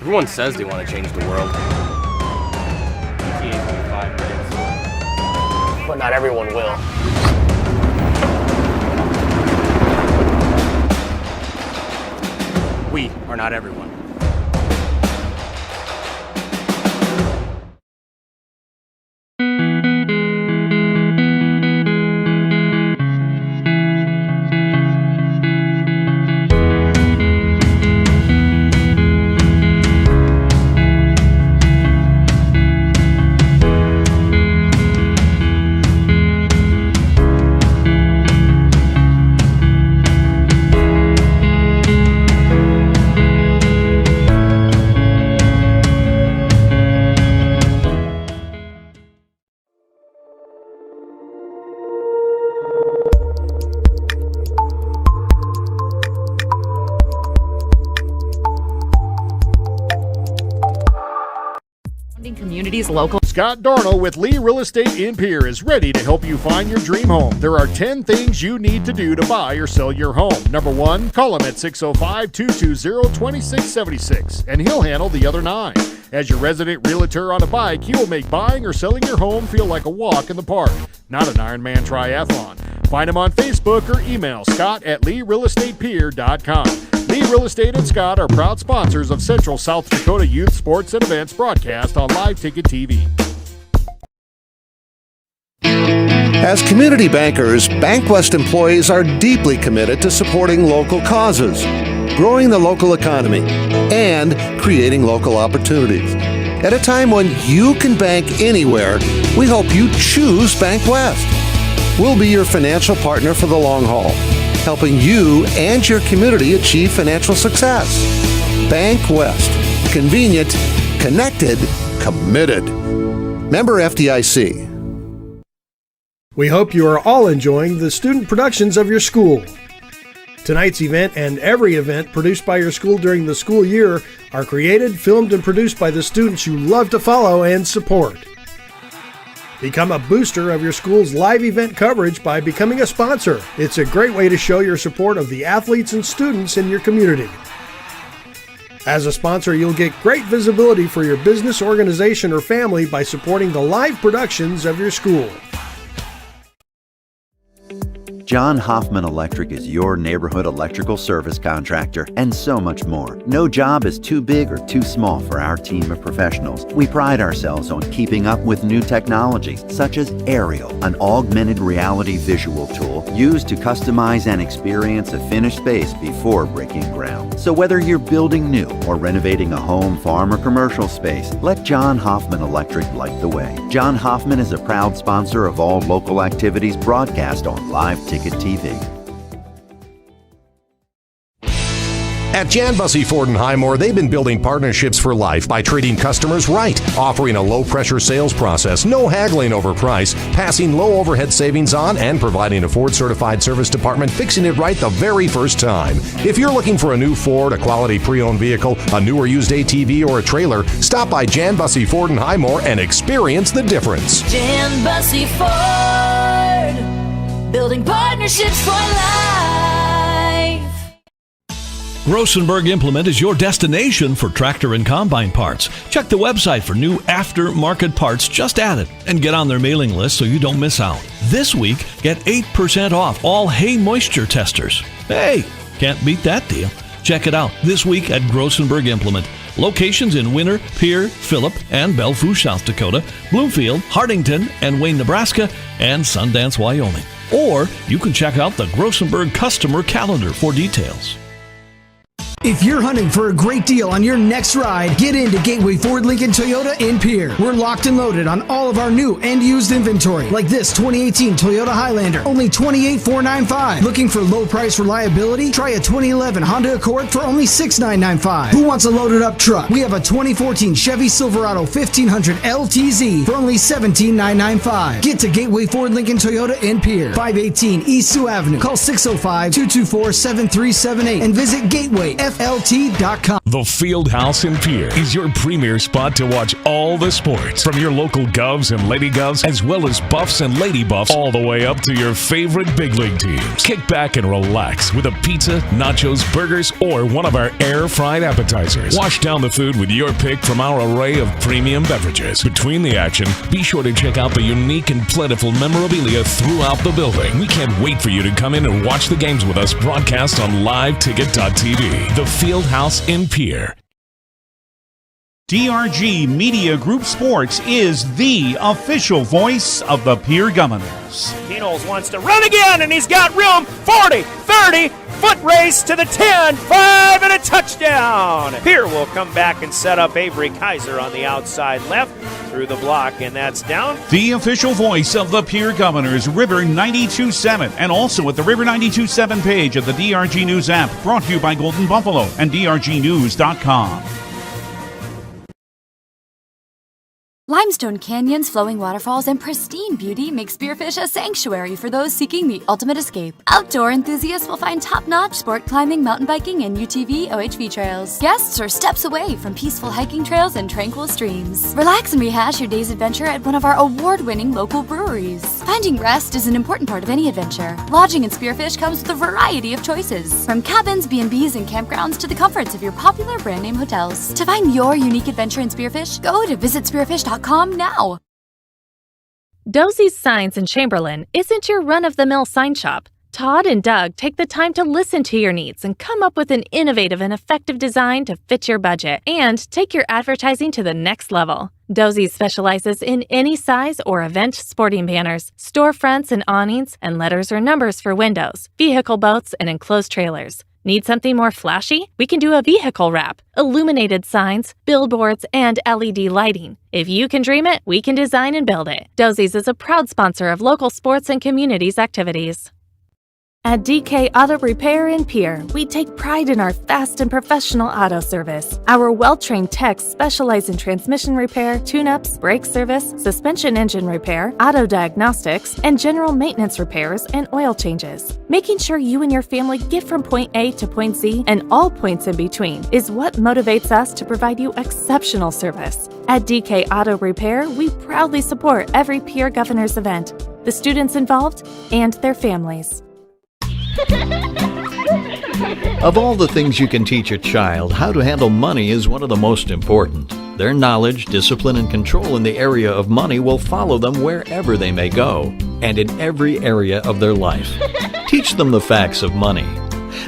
Everyone says they want to change the world. But not everyone will. We are not everyone. Communities local. Scott Darnell with Lee Real Estate in Pierre is ready to help you find your dream home. There are 10 things you need to do to buy or sell your home. Number 1, call him at 605-220-2676, and he'll handle the other 9. As your resident realtor on a bike, he will make buying or selling your home feel like a walk in the park, not an Ironman triathlon. Find him on Facebook or email scott@LeeRealEstatePierre.com. Lee Real Estate and Scott are proud sponsors of Central South Dakota Youth Sports and Events broadcast on Live Ticket TV. As community bankers, BankWest employees are deeply committed to supporting local causes, growing the local economy, and creating local opportunities. At a time when you can bank anywhere, we hope you choose BankWest. We'll be your financial partner for the long haul, helping you and your community achieve financial success. BankWest. Convenient, connected, committed. Member FDIC. We hope you are all enjoying the student productions of your school. Tonight's event and every event produced by your school during the school year are created, filmed, and produced by the students you love to follow and support. Become a booster of your school's live event coverage by becoming a sponsor. It's a great way to show your support of the athletes and students in your community. As a sponsor, you'll get great visibility for your business, organization, or family by supporting the live productions of your school. John Hoffman Electric is your neighborhood electrical service contractor, and so much more. No job is too big or too small for our team of professionals. We pride ourselves on keeping up with new technologies, such as Aerial, an augmented reality visual tool used to customize and experience a finished space before breaking ground. So whether you're building new or renovating a home, farm, or commercial space, let John Hoffman Electric light the way. John Hoffman is a proud sponsor of all local activities broadcast on Live Ticket TV. At Jan Bussey Ford & Highmore, they've been building partnerships for life by treating customers right, offering a low-pressure sales process, no haggling over price, passing low overhead savings on, and providing a Ford-certified service department fixing it right the very first time. If you're looking for a new Ford, a quality pre-owned vehicle, a new or used ATV, or a trailer, stop by Jan Bussey Ford & Highmore and experience the difference. Jan Bussey Ford, building partnerships for life. Grossenberg Implement is your destination for tractor and combine parts. Check the website for new aftermarket parts just added and get on their mailing list so you don't miss out. This week, get 8% off all hay moisture testers. Hey, can't beat that deal. Check it out this week at Grossenberg Implement. Locations in Winter, Pierre, Phillip, and Belfouche, South Dakota, Bloomfield, Hardington, and Wayne, Nebraska, and Sundance, Wyoming. Or you can check out the Grossenberg customer calendar for details. If you're hunting for a great deal on your next ride, get into Gateway Ford Lincoln Toyota in Pierre. We're locked and loaded on all of our new and used inventory, like this 2018 Toyota Highlander, only $28,495. Looking for low price reliability? Try a 2011 Honda Accord for only $6,995. Who wants a loaded up truck? We have a 2014 Chevy Silverado 1500 LTZ for only $17,995. Get to Gateway Ford Lincoln Toyota in Pierre, 518 East Sioux Avenue. Call 605-224-7378 and visit Gateway FLT.com. The Fieldhouse in Pierre is your premier spot to watch all the sports, from your local Govs and Lady Govs, as well as Buffs and Lady Buffs, all the way up to your favorite big league teams. Kick back and relax with a pizza, nachos, burgers, or one of our air-fried appetizers. Wash down the food with your pick from our array of premium beverages. Between the action, be sure to check out the unique and plentiful memorabilia throughout the building. We can't wait for you to come in and watch the games with us broadcast on liveticket.tv. The Fieldhouse in Pierre. DRG Media Group Sports is the official voice of the Pierre Governors. Kenols wants to run again, and he's got room. 40, 30, foot race to the 10, 5, and a touchdown. Pierre will come back and set up Avery Kaiser on the outside left through the block, and that's down. The official voice of the Pierre Governors, River 92.7, and also at the River 92.7 page of the DRG News app, brought to you by Golden Buffalo and DRGnews.com. Limestone canyons, flowing waterfalls, and pristine beauty make Spearfish a sanctuary for those seeking the ultimate escape. Outdoor enthusiasts will find top-notch sport climbing, mountain biking, and UTV OHV trails. Guests are steps away from peaceful hiking trails and tranquil streams. Relax and rehash your day's adventure at one of our award-winning local breweries. Finding rest is an important part of any adventure. Lodging in Spearfish comes with a variety of choices, from cabins, B&Bs, and campgrounds to the comforts of your popular brand-name hotels. To find your unique adventure in Spearfish, go to visitspearfish.com now. Dosey's Signs in Chamberlain isn't your run-of-the-mill sign shop. Todd and Doug take the time to listen to your needs and come up with an innovative and effective design to fit your budget and take your advertising to the next level. Dosey's specializes in any size or event sporting banners, storefronts and awnings, and letters or numbers for windows, vehicle boats, and enclosed trailers. Need something more flashy? We can do a vehicle wrap, illuminated signs, billboards, and LED lighting. If you can dream it, we can design and build it. Dosey's is a proud sponsor of local sports and communities activities. At DK Auto Repair in Pierre, we take pride in our fast and professional auto service. Our well-trained techs specialize in transmission repair, tune-ups, brake service, suspension engine repair, auto diagnostics, and general maintenance repairs and oil changes. Making sure you and your family get from point A to point Z and all points in between is what motivates us to provide you exceptional service. At DK Auto Repair, we proudly support every Pierre Governors event, the students involved, and their families. Of all the things you can teach a child, how to handle money is one of the most important. Their knowledge, discipline, and control in the area of money will follow them wherever they may go, and in every area of their life. Teach them the facts of money.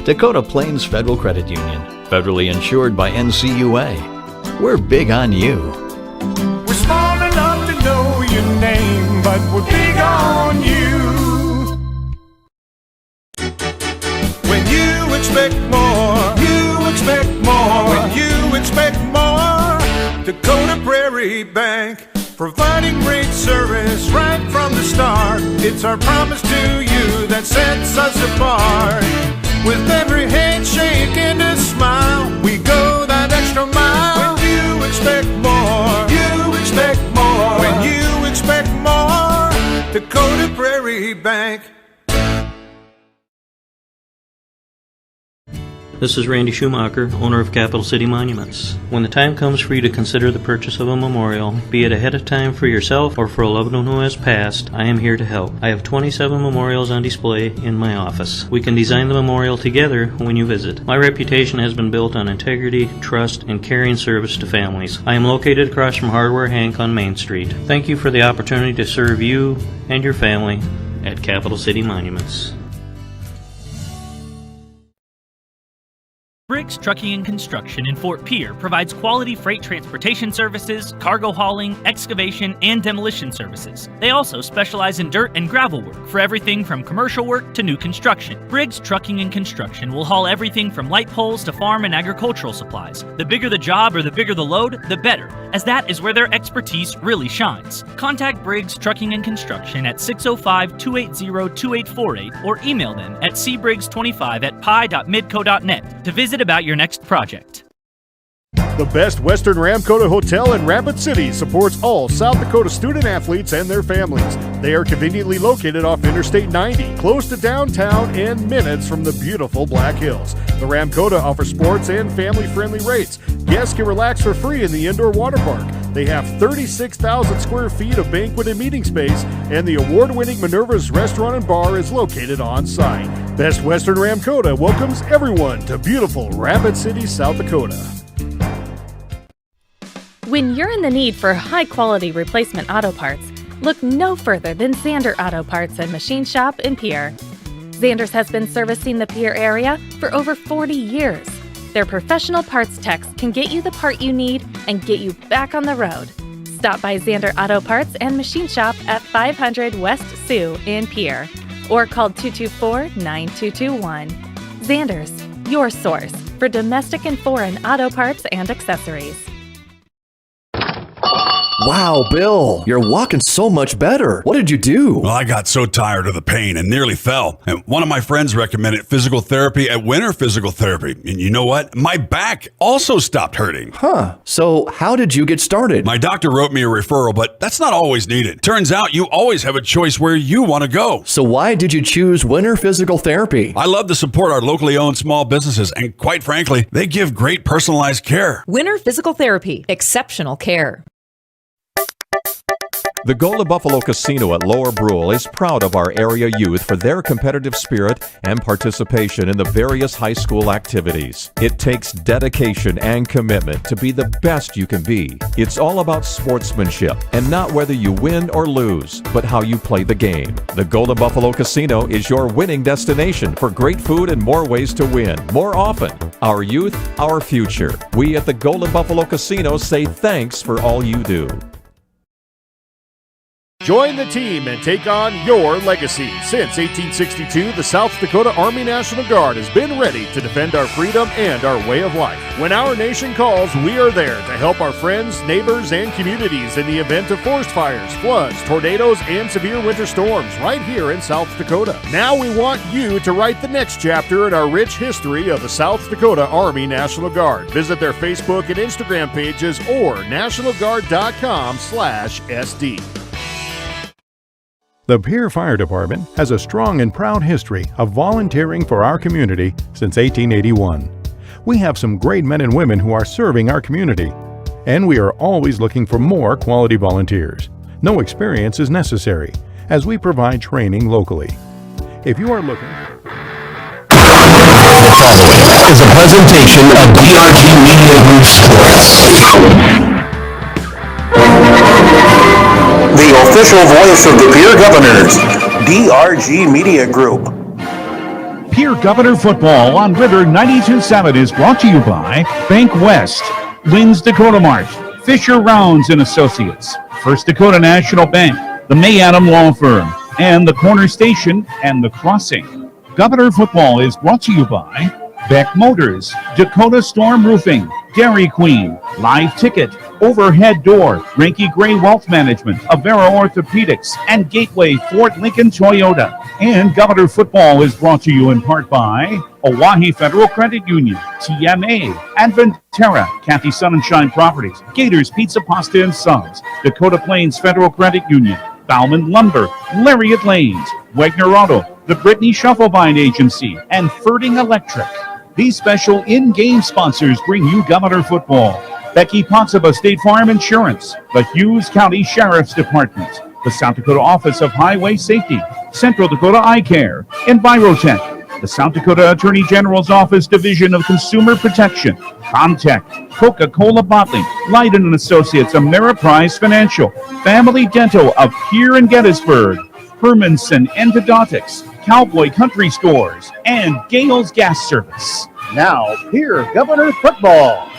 Dakota Plains Federal Credit Union, federally insured by NCUA. We're big on you. We're small enough to know your name, but we're big on you. When you expect more, you expect more. When you expect more, Dakota Prairie Bank, providing great service right from the start. It's our promise to you that sets us apart. With every handshake and a smile, we go that extra mile. When you expect more, you expect more. When you expect more, Dakota Prairie Bank. This is Randy Schumacher, owner of Capital City Monuments. When the time comes for you to consider the purchase of a memorial, be it ahead of time for yourself or for a loved one who has passed, I am here to help. I have 27 memorials on display in my office. We can design the memorial together when you visit. My reputation has been built on integrity, trust, and caring service to families. I am located across from Hardware Hank on Main Street. Thank you for the opportunity to serve you and your family at Capital City Monuments. Briggs Trucking and Construction in Fort Pierre provides quality freight transportation services, cargo hauling, excavation, and demolition services. They also specialize in dirt and gravel work for everything from commercial work to new construction. Briggs Trucking and Construction will haul everything from light poles to farm and agricultural supplies. The bigger the job or the bigger the load, the better, as that is where their expertise really shines. Contact Briggs Trucking and Construction at 605-280-2848 or email them at cbriggs25@pi.midco.net to visit about your next project. The Best Western Ramkota Hotel in Rapid City supports all South Dakota student athletes and their families. They are conveniently located off Interstate 90, close to downtown and minutes from the beautiful Black Hills. The Ramkota offers sports and family-friendly rates. Guests can relax for free in the indoor water park. They have 36,000 square feet of banquet and meeting space, and the award-winning Minerva's Restaurant and Bar is located on site. Best Western Ramkota welcomes everyone to beautiful Rapid City, South Dakota. When you're in the need for high-quality replacement auto parts, look no further than Zander Auto Parts and Machine Shop in Pierre. Zander's has been servicing the Pierre area for over 40 years. Their professional parts techs can get you the part you need and get you back on the road. Stop by Zander Auto Parts and Machine Shop at 500 West Sioux in Pierre or call 224-9221. Zander's, your source for domestic and foreign auto parts and accessories. Wow, Bill, you're walking so much better. What did you do? Well, I got so tired of the pain and nearly fell. And one of my friends recommended physical therapy at Winter Physical Therapy. And you know what? My back also stopped hurting. Huh. So how did you get started? My doctor wrote me a referral, but that's not always needed. Turns out you always have a choice where you want to go. So why did you choose Winter Physical Therapy? I love to support our locally owned small businesses. And quite frankly, they give great personalized care. Winter Physical Therapy. Exceptional care. The Golden Buffalo Casino at Lower Brule is proud of our area youth for their competitive spirit and participation in the various high school activities. It takes dedication and commitment to be the best you can be. It's all about sportsmanship and not whether you win or lose, but how you play the game. The Golden Buffalo Casino is your winning destination for great food and more ways to win more often. Our youth, our future. We at the Golden Buffalo Casino say thanks for all you do. Join the team and take on your legacy. Since 1862, the South Dakota Army National Guard has been ready to defend our freedom and our way of life. When our nation calls, we are there to help our friends, neighbors, and communities in the event of forest fires, floods, tornadoes, and severe winter storms right here in South Dakota. Now we want you to write the next chapter in our rich history of the South Dakota Army National Guard. Visit their Facebook and Instagram pages or nationalguard.com/SD. The Pierre Fire Department has a strong and proud history of volunteering for our community since 1881. We have some great men and women who are serving our community, and we are always looking for more quality volunteers. No experience is necessary, as we provide training locally. If you are looking... The following is a presentation of DRG Media Group Sports. The official voice of the Pierre Governors, DRG Media Group. Pierre Governor Football on River 92.7 is brought to you by Bank West, Wins Dakota Mart, Fisher Rounds and Associates, First Dakota National Bank, the May Adam Law Firm, and the Corner Station and the Crossing. Governor Football is brought to you by Beck Motors, Dakota Storm Roofing, Dairy Queen, Live Ticket, Overhead Door, Ranky Gray Wealth Management, Avera Orthopedics, and Gateway Fort Lincoln Toyota. And Governor Football is brought to you in part by Oahe Federal Credit Union, TMA, Adventera, Kathy Sunshine Properties, Gators Pizza Pasta and Subs, Dakota Plains Federal Credit Union, Bauman Lumber, Lariat Lanes, Wagner Auto, the Brittany Shufflebine Agency, and Ferding Electric. These special in-game sponsors bring you Governor Football. Becky Potsaba State Farm Insurance, the Hughes County Sheriff's Department, the South Dakota Office of Highway Safety, Central Dakota Eye Care, Envirotech, the South Dakota Attorney General's Office Division of Consumer Protection, Comtech, Coca-Cola Bottling, Leiden & Associates, Ameriprise Financial, Family Dental of Pierre and Gettysburg, Hermanson Endodontics, Cowboy Country Stores, and Gales Gas Service. Now, here, Governor Football.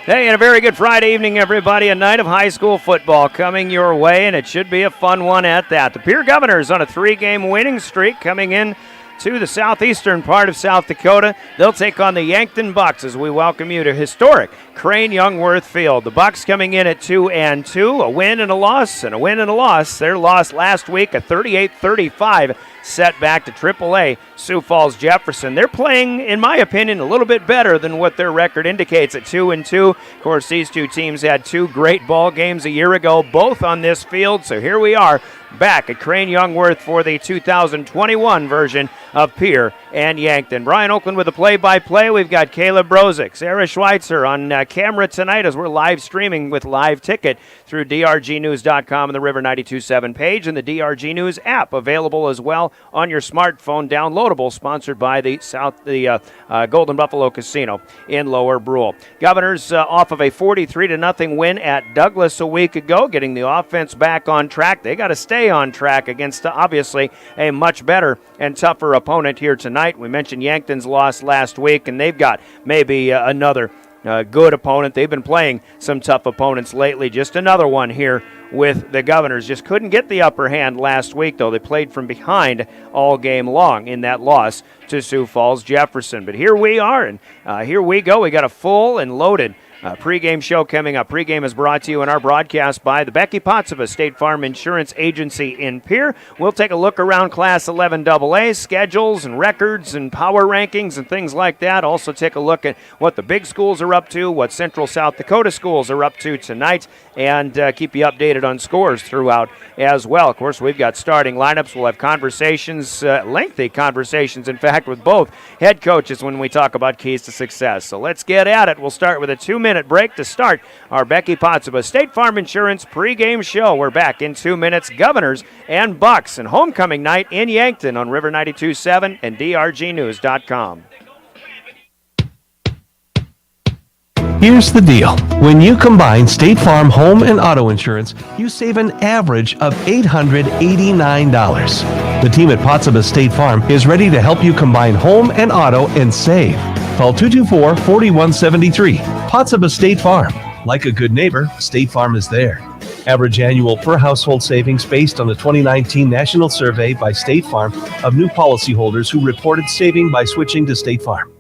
Hey, and a very good Friday evening, everybody. A night of high school football coming your way, and it should be a fun one at that. The Pierre Governors on a 3-game winning streak coming in to the southeastern part of South Dakota. They'll take on the Yankton Bucks as we welcome you to historic Crane Youngworth Field. The Bucks coming in at 2-2, a win and a loss, and a win and a loss. Their loss last week, a 38-35 set back to AAA Sioux Falls Jefferson. They're playing, in my opinion, a little bit better than what their record indicates at 2-2. Of course, these two teams had two great ball games a year ago, both on this field. So here we are back at Crane Youngworth for the 2021 version of Pierre and Yankton. Brian Oakland with the play-by-play. We've got Caleb Brozick, Sarah Schweitzer on camera tonight as we're live streaming with Live Ticket through drgnews.com and the River 92.7 page and the DRG News app, available as well on your smartphone, downloadable, sponsored by the Golden Buffalo Casino in Lower Brule. Governors off of a 43-0 win at Douglas a week ago, getting the offense back on track. They got to stay on track against obviously a much better and tougher opponent here tonight. We mentioned Yankton's loss last week, and they've got maybe another good opponent. They've been playing some tough opponents lately. Just another one here with the Governors. Just couldn't get the upper hand last week, though. They played from behind all game long in that loss to Sioux Falls Jefferson. But here we are, and here we go. We got a full and loaded pregame show coming up. Pregame is brought to you in our broadcast by the Becky Potts of a State Farm Insurance Agency in Pierre. We'll take a look around Class 11 AA, schedules and records and power rankings and things like that. Also take a look at what the big schools are up to, what Central South Dakota schools are up to tonight, and keep you updated on scores throughout as well. Of course, we've got starting lineups. We'll have conversations, lengthy conversations, in fact, with both head coaches when we talk about keys to success. So let's get at it. We'll start with a 2-minute break to start our Becky Potts of a State Farm Insurance pregame show. We're back in 2 minutes. Governors and Bucks and homecoming night in Yankton on River 92.7 and drgnews.com. Here's the deal. When you combine State Farm home and auto insurance, you save an average of $889. The team at Pottsabah State Farm is ready to help you combine home and auto and save. Call 224-4173. Pottsabah State Farm. Like a good neighbor, State Farm is there. Average annual per household savings based on the 2019 National Survey by State Farm of new policyholders who reported saving by switching to State Farm.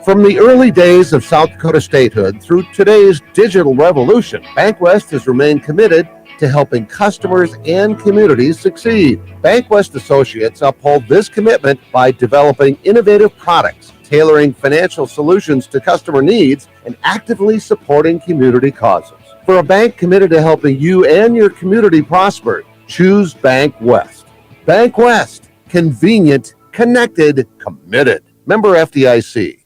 From the early days of South Dakota statehood through today's digital revolution, BankWest has remained committed to helping customers and communities succeed. BankWest Associates uphold this commitment by developing innovative products, tailoring financial solutions to customer needs, and actively supporting community causes. For a bank committed to helping you and your community prosper, choose BankWest. BankWest, convenient, connected, committed. Member FDIC.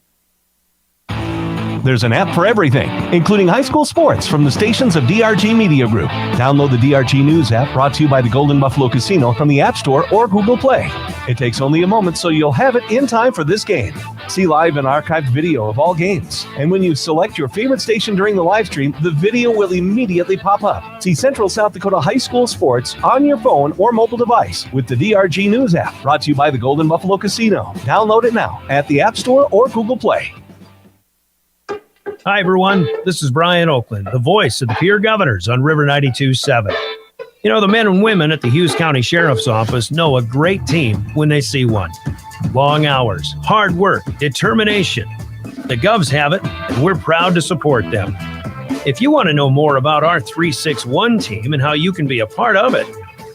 There's an app for everything, including high school sports from the stations of DRG Media Group. Download the DRG News app, brought to you by the Golden Buffalo Casino, from the App Store or Google Play. It takes only a moment, so you'll have it in time for this game. See live and archived video of all games. And when you select your favorite station during the live stream, the video will immediately pop up. See Central South Dakota high school sports on your phone or mobile device with the DRG News app, brought to you by the Golden Buffalo Casino. Download it now at the App Store or Google Play. Hi, everyone. This is Brian Oakland, the voice of the Pierre Governors on River 92.7. You know, the men and women at the Hughes County Sheriff's Office know a great team when they see one. Long hours, hard work, determination. The Govs have it, and we're proud to support them. If you want to know more about our 361 team and how you can be a part of it,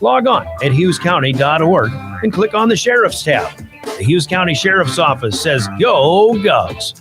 log on at hughescounty.org and click on the Sheriff's tab. The Hughes County Sheriff's Office says, Go Govs!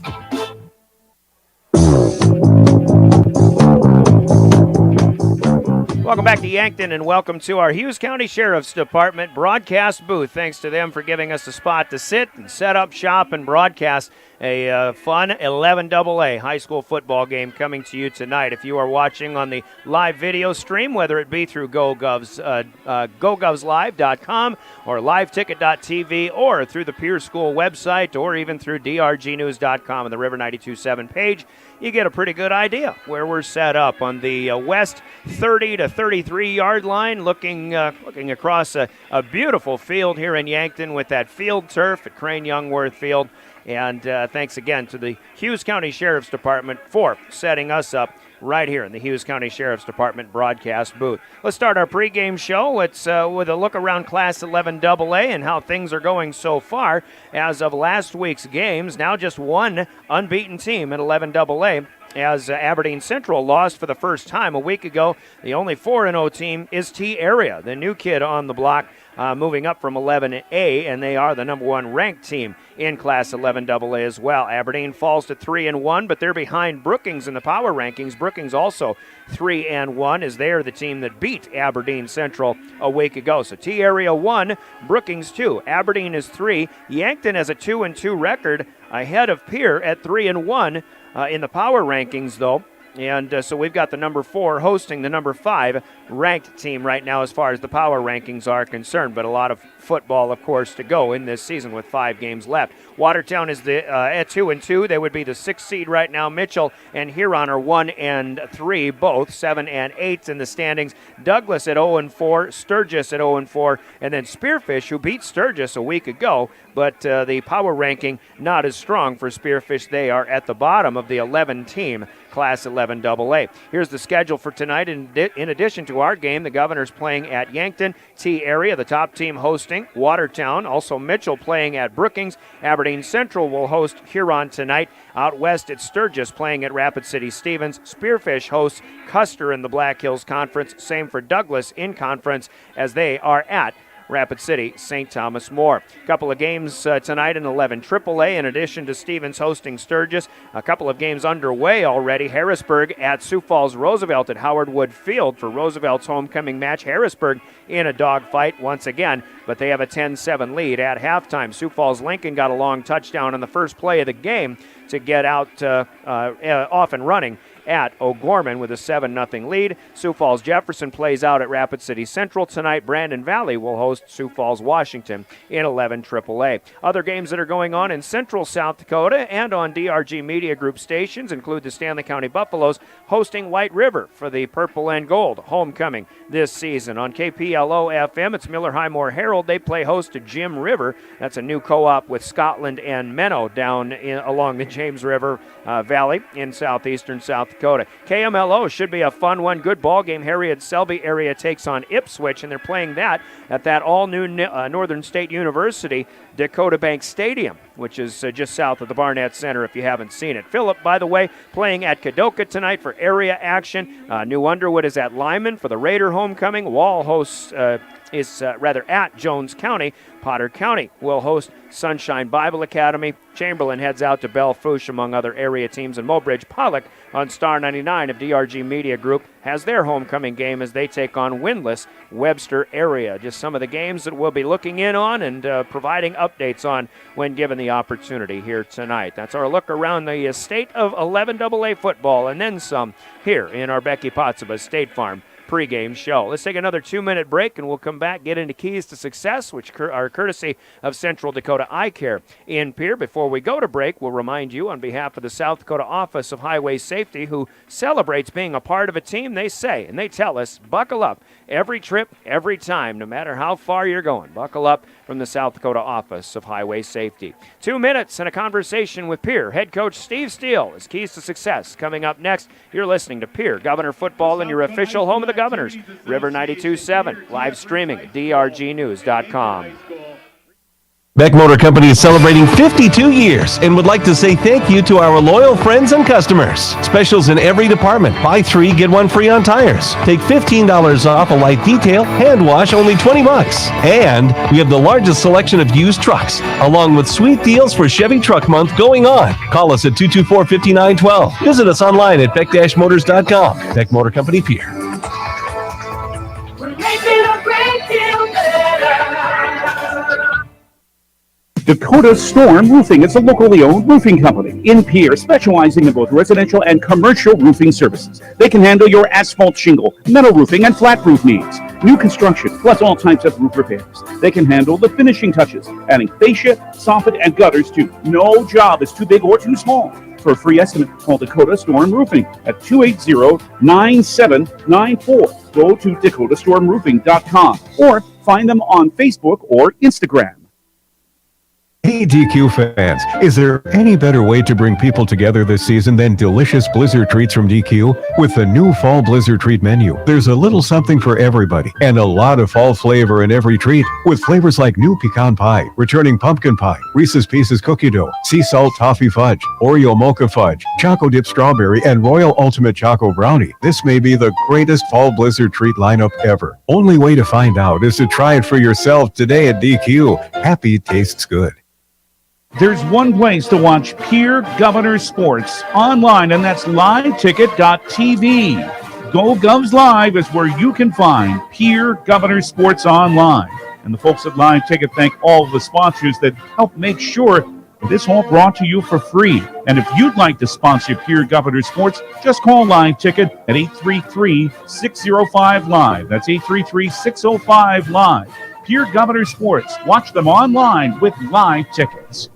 Welcome back to Yankton, and welcome to our Hughes County Sheriff's Department broadcast booth. Thanks to them for giving us a spot to sit and set up shop and broadcast a fun 11AA high school football game coming to you tonight. If you are watching on the live video stream, whether it be through GoGovsLive.com or LiveTicket.tv or through the Pierre School website or even through DRGNews.com and the River 92.7 page, you get a pretty good idea where we're set up on the west 30 to 33 yard line, looking across a beautiful field here in Yankton with that field turf at Crane Youngworth Field. And thanks again to the Hughes County Sheriff's Department for setting us up right here in the Hughes County Sheriff's Department broadcast booth. Let's start our pregame show. Let's with a look around Class 11 AA and how things are going so far. As of last week's games, now just one unbeaten team at 11 AA as Aberdeen Central lost for the first time a week ago. The only 4-0 team is T-Area, the new kid on the block, moving up from 11A, and they are the number 1 ranked team in Class 11AA as well. Aberdeen falls to 3-1, but they're behind Brookings in the power rankings. Brookings also 3-1, as they are the team that beat Aberdeen Central a week ago. So T-Area 1, Brookings 2. Aberdeen is 3. Yankton has a 2-2 record ahead of Pierre at 3-1 in the power rankings, though. And so we've got the number 4 hosting the number 5 ranked team right now as far as the power rankings are concerned. But a lot of football, of course, to go in this season with 5 games left. Watertown is at 2-2. They would be the 6th seed right now. Mitchell and Huron are 1-3, both 7 and 8 in the standings. Douglas at 0-4, Sturgis at 0-4, and then Spearfish, who beat Sturgis a week ago, but the power ranking not as strong for Spearfish. They are at the bottom of the 11-team Class 11AA. Here's the schedule for tonight. In addition to our game, the Governors playing at Yankton, T-Area, the top team hosting Watertown. Also Mitchell playing at Brookings. Aberdeen Central will host Huron tonight. Out west at Sturgis playing at Rapid City Stevens. Spearfish hosts Custer in the Black Hills Conference. Same for Douglas in conference as they are at Rapid City, St. Thomas More. A couple of games tonight in 11 AAA, in addition to Stevens hosting Sturgis. A couple of games underway already. Harrisburg at Sioux Falls Roosevelt at Howard Wood Field for Roosevelt's homecoming match. Harrisburg in a dogfight once again, but they have a 10-7 lead at halftime. Sioux Falls Lincoln got a long touchdown on the first play of the game to get out off and running at O'Gorman with a 7-0 lead. Sioux Falls Jefferson plays out at Rapid City Central tonight. Brandon Valley will host Sioux Falls Washington in 11 AAA. Other games that are going on in Central South Dakota and on DRG Media Group stations include the Stanley County Buffaloes hosting White River for the Purple and Gold homecoming this season. On KPLO FM, it's Miller High Moore Herald. They play host to Jim River. That's a new co-op with Scotland and Menno down along the James River Valley in southeastern South Dakota. KMLO should be a fun one. Good ball game. Harriet-Selby area takes on Ipswich, and they're playing that at that all-new Northern State University Dakota Bank Stadium, which is just south of the Barnett Center if you haven't seen it. Phillip, by the way, playing at Kadoka tonight for area action. New Underwood is at Lyman for the Raider homecoming. Wall hosts at Jones County. Potter County will host Sunshine Bible Academy. Chamberlain heads out to Belle Fourche, among other area teams, and Mobridge Pollock on Star 99 of DRG Media Group has their homecoming game as they take on winless Webster area. Just some of the games that we'll be looking in on and providing updates on when given the opportunity here tonight. That's our look around the state of 11AA football and then some here in our Becky Pottseva State Farm pregame show. Let's take another 2-minute break, and we'll come back, get into keys to success, which are courtesy of Central Dakota Eye Care in Pierre. Before we go to break, we'll remind you on behalf of the South Dakota Office of Highway Safety, who celebrates being a part of a team, they say, and they tell us, buckle up every trip, every time, no matter how far you're going. Buckle up from the South Dakota Office of Highway Safety. 2 minutes and a conversation with Pierre head coach Steve Steele is keys to success. Coming up next, you're listening to Pierre Governor Football and your official home of the Governors, River 92.7, live streaming at drgnews.com. Beck Motor Company is celebrating 52 years and would like to say thank you to our loyal friends and customers. Specials in every department. Buy 3, get 1 free on tires. Take $15 off a light detail. Hand wash, only $20. And we have the largest selection of used trucks, along with sweet deals for Chevy Truck Month going on. Call us at 224-5912. Visit us online at beck-motors.com. Beck Motor Company, Pierre. Dakota Storm Roofing is a locally owned roofing company in Pierre, specializing in both residential and commercial roofing services. They can handle your asphalt shingle, metal roofing, and flat roof needs. New construction, plus all types of roof repairs. They can handle the finishing touches, adding fascia, soffit, and gutters too. No job is too big or too small. For a free estimate, call Dakota Storm Roofing at 280-9794. Go to dakotaststormroofing.com or find them on Facebook or Instagram. Hey DQ fans, is there any better way to bring people together this season than delicious Blizzard treats from DQ? With the new Fall Blizzard Treat menu, there's a little something for everybody and a lot of fall flavor in every treat, with flavors like new pecan pie, returning pumpkin pie, Reese's Pieces cookie dough, sea salt toffee fudge, Oreo mocha fudge, Choco Dip strawberry, and Royal Ultimate Choco brownie. This may be the greatest Fall Blizzard Treat lineup ever. Only way to find out is to try it for yourself today at DQ. Happy tastes good. There's one place to watch Pierre Governors sports online, and that's liveticket.tv. Go Govs Live is where you can find Pierre Governors sports online. And the folks at Live Ticket thank all of the sponsors that help make sure this all brought to you for free. And if you'd like to sponsor Pierre Governors sports, just call Live Ticket at 833-605-LIVE. That's 833-605-LIVE. Pierre Governors sports. Watch them online with Live Tickets.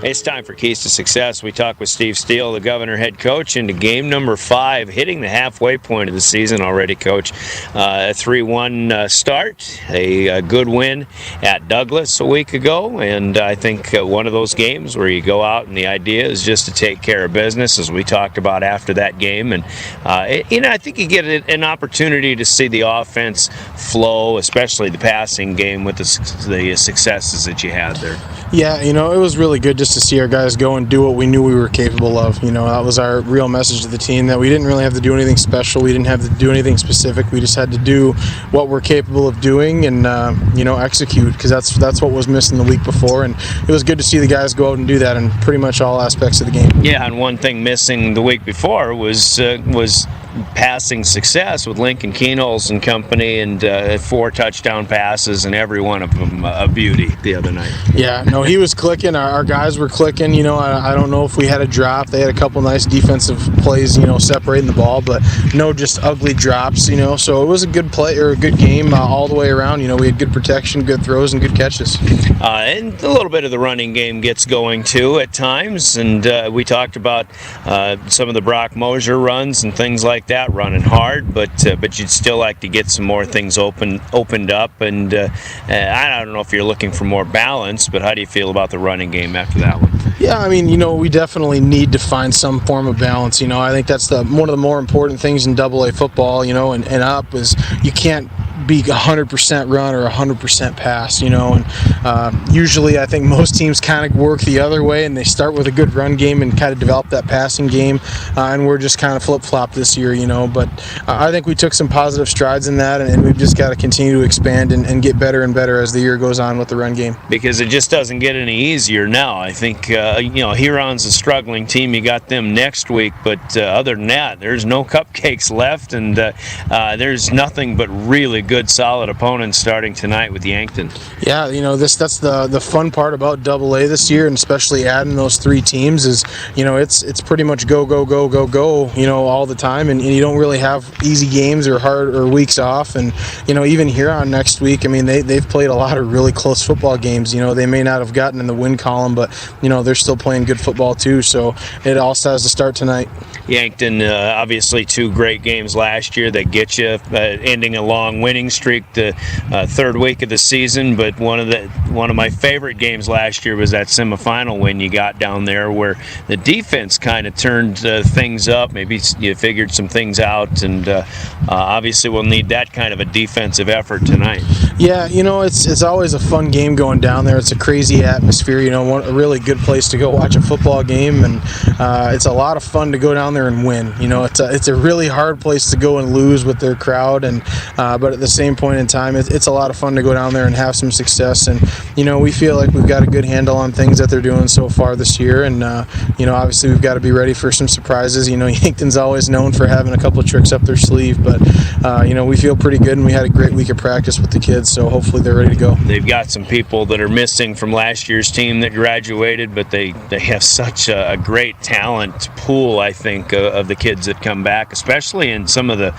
It's time for Keys to Success. We talk with Steve Steele, the Governor head coach, into game number 5, hitting the halfway point of the season already, Coach. A 3-1 start, a good win at Douglas a week ago, and I think one of those games where you go out and the idea is just to take care of business, as we talked about after that game. And I think you get an opportunity to see the offense flow, especially the passing game, with the successes that you had there. Yeah, it was really good just to see our guys go and do what we knew we were capable of. That was our real message to the team, that we didn't really have to do anything special. We didn't have to do anything specific. We just had to do what we're capable of doing and, execute, because that's what was missing the week before. And it was good to see the guys go out and do that in pretty much all aspects of the game. Yeah, and one thing missing the week before was passing success with Lincoln Keenholz and company, and 4 touchdown passes, and every one of them a beauty the other night. Yeah, no, he was clicking. Our guys were clicking. I don't know if we had a drop. They had a couple nice defensive plays, separating the ball, but no just ugly drops, So it was a good play, or a good game all the way around. We had good protection, good throws, and good catches. And a little bit of the running game gets going too at times, and we talked about some of the Brock Mosier runs and things like that, running hard, but you'd still like to get some more things opened up, and I don't know if you're looking for more balance, but how do you feel about the running game after that one? Yeah, we definitely need to find some form of balance. I think that's one of the more important things in AA football, and up is you can't be 100% run or 100% pass, and usually I think most teams kind of work the other way, and they start with a good run game and kind of develop that passing game, and we're just kind of flip-flop this year, but I think we took some positive strides in that, and we've just got to continue to expand and get better and better as the year goes on with the run game. Because it just doesn't get any easier now. I think, Huron's a struggling team. You got them next week, but other than that, there's no cupcakes left, and there's nothing but really good, solid opponents starting tonight with Yankton. Yeah, that's the fun part about AA this year, and especially adding those 3 teams is, it's pretty much go, all the time, and you don't really have easy games or hard or weeks off. And even Huron next week, they've played a lot of really close football games. They may not have gotten in the win column, but they're still playing good football too. So it all has to start tonight. Yankton, obviously 2 great games last year that get you, ending a long winning streak the 3rd week of the season. But one of my favorite games last year was that semifinal win you got down there, where the defense kind of turned things up. Maybe you figured some things out, and obviously we'll need that kind of a defensive effort tonight. Yeah, it's always a fun game going down there. It's a crazy atmosphere. A really good place to go watch a football game, and it's a lot of fun to go down there and win. It's a really hard place to go and lose with their crowd, and but at the same point in time, it's a lot of fun to go down there and have some success. And we feel like we've got a good handle on things that they're doing so far this year, and obviously we've got to be ready for some surprises. Yankton's always known for having a couple of tricks up their sleeve, but we feel pretty good, and we had a great week of practice with the kids, so hopefully they're ready to go. They've got some people that are missing from last year's team that graduated, but they have such a great talent pool, I think, of the kids that come back, especially in some of the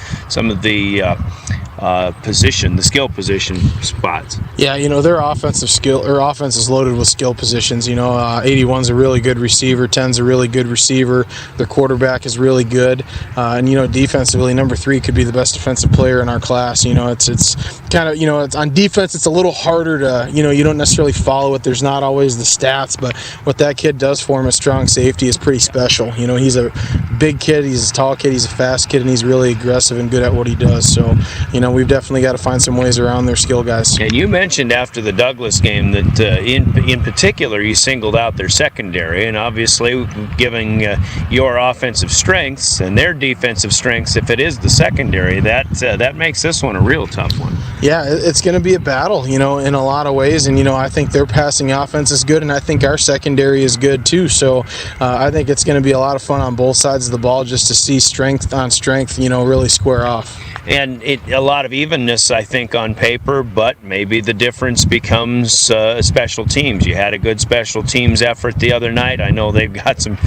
position, the skill position spots. Yeah, their offensive skill or offense is loaded with skill positions. 81's a really good receiver, 10's a really good receiver. Their quarterback is really good, and defensively, number 3 could be the best defensive player in our class. It's kind of it's on defense. It's a little harder to you don't necessarily follow it. There's not always the stats, but what that kid does for him as strong safety is pretty special. He's a big kid, he's a tall kid, he's a fast kid, and he's really aggressive and good at what he does. So we've definitely got to find some ways around their skill guys. And you mentioned after the Douglas game that in particular you singled out their secondary, and obviously giving your offensive strengths and their defensive strengths, if it is the secondary, that makes this one a real tough one. Yeah, it's going to be a battle, in a lot of ways, and I think their passing offense is good, and I think our secondary is good too. So I think it's going to be a lot of fun on both sides of the ball just to see strength on strength, really square off. And a lot of evenness, I think, on paper, but maybe the difference becomes special teams. You had a good special teams effort the other night. I know they've got some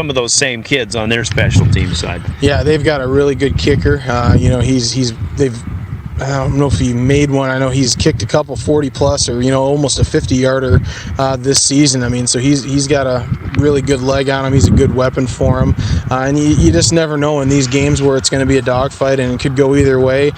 of those same kids on their special team side. Yeah, they've got a really good kicker. I don't know if he made one. I know he's kicked a couple 40-plus or, almost a 50-yarder this season. So he's got a really good leg on him. He's a good weapon for him. And you just never know in these games where it's going to be a dogfight and it could go either way.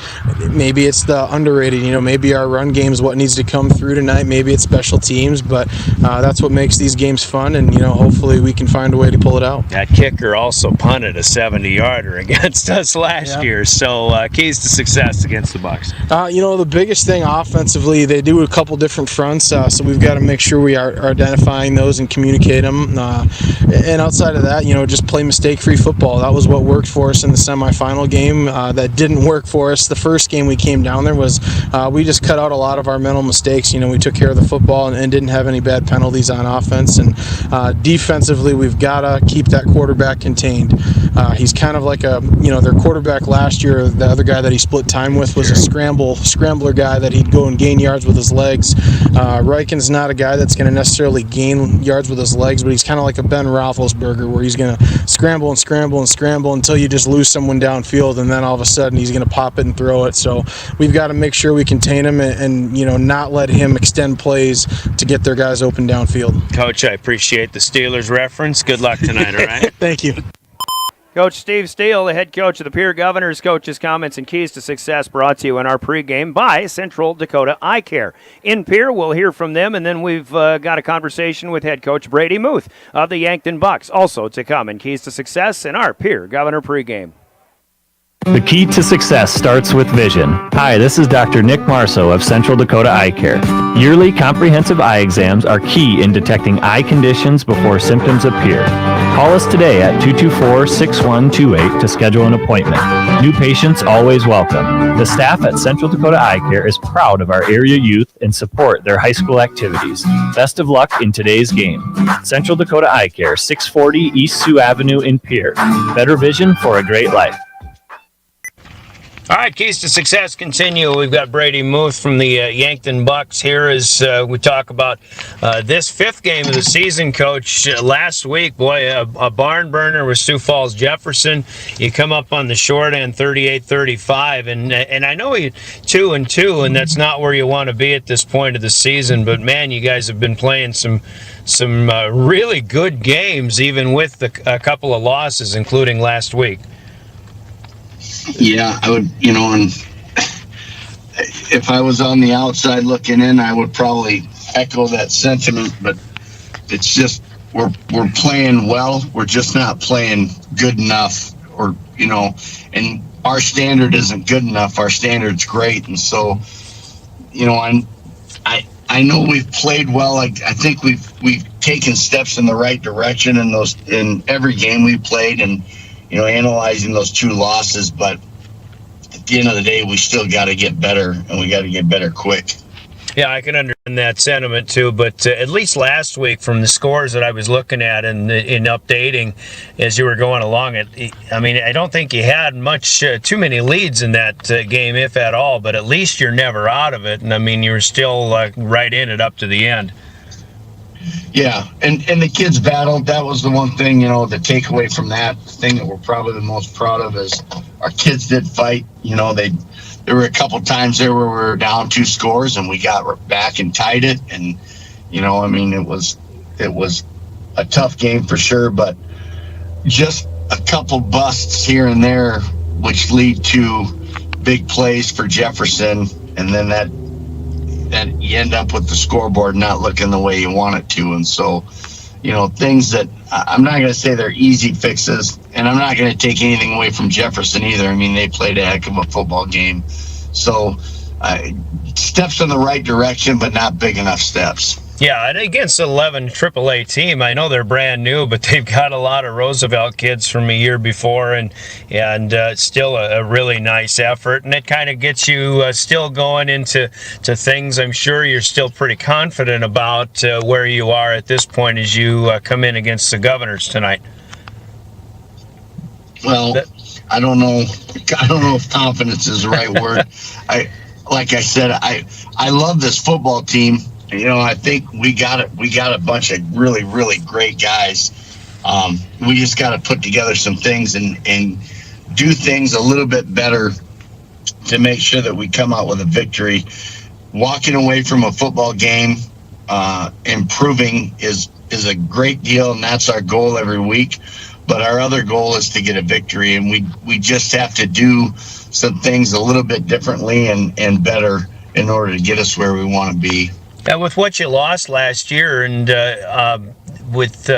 Maybe it's the underrated. Maybe our run game is what needs to come through tonight. Maybe it's special teams. But that's what makes these games fun. And, hopefully we can find a way to pull it out. That kicker also punted a 70-yarder against us last year. So keys to success against the Bucs. The biggest thing offensively, they do a couple different fronts, so we've got to make sure we are identifying those and communicate them. And outside of that, just play mistake-free football. That was what worked for us in the semifinal game. That didn't work for us. The first game we came down there was we just cut out a lot of our mental mistakes. We took care of the football and didn't have any bad penalties on offense. And defensively, we've got to keep that quarterback contained. He's kind of like their quarterback last year. The other guy that he split time with was a scrambler guy that he'd go and gain yards with his legs. Reichen's not a guy that's going to necessarily gain yards with his legs, but he's kind of like a Ben Roethlisberger where he's going to scramble and scramble and scramble until you just lose someone downfield, and then all of a sudden he's going to pop it and throw it. So we've got to make sure we contain him and not let him extend plays to get their guys open downfield. Coach, I appreciate the Steelers reference. Good luck tonight, all right? Thank you. Coach Steve Steele, the head coach of the Pierre Governors, coaches, comments, and keys to success brought to you in our pregame by Central Dakota Eye Care. In Pierre, we'll hear from them, and then we've got a conversation with head coach Brady Muth of the Yankton Bucks. Also to come in keys to success in our Pierre Governor pregame. The key to success starts with vision. Hi, this is Dr. Nick Marceau of Central Dakota Eye Care. Yearly comprehensive eye exams are key in detecting eye conditions before symptoms appear. Call us today at 224-6128 to schedule an appointment. New patients always welcome. The staff at Central Dakota Eye Care is proud of our area youth and support their high school activities. Best of luck in today's game. Central Dakota Eye Care, 640 East Sioux Avenue in Pierre. Better vision for a great life. All right, keys to success continue. We've got Brady Muth from the Yankton Bucks here as we talk about this fifth game of the season, Coach. Last week, boy, a barn burner with Sioux Falls Jefferson. You come up on the short end, 38-35, and I know you 2-2, and that's not where you want to be at this point of the season. But man, you guys have been playing some really good games, even with a couple of losses, including last week. Yeah, I would, and if I was on the outside looking in, I would probably echo that sentiment, but it's just, we're playing well. We're just not playing good enough, and our standard isn't good enough. Our standard's great. And so, I know we've played well. I think we've taken steps in the right direction in every game we played, and analyzing those two losses, but at the end of the day, we still got to get better, and we got to get better quick. Yeah, I can understand that sentiment too, but at least last week from the scores that I was looking at and in updating as you were going along, I don't think you had too many leads in that game, if at all, but at least you're never out of it, and you're still right in it up to the end. Yeah, and the kids battled. That was the one thing, the takeaway from that thing that we're probably the most proud of is our kids did fight. there were a couple times there where we were down 2 scores and we got back and tied it. And, I mean, it was a tough game for sure, but just a couple busts here and there, which lead to big plays for Jefferson. And then that you end up with the scoreboard not looking the way you want it to. And so, things that I'm not going to say they're easy fixes, and I'm not going to take anything away from Jefferson either. I mean, they played a heck of a football game. So steps in the right direction, but not big enough steps. Yeah, and against 11 AAA team, I know they're brand new, but they've got a lot of Roosevelt kids from a year before, and still a really nice effort. And it kind of gets you still going into things I'm sure you're still pretty confident about where you are at this point as you come in against the Governors tonight. Well, I don't know if confidence is the right word. Like I said, I love this football team. I think we got a bunch of really, really great guys. We just got to put together some things and do things a little bit better to make sure that we come out with a victory. Walking away from a football game, improving is a great deal, and that's our goal every week. But our other goal is to get a victory, and we just have to do some things a little bit differently and better in order to get us where we want to be. With what you lost last year, and with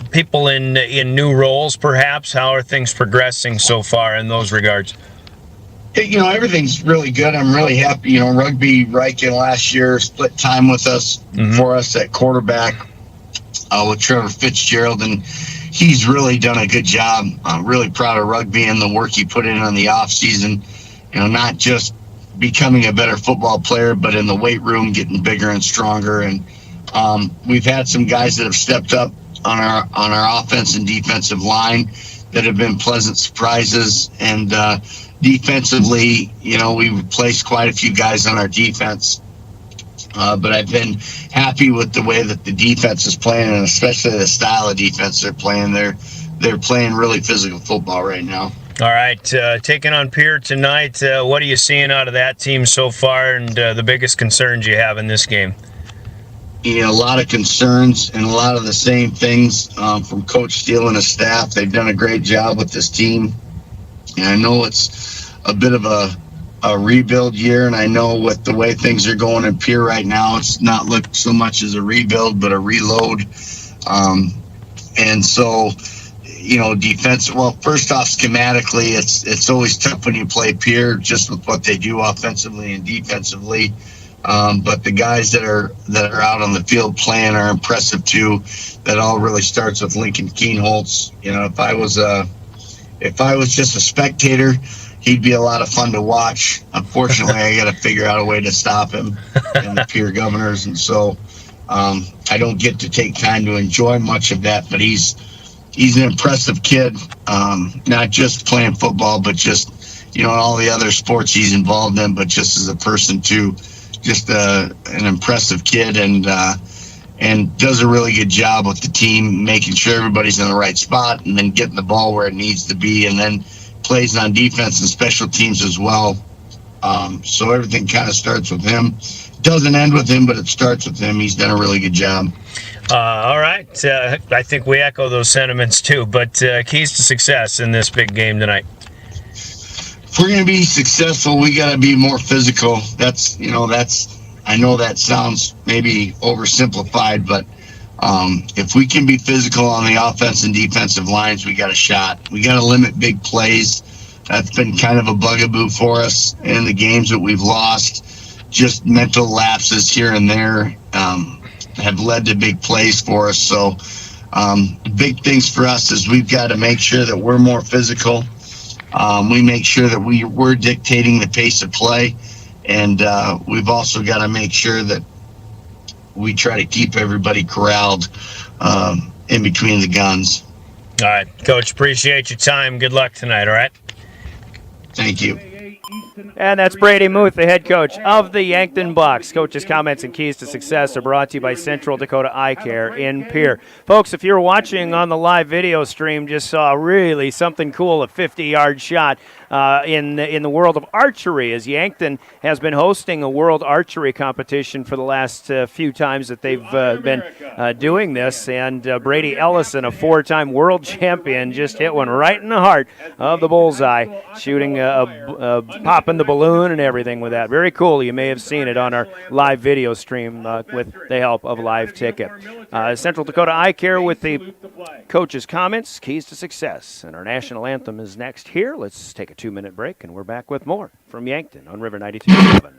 people in new roles, perhaps, how are things progressing so far in those regards? Everything's really good. I'm really happy. Rugby Riken last year split time with us for us at quarterback with Trevor Fitzgerald, and he's really done a good job. I'm really proud of Rugby and the work he put in on the off season. Not just becoming a better football player, but in the weight room, getting bigger and stronger. And we've had some guys that have stepped up on our offense and defensive line that have been pleasant surprises. And defensively, we replaced quite a few guys on our defense. But I've been happy with the way that the defense is playing, and especially the style of defense they're playing. They're playing really physical football right now. All right, taking on Pierre tonight, what are you seeing out of that team so far, and the biggest concerns you have in this game? A lot of concerns and a lot of the same things from Coach Steele and his staff. They've done a great job with this team. And I know it's a bit of a rebuild year, and I know with the way things are going in Pierre right now, it's not looked so much as a rebuild, but a reload. And so, defense. Well, first off, schematically, it's always tough when you play Pierre, just with what they do offensively and defensively. But the guys that are out on the field playing are impressive too. That all really starts with Lincoln Keenholz. If I was just a spectator, he'd be a lot of fun to watch. Unfortunately, I got to figure out a way to stop him and the Pierre Governors, and so I don't get to take time to enjoy much of that. But he's an impressive kid, not just playing football, but just all the other sports he's involved in, but just as a person too. Just an impressive kid, and does a really good job with the team, making sure everybody's in the right spot, and then getting the ball where it needs to be, and then plays on defense and special teams as well. So everything kind of starts with him. Doesn't end with him, but it starts with him. He's done a really good job. All right. I think we echo those sentiments too, but keys to success in this big game tonight. If we're going to be successful, we got to be more physical. I know that sounds maybe oversimplified, but if we can be physical on the offense and defensive lines, we got a shot. We got to limit big plays. That's been kind of a bugaboo for us in the games that we've lost. Just mental lapses here and there have led to big plays for us. So big things for us is we've got to make sure that we're more physical. We make sure that we're dictating the pace of play, and we've also got to make sure that we try to keep everybody corralled in between the guns. All right, Coach, appreciate your time. Good luck tonight, all right? Thank you. And that's Brady Muth, the head coach of the Yankton Bucks. Coach's comments and keys to success are brought to you by Central Dakota Eye Care in Pierre. Folks, if you're watching on the live video stream, just saw really something cool, a 50-yard shot in the world of archery, as Yankton has been hosting a world archery competition for the last few times that they've been doing this. And Brady Ellison, a 4-time world champion, just hit one right in the heart of the bullseye, shooting popping the balloon and everything with that. Very cool. You may have seen it on our live video stream with the help of Live Ticket. Central Dakota Eye Care with the coach's comments, keys to success. And our national anthem is next here. Let's take a 2-minute break, and we're back with more from Yankton on River 92.7.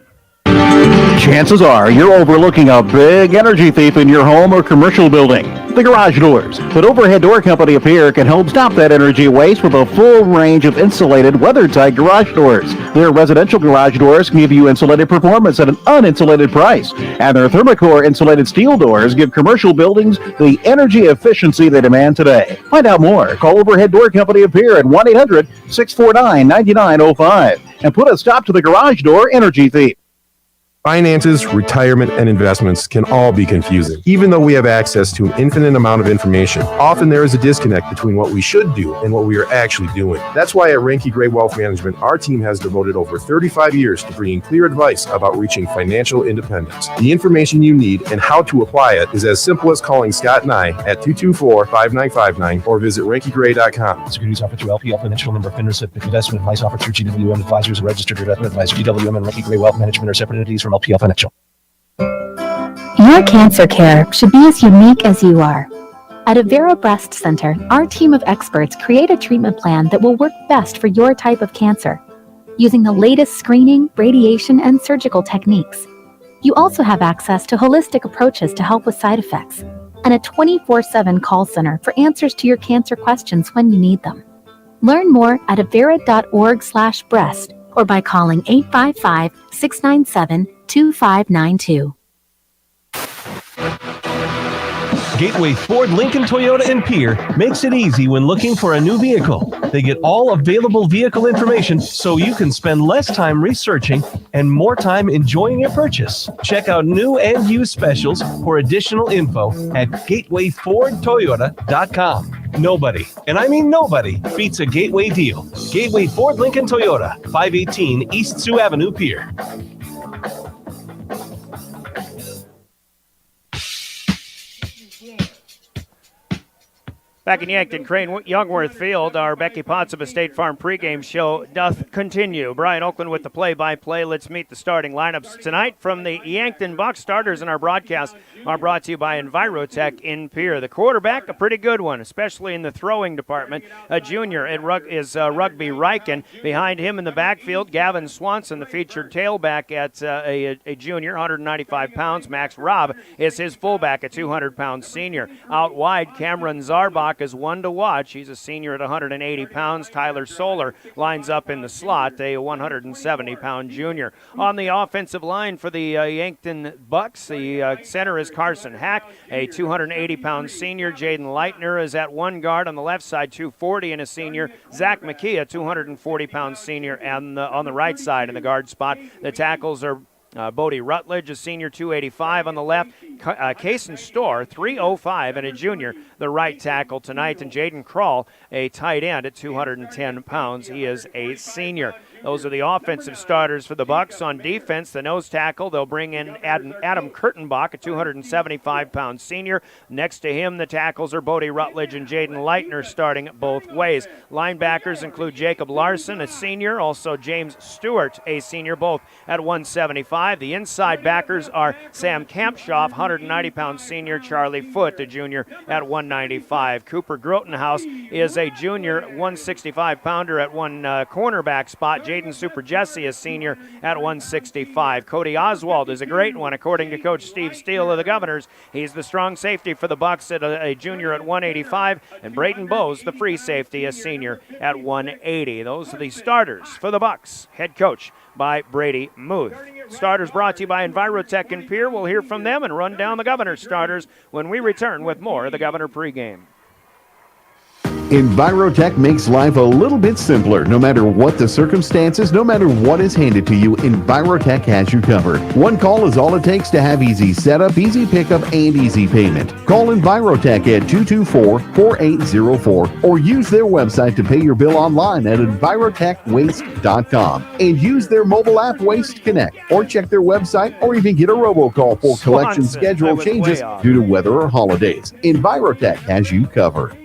Chances are you're overlooking a big energy thief in your home or commercial building. The Garage Doors. The overhead door company of Pierre can help stop that energy waste with a full range of insulated, weather-tight garage doors. Their residential garage doors give you insulated performance at an uninsulated price. And their Thermocore insulated steel doors give commercial buildings the energy efficiency they demand today. Find out more. Call Overhead Door Company of Pierre at 1-800-649-9905 and put a stop to the garage door energy thief. Finances, retirement, and investments can all be confusing. Even though we have access to an infinite amount of information, often there is a disconnect between what we should do and what we are actually doing. That's why at Ranky Gray Wealth Management, our team has devoted over 35 years to bringing clear advice about reaching financial independence. The information you need and how to apply it is as simple as calling Scott and I at 224-5959 or visit rankygray.com. Securities offered through LPL Financial Member FINRA. Investment advice offered through GWM Advisors, a registered investment advisor. GWM and Ranky Gray Wealth Management are separate entities from LPL Financial. Your cancer care should be as unique as you are. At Avera Breast Center, our team of experts create a treatment plan that will work best for your type of cancer, using the latest screening, radiation, and surgical techniques. You also have access to holistic approaches to help with side effects, and a 24/7 call center for answers to your cancer questions when you need them. Learn more at avera.org/breast or by calling 855-697-2592. Gateway Ford, Lincoln, Toyota, and Pierre makes it easy when looking for a new vehicle. They get all available vehicle information so you can spend less time researching and more time enjoying your purchase. Check out new and used specials for additional info at gatewayfordtoyota.com. Nobody, and I mean nobody, beats a Gateway deal. Gateway Ford, Lincoln, Toyota, 518 East Sioux Avenue, Pierre. Back in Yankton, Crane Youngworth Field, our Becky Potts of a State Farm pregame show doth continue. Brian Oakland with the play-by-play. Let's meet the starting lineups tonight from the Yankton Bucks. Starters in our broadcast are brought to you by Envirotech in Pierre. The quarterback, a pretty good one, especially in the throwing department. A junior is Rugby Riken. Behind him in the backfield, Gavin Swanson, the featured tailback at a junior, 195 pounds. Max Robb is his fullback, a 200-pound senior. Out wide, Cameron Zarbach is one to watch. He's a senior at 180 pounds. Tyler Solar lines up in the slot, a 170-pound junior. On the offensive line for the Yankton Bucks, the center is Carson Hack, a 280-pound senior. Jaden Leitner is at one guard. On the left side, 240 and a senior. Zach McKee, a 240-pound senior. And on the right side in the guard spot, the tackles are Bodie Rutledge, a senior, 285 on the left. Cason Storr, 305, and a junior, the right tackle tonight. And Jaden Kroll, a tight end at 210 pounds. He is a senior. Those are the offensive starters for the Bucks. On defense, the nose tackle, they'll bring in Adam Kurtenbach, a 275-pound senior. Next to him, the tackles are Bodie Rutledge and Jaden Leitner starting both ways. Linebackers include Jacob Larson, a senior, also James Stewart, a senior, both at 175. The inside backers are Sam Kampshoff, 190-pound senior, Charlie Foote, a junior, at 195. Cooper Grotenhouse is a junior, 165-pounder at one cornerback spot. Jaden Super Jesse, a senior, at 165. Cody Oswald is a great one, according to Coach Steve Steele of the Governors. He's the strong safety for the Bucks at a junior at 185, and Braden Bowes, the free safety, a senior, at 180. Those are the starters for the Bucks. Head coach by Brady Muth. Starters brought to you by Envirotech and Pierre. We'll hear from them and run down the Governor's starters when we return with more of the Governor pregame. Envirotech makes life a little bit simpler. No matter what the circumstances, no matter what is handed to you, Envirotech has you covered. One call is all it takes to have easy setup, easy pickup, and easy payment. Call Envirotech at 224-4804 or use their website to pay your bill online at envirotechwaste.com and use their mobile app Waste Connect or check their website or even get a robocall for collection schedule changes due to weather or holidays. Envirotech has you covered.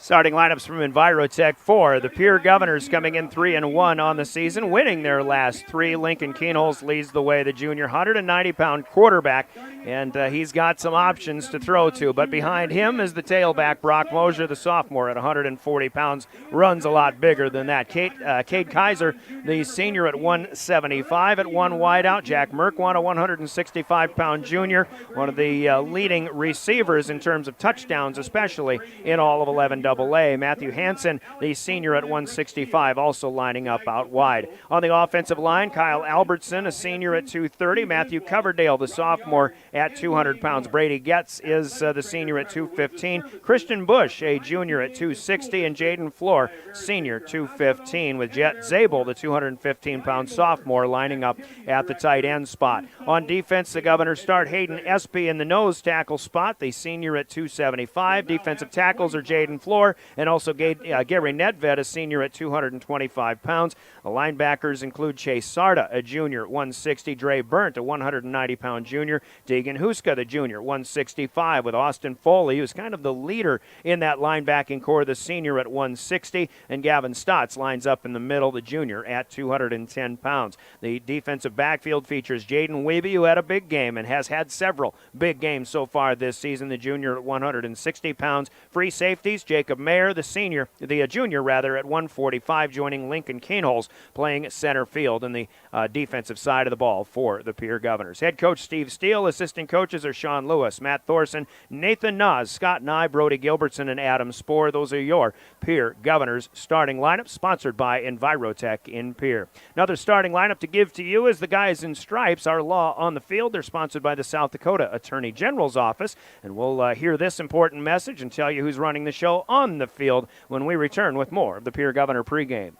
Starting lineups from Envirotech for the Pierre Governors coming in 3-1 on the season, winning their last three. Lincoln Keenholz leads the way, the junior 190-pound quarterback, and he's got some options to throw to. But behind him is the tailback, Brock Mosier, the sophomore at 140 pounds, runs a lot bigger than that. Cade Kaiser, the senior at 175 at one wideout. Jack Merkwan, a 165-pound junior, one of the leading receivers in terms of touchdowns, especially in all of 11AA. Matthew Hansen, the senior at 165, also lining up out wide. On the offensive line, Kyle Albertson, a senior at 230. Matthew Coverdale, the sophomore, at 200 pounds. Brady Getz is the senior at 215. Christian Bush, a junior at 260. And Jaden Floor, senior, 215, with Jet Zabel, the 215-pound sophomore, lining up at the tight end spot. On defense, the Governors start Hayden Espy in the nose tackle spot, the senior at 275. Defensive tackles are Jaden Floor and also Gary Nedved, a senior at 225 pounds. The linebackers include Chase Sarda, a junior, 160. Dre Burnt, a 190-pound junior. Deegan Huska, the junior, 165, with Austin Foley, who's kind of the leader in that linebacking core, the senior at 160. And Gavin Stotts lines up in the middle, the junior, at 210 pounds. The defensive backfield features Jaden Weeby, who had a big game and has had several big games so far this season, the junior at 160 pounds. Free safeties, Jacob Mayer, the junior at 145, joining Lincoln Keenholz playing center field in the defensive side of the ball for the Pierre Governors. Head coach Steve Steele, assistant coaches are Sean Lewis, Matt Thorson, Nathan Nas, Scott Nye, Brody Gilbertson, and Adam Spohr. Those are your Pierre Governors starting lineup, sponsored by Envirotech in Pierre. Another starting lineup to give to you is the guys in stripes, our law on the field. They're sponsored by the South Dakota Attorney General's office, and we'll hear this important message and tell you who's running the show on the field when we return with more of the Pierre Governor pregame.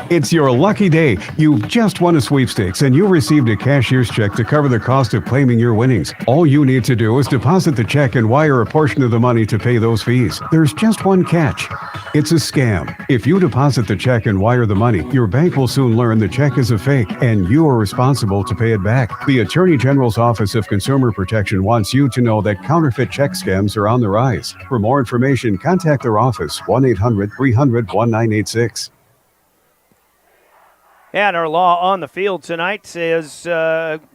It's your lucky day. You've just won a sweepstakes and you received a cashier's check to cover the cost of claiming your winnings. All you need to do is deposit the check and wire a portion of the money to pay those fees. There's just one catch. It's a scam. If you deposit the check and wire the money, your bank will soon learn the check is a fake and you are responsible to pay it back. The Attorney General's Office of Consumer Protection wants you to know that counterfeit check scams are on the rise. For more information, contact their office, 1-800-300-1986. And our law on the field tonight is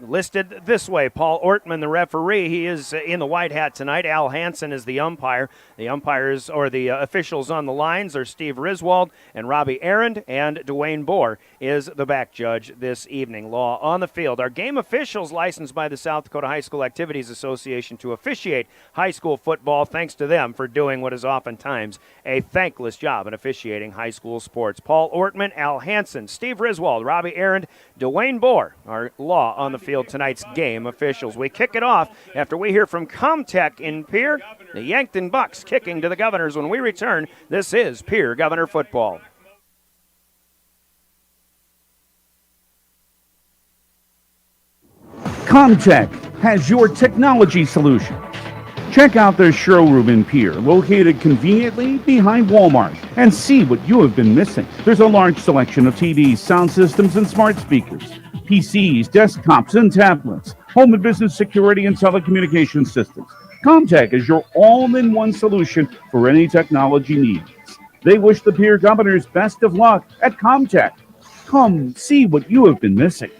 listed this way. Paul Ortman, the referee, he is in the white hat tonight. Al Hansen is the umpire. The umpires, or the officials on the lines, are Steve Riswald and Robbie Arend, and Dwayne Bohr is the back judge this evening. Law on the field. Our game officials licensed by the South Dakota High School Activities Association to officiate high school football. Thanks to them for doing what is oftentimes a thankless job in officiating high school sports. Paul Ortman, Al Hansen, Steve Riswald, Robbie Arend, Dwayne Bohr, our law on the field tonight's game officials. We kick it off after we hear from Comtech in Pierre. The Yankton Bucks kicking to the Governors. When we return, this is Pierre Governor football. Comtech has your technology solution. Check out their showroom in Pierre, located conveniently behind Walmart, and see what you have been missing. There's a large selection of TVs, sound systems, and smart speakers, PCs, desktops, and tablets, home and business security and telecommunications systems. Comtech is your all-in-one solution for any technology needs. They wish the Pierre Governors best of luck at Comtech. Come see what you have been missing.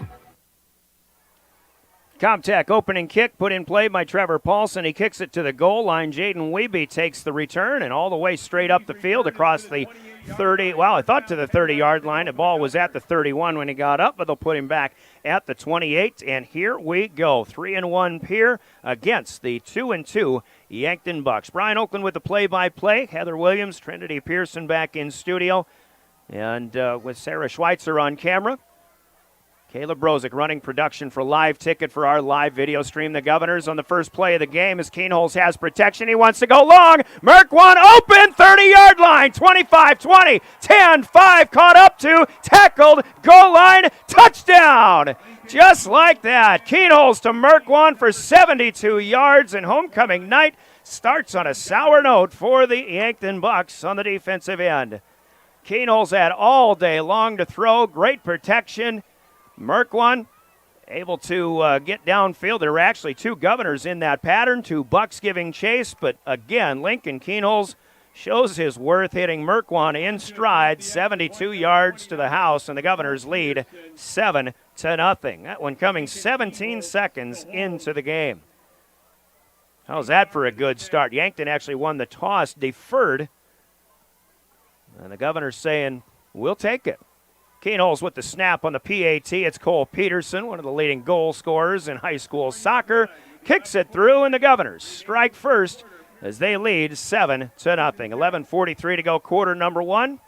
Comtech opening kick put in play by Trevor Paulson. He kicks it to the goal line. Jaden Weeby takes the return and all the way straight up the field across the 30. Well, I thought to the 30-yard line. The ball was at the 31 when he got up, but they'll put him back at the 28. And here we go. 3-1 Pierre against the 2-2 Yankton Bucks. Brian Oakland with the play-by-play. Heather Williams, Trinity Pearson back in studio. And with Sarah Schweitzer on camera. Caleb Brozick running production for Live Ticket for our live video stream. The Governors on the first play of the game as Keenholz has protection. He wants to go long. Merck one open, 30-yard line, 25, 20, 10, 5, caught up to, tackled, goal line, touchdown. Just like that. Keenholz to Merck one for 72 yards, and homecoming night starts on a sour note for the Yankton Bucks on the defensive end. Keenholz had all day long to throw, great protection. Merck one, able to get downfield. There were actually two Governors in that pattern, two Bucks giving chase, but again, Lincoln Keenholz shows his worth, hitting Merck one in stride, 72 yards to the house, and the Governors lead 7-0. That one coming 17 seconds into the game. How's that for a good start? Yankton actually won the toss, deferred, and the Governors saying, we'll take it. Keenholz with the snap on the PAT. It's Cole Peterson, one of the leading goal scorers in high school soccer. Kicks it through, and the Governors strike first as they lead 7-0. 11:43 to go, quarter number one.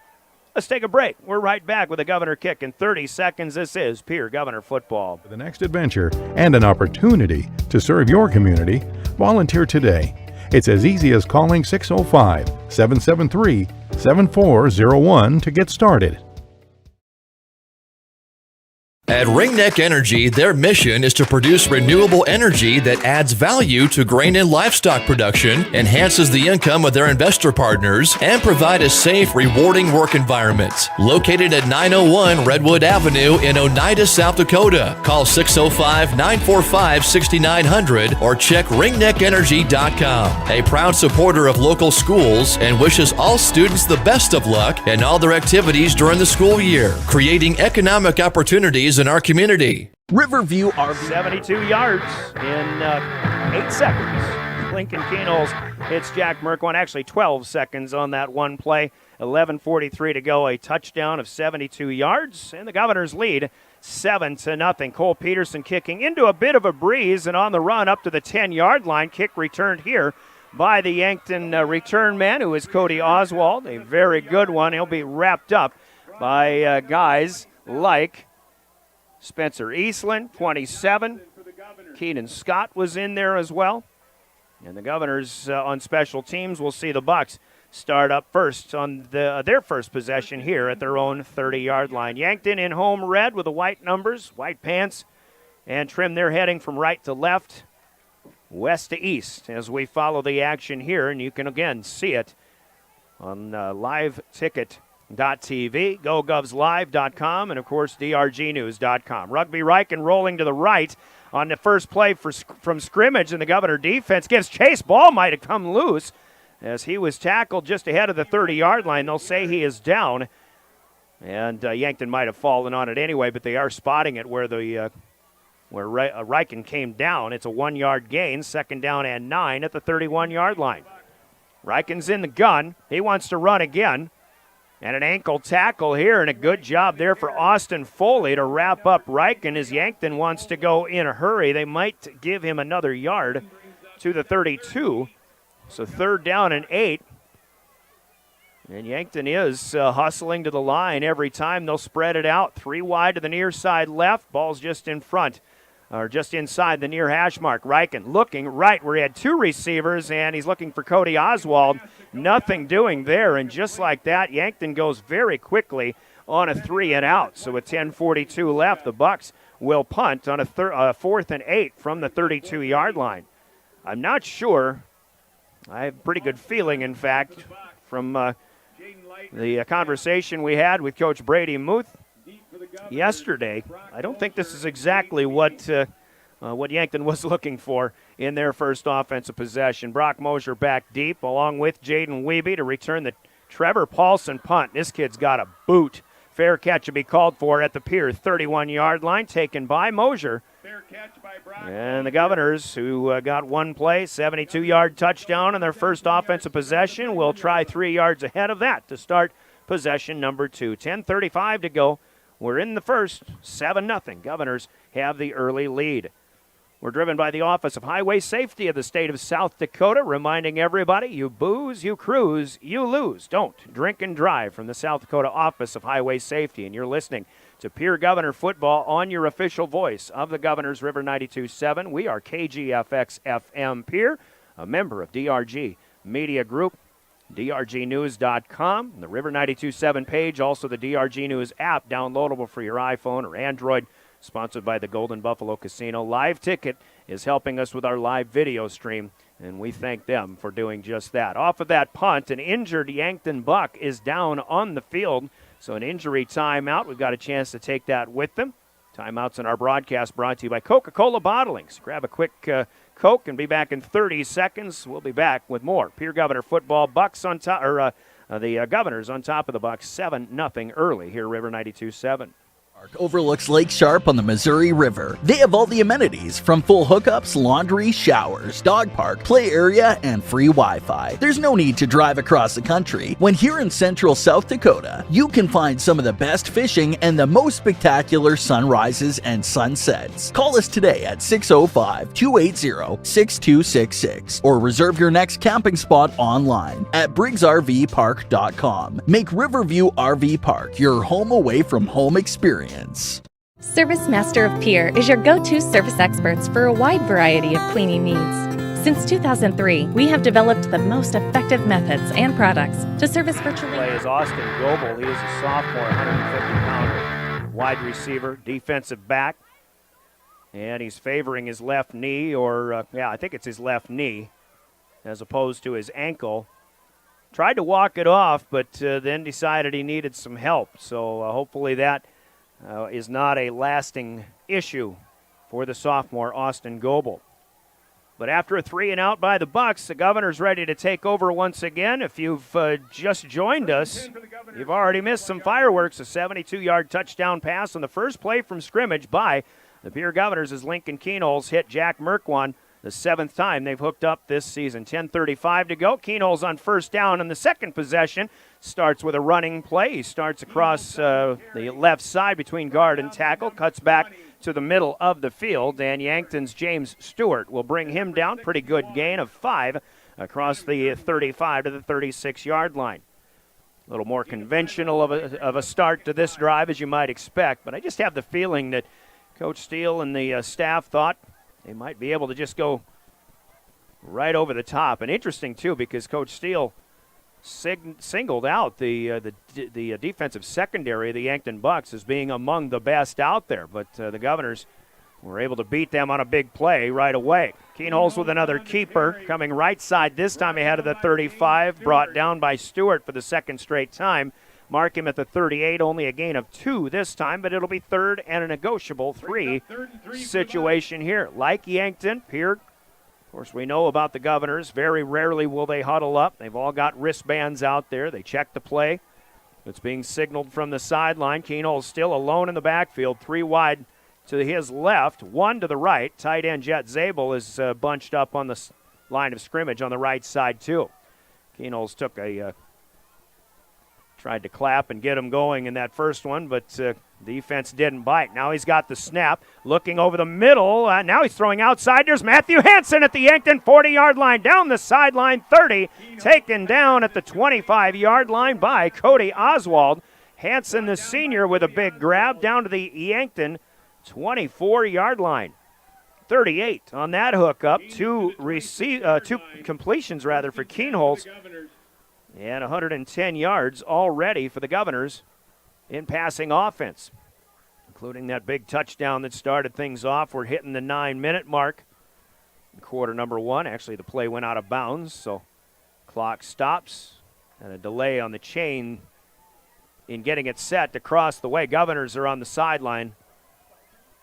Let's take a break. We're right back with a Governor kick in 30 seconds. This is Pierre Governor football. For the next adventure and an opportunity to serve your community, volunteer today. It's as easy as calling 605-773-7401 to get started. At Ringneck Energy, their mission is to produce renewable energy that adds value to grain and livestock production, enhances the income of their investor partners, and provide a safe, rewarding work environment. Located at 901 Redwood Avenue in Oneida, South Dakota. Call 605-945-6900 or check ringneckenergy.com. A proud supporter of local schools and wishes all students the best of luck in all their activities during the school year, creating economic opportunities in our community. Riverview RV. 72 yards in 8 seconds. Lincoln Keenholz hits Jack Merck one, actually 12 seconds on that one play. 11:43 to go, a touchdown of 72 yards, and the Governors lead 7-0. Cole Peterson kicking into a bit of a breeze and on the run up to the 10-yard line. Kick returned here by the Yankton return man, who is Cody Oswald. A very good one. He'll be wrapped up by guys like Spencer Eastland, 27. Keenan Scott was in there as well. And the Governors on special teams will see the Bucks start up first on their first possession here at their own 30-yard line. Yankton in home red with the white numbers, white pants, and trim. They're heading from right to left, west to east as we follow the action here. And you can again see it on Live Ticket .tv, GoGovsLive.com, and, of course, DRGNews.com. Rugby Riken rolling to the right on the first play from scrimmage, and the Governor defense gives chase. Ball might have come loose as he was tackled just ahead of the 30-yard line. They'll say he is down, and Yankton might have fallen on it anyway, but they are spotting it where Riken came down. It's a 1-yard gain, second down and 9 at the 31-yard line. Riken's in the gun. He wants to run again. And an ankle tackle here, and a good job there for Austin Foley to wrap up Riken as Yankton wants to go in a hurry. They might give him another yard to the 32. So third down and 8. And Yankton is hustling to the line every time. They'll spread it out. 3 wide to the near side left. Ball's just in front, or just inside the near hash mark. Riken looking right where he had 2 receivers, and he's looking for Cody Oswald. Nothing doing there, and just like that, Yankton goes very quickly on a 3 and out. So with 10:42 left, the Bucks will punt on a 4th and 8 from the 32-yard line. I'm not sure. I have a pretty good feeling, in fact, from the conversation we had with Coach Brady Muth yesterday. I don't think this is exactly what Yankton was looking for in their first offensive possession. Brock Mosier back deep along with Jaden Wiebe to return the Trevor Paulson punt. This kid's got a boot. Fair catch to be called for at the Pierre 31-yard line, taken by Mosier. Fair catch by Brock. And the Governors, who got one play, 72-yard touchdown in their first offensive possession, will try 3 yards ahead of that to start possession number 2. 10:35 to go. We're in the first, 7-0. Governors have the early lead. We're driven by the Office of Highway Safety of the state of South Dakota, reminding everybody, you booze, you cruise, you lose. Don't drink and drive, from the South Dakota Office of Highway Safety. And you're listening to Pierre Governor Football on your official voice of the Governors, River 92.7. We are KGFX FM Pierre, a member of DRG Media Group, drgnews.com, the River 92.7 page, also the DRG News app, downloadable for your iPhone or Android, sponsored by the Golden Buffalo Casino. Live Ticket is helping us with our live video stream, and we thank them for doing just that. Off of that punt, an injured Yankton Buck is down on the field, so an injury timeout. We've got a chance to take that with them. Timeouts in our broadcast brought to you by Coca-Cola Bottlings. Grab a quick Coke and be back in 30 seconds. We'll be back with more Pierre Governor football. Bucks on top, the Governors on top of the Bucks, 7-0 early here, River 92.7. Overlooks Lake Sharp on the Missouri River. They have all the amenities from full hookups, laundry, showers, dog park, play area, and free Wi-Fi. There's no need to drive across the country. When here in central South Dakota, you can find some of the best fishing and the most spectacular sunrises and sunsets. Call us today at 605-280-6266 or reserve your next camping spot online at briggsrvpark.com. Make Riverview RV Park your home away from home experience. Service Master of Pierre is your go-to service experts for a wide variety of cleaning needs. Since 2003, we have developed the most effective methods and products to service virtually. Play is Austin Goebel. He is a sophomore, 150-pounder, wide receiver, defensive back, and he's favoring his left knee, I think it's his left knee, as opposed to his ankle. Tried to walk it off, but then decided he needed some help. So hopefully that is not a lasting issue for the sophomore Austin Goebel. But after a 3-and-out by the Bucks, the Governors ready to take over once again. If you've just joined us, you've already missed some fireworks. A 72-yard touchdown pass on the first play from scrimmage by the Pierre Governors as Lincoln Keenholz hit Jack Merkwan, the 7th time they've hooked up this season. 10:35 to go. Keenholz on first down on the second possession. Starts with a running play. He starts across the left side between guard and tackle, cuts back to the middle of the field, and Yankton's James Stewart will bring him down. Pretty good gain of 5 across the 35 to the 36-yard line. A little more conventional of a start to this drive, as you might expect, but I just have the feeling that Coach Steele and the staff thought they might be able to just go right over the top. And interesting, too, because Coach Steele singled out the defensive secondary of the Yankton Bucks as being among the best out there. But the Governors were able to beat them on a big play right away. Keenholz with another keeper, coming right side this time ahead of the 35, brought down by Stewart for the second straight time. Mark him at the 38, only a gain of 2 this time, but it'll be third and a negotiable 3 situation here. Like Yankton, Pierre, of course, we know about the Governors. Very rarely will they huddle up. They've all got wristbands out there. They check the play. It's being signaled from the sideline. Keenholz still alone in the backfield, 3 wide to his left, 1 to the right. Tight end Jet Zabel is bunched up on the line of scrimmage on the right side, too. Keenholz took tried to clap and get him going in that first one, but defense didn't bite. Now he's got the snap, looking over the middle. Now he's throwing outside. There's Matthew Hansen at the Yankton 40-yard line, down the sideline, 30, taken down at the 25-yard line by Cody Oswald. Hansen, the senior, with a big grab down to the Yankton 24-yard line. 38 on that hookup, 2 completions for Keenholz. And 110 yards already for the Governors in passing offense, including that big touchdown that started things off. We're hitting the 9-minute mark in quarter number 1. Actually, the play went out of bounds, so clock stops and a delay on the chain in getting it set to cross the way. Governors are on the sideline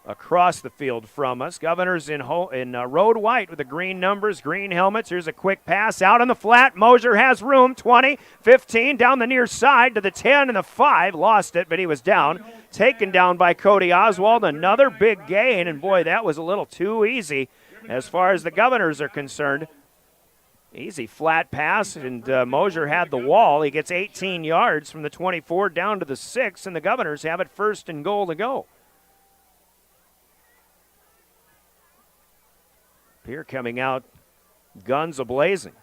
across the field from us. Governors in road white with the green numbers, green helmets. Here's a quick pass out on the flat. Mosier has room. 20, 15, down the near side to the 10 and the 5. Lost it, but he was down. Taken down by Cody Oswald. Another big gain, and boy, that was a little too easy as far as the Governors are concerned. Easy flat pass, and Mosier had the wall. He gets 18 yards from the 24 down to the 6, and the Governors have it 1st and goal to go. Pierre coming out guns a-blazing.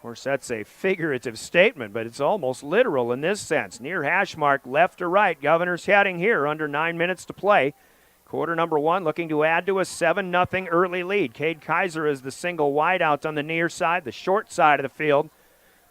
course, that's a figurative statement, but it's almost literal in this sense. Near hash mark, left to right. Governors heading here under 9 minutes to play. Quarter number one, looking to add to a 7-0 early lead. Cade Kaiser is the single wide out on the near side, the short side of the field.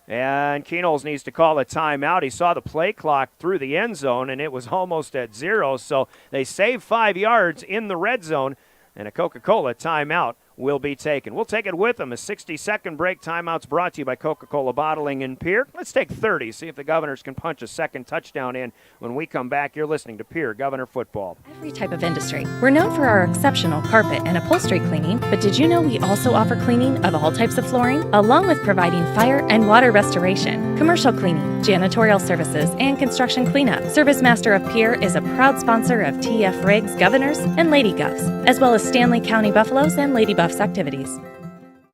And Keenholz needs to call a timeout. He saw the play clock through the end zone, and it was almost at 0. So they save 5 yards in the red zone, and a Coca-Cola timeout will be taken. We'll take it with them. A 60-second break. Timeout's brought to you by Coca-Cola Bottling in Pierre. Let's take 30, see if the Governors can punch a second touchdown in. When we come back, you're listening to Pierre Governor Football. Every type of industry. We're known for our exceptional carpet and upholstery cleaning, but did you know we also offer cleaning of all types of flooring, along with providing fire and water restoration, commercial cleaning, janitorial services, and construction cleanup. Service Master of Pierre is a proud sponsor of TF Riggs Governors and Lady Govs, as well as Stanley County Buffaloes and Lady Buffs activities.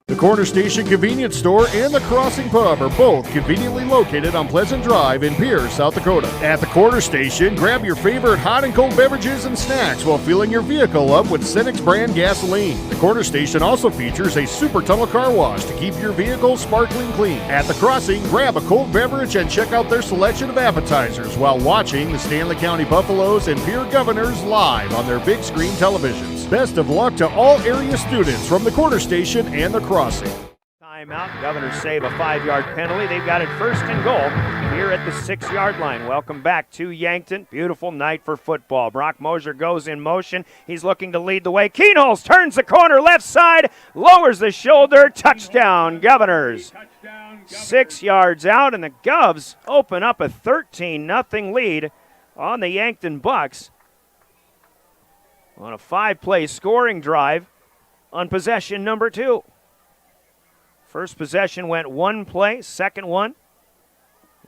The Corner Station Convenience Store and the Crossing Pub are both conveniently located on Pleasant Drive in Pierre, South Dakota. At the Corner Station, grab your favorite hot and cold beverages and snacks while filling your vehicle up with Cenex brand gasoline. The Corner Station also features a super tunnel car wash to keep your vehicle sparkling clean. At the Crossing, grab a cold beverage and check out their selection of appetizers while watching the Stanley County Buffaloes and Pierre Governors live on their big screen televisions. Best of luck to all area students from the Corner Station and the Crossing. Timeout. Governors save a 5-yard penalty. They've got it first and goal here at the 6-yard line. Welcome back to Yankton. Beautiful night for football. Brock Mosier goes in motion. He's looking to lead the way. Keenholz turns the corner left side, lowers the shoulder. Touchdown, Governors. 6 yards out, and the Govs open up a 13-0 lead on the Yankton Bucks on a 5-play scoring drive on possession number 2. First possession went 1 play, second one,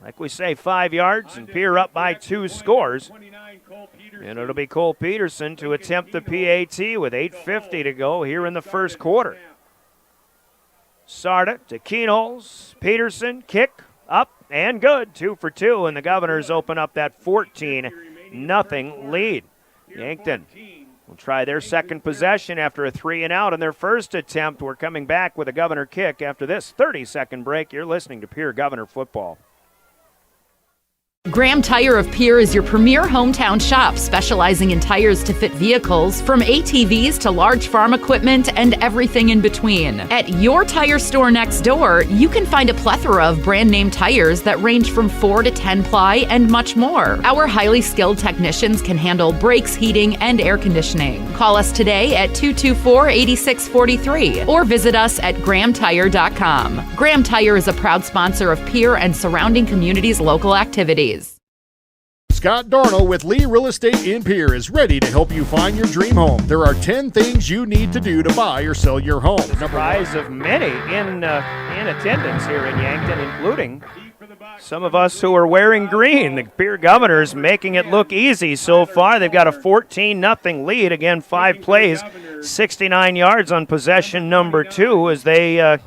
like we say, 5 yards, and Pierre up by 2 scores. And it'll be Cole Peterson to attempt the PAT with 8:50 to go here in the first quarter. Sarda to Keenholz, Peterson, kick, up, and good, 2 for 2, and the Governors open up that 14-0 lead. Yankton will try their second possession after a 3-and-out on their first attempt. We're coming back with a Governor kick after this 30-second break. You're listening to Pierre Governor Football. Graham Tire of Pierre is your premier hometown shop, specializing in tires to fit vehicles, from ATVs to large farm equipment and everything in between. At your tire store next door, you can find a plethora of brand name tires that range from 4 to 10 ply and much more. Our highly skilled technicians can handle brakes, heating, and air conditioning. Call us today at 224-8643 or visit us at grahamtire.com. Graham Tire is a proud sponsor of Pierre and surrounding communities' local activities. Scott Darnell with Lee Real Estate in Pierre is ready to help you find your dream home. There are 10 things you need to do to buy or sell your home. Surprise of many in attendance here in Yankton, including some of us who are wearing green. The Pierre Governors making it look easy so far. They've got a 14-0 lead. Again, 5 plays, 69 yards on possession number 2 as they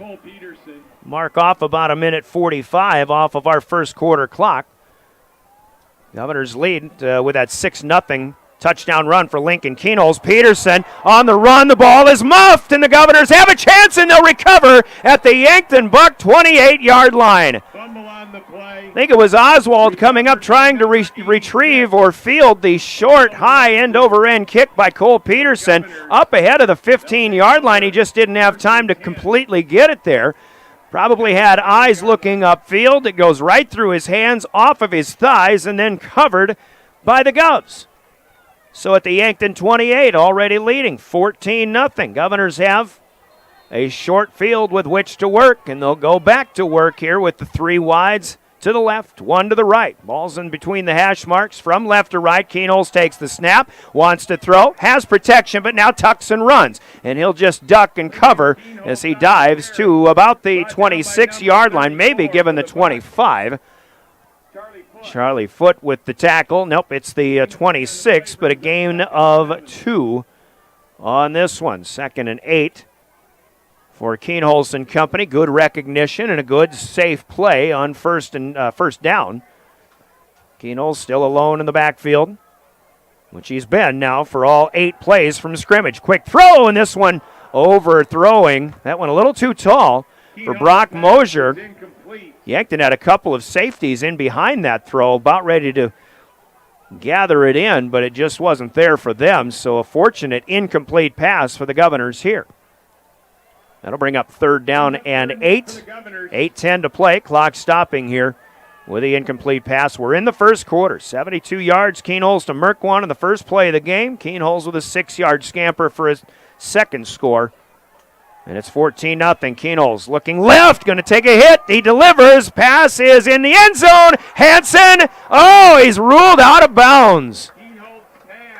mark off about a minute 45 off of our first quarter clock. Governors lead with that 6-0 touchdown run for Lincoln Keenholz. Peterson on the run. The ball is muffed, and the Governors have a chance, and they'll recover at the Yankton Buck 28-yard line. I think it was Oswald coming up trying to retrieve or field the short, high end-over-end kick by Cole Peterson up ahead of the 15-yard line. He just didn't have time to completely get it there. Probably had eyes looking upfield. It goes right through his hands, off of his thighs, and then covered by the Govs. So at the Yankton 28, already leading 14-0. Governors have a short field with which to work, and they'll go back to work here with the 3 wides to the left, 1 to the right. Ball's in between the hash marks from left to right. Keenholz takes the snap, wants to throw, has protection, but now tucks and runs. And he'll just duck and cover as he dives to about the 26-yard line, maybe given the 25. Charlie Foote with the tackle. Nope, it's the 26, but a gain of 2 on this one. 2nd and 8. For Keenholz and company. Good recognition and a good safe play on first down. Keenholz still alone in the backfield, which he's been now for all 8 plays from scrimmage. Quick throw, and this one overthrowing. That one a little too tall for Brock Mosier. Yankton had a couple of safeties in behind that throw, about ready to gather it in, but it just wasn't there for them. So a fortunate incomplete pass for the Governors here. That'll bring up 3rd down and 8. 8:10 to play. Clock stopping here with the incomplete pass. We're in the first quarter. 72 yards. Keenholz to Merkwan in the first play of the game. Keenholz with a 6-yard scamper for his second score. And it's 14-0. Keenholz looking left, going to take a hit. He delivers. Pass is in the end zone. Hansen, he's ruled out of bounds.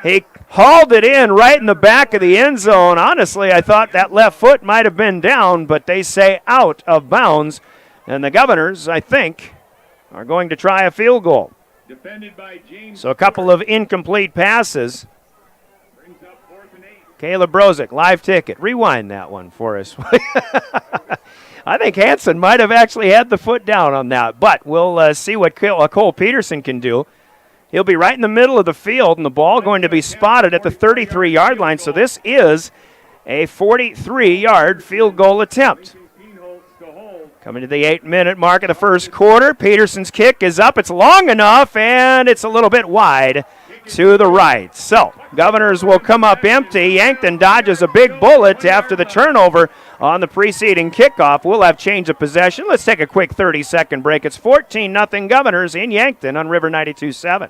He hauled it in right in the back of the end zone. Honestly, I thought that left foot might have been down, but they say out of bounds. And the Governors, I think, are going to try a field goal. So a couple of incomplete passes. Caleb Brozick, live ticket. Rewind that one for us. I think Hansen might have actually had the foot down on that, but we'll see what Cole Peterson can do. He'll be right in the middle of the field, and the ball going to be spotted at the 33-yard line, so this is a 43-yard field goal attempt. Coming to the 8-minute mark of the first quarter, Peterson's kick is up. It's long enough, and it's a little bit wide to the right. So, Governors will come up empty. Yankton dodges a big bullet after the turnover on the preceding kickoff. We'll have change of possession. Let's take a quick 30-second break. It's 14-0 Governors in Yankton on River 92.7.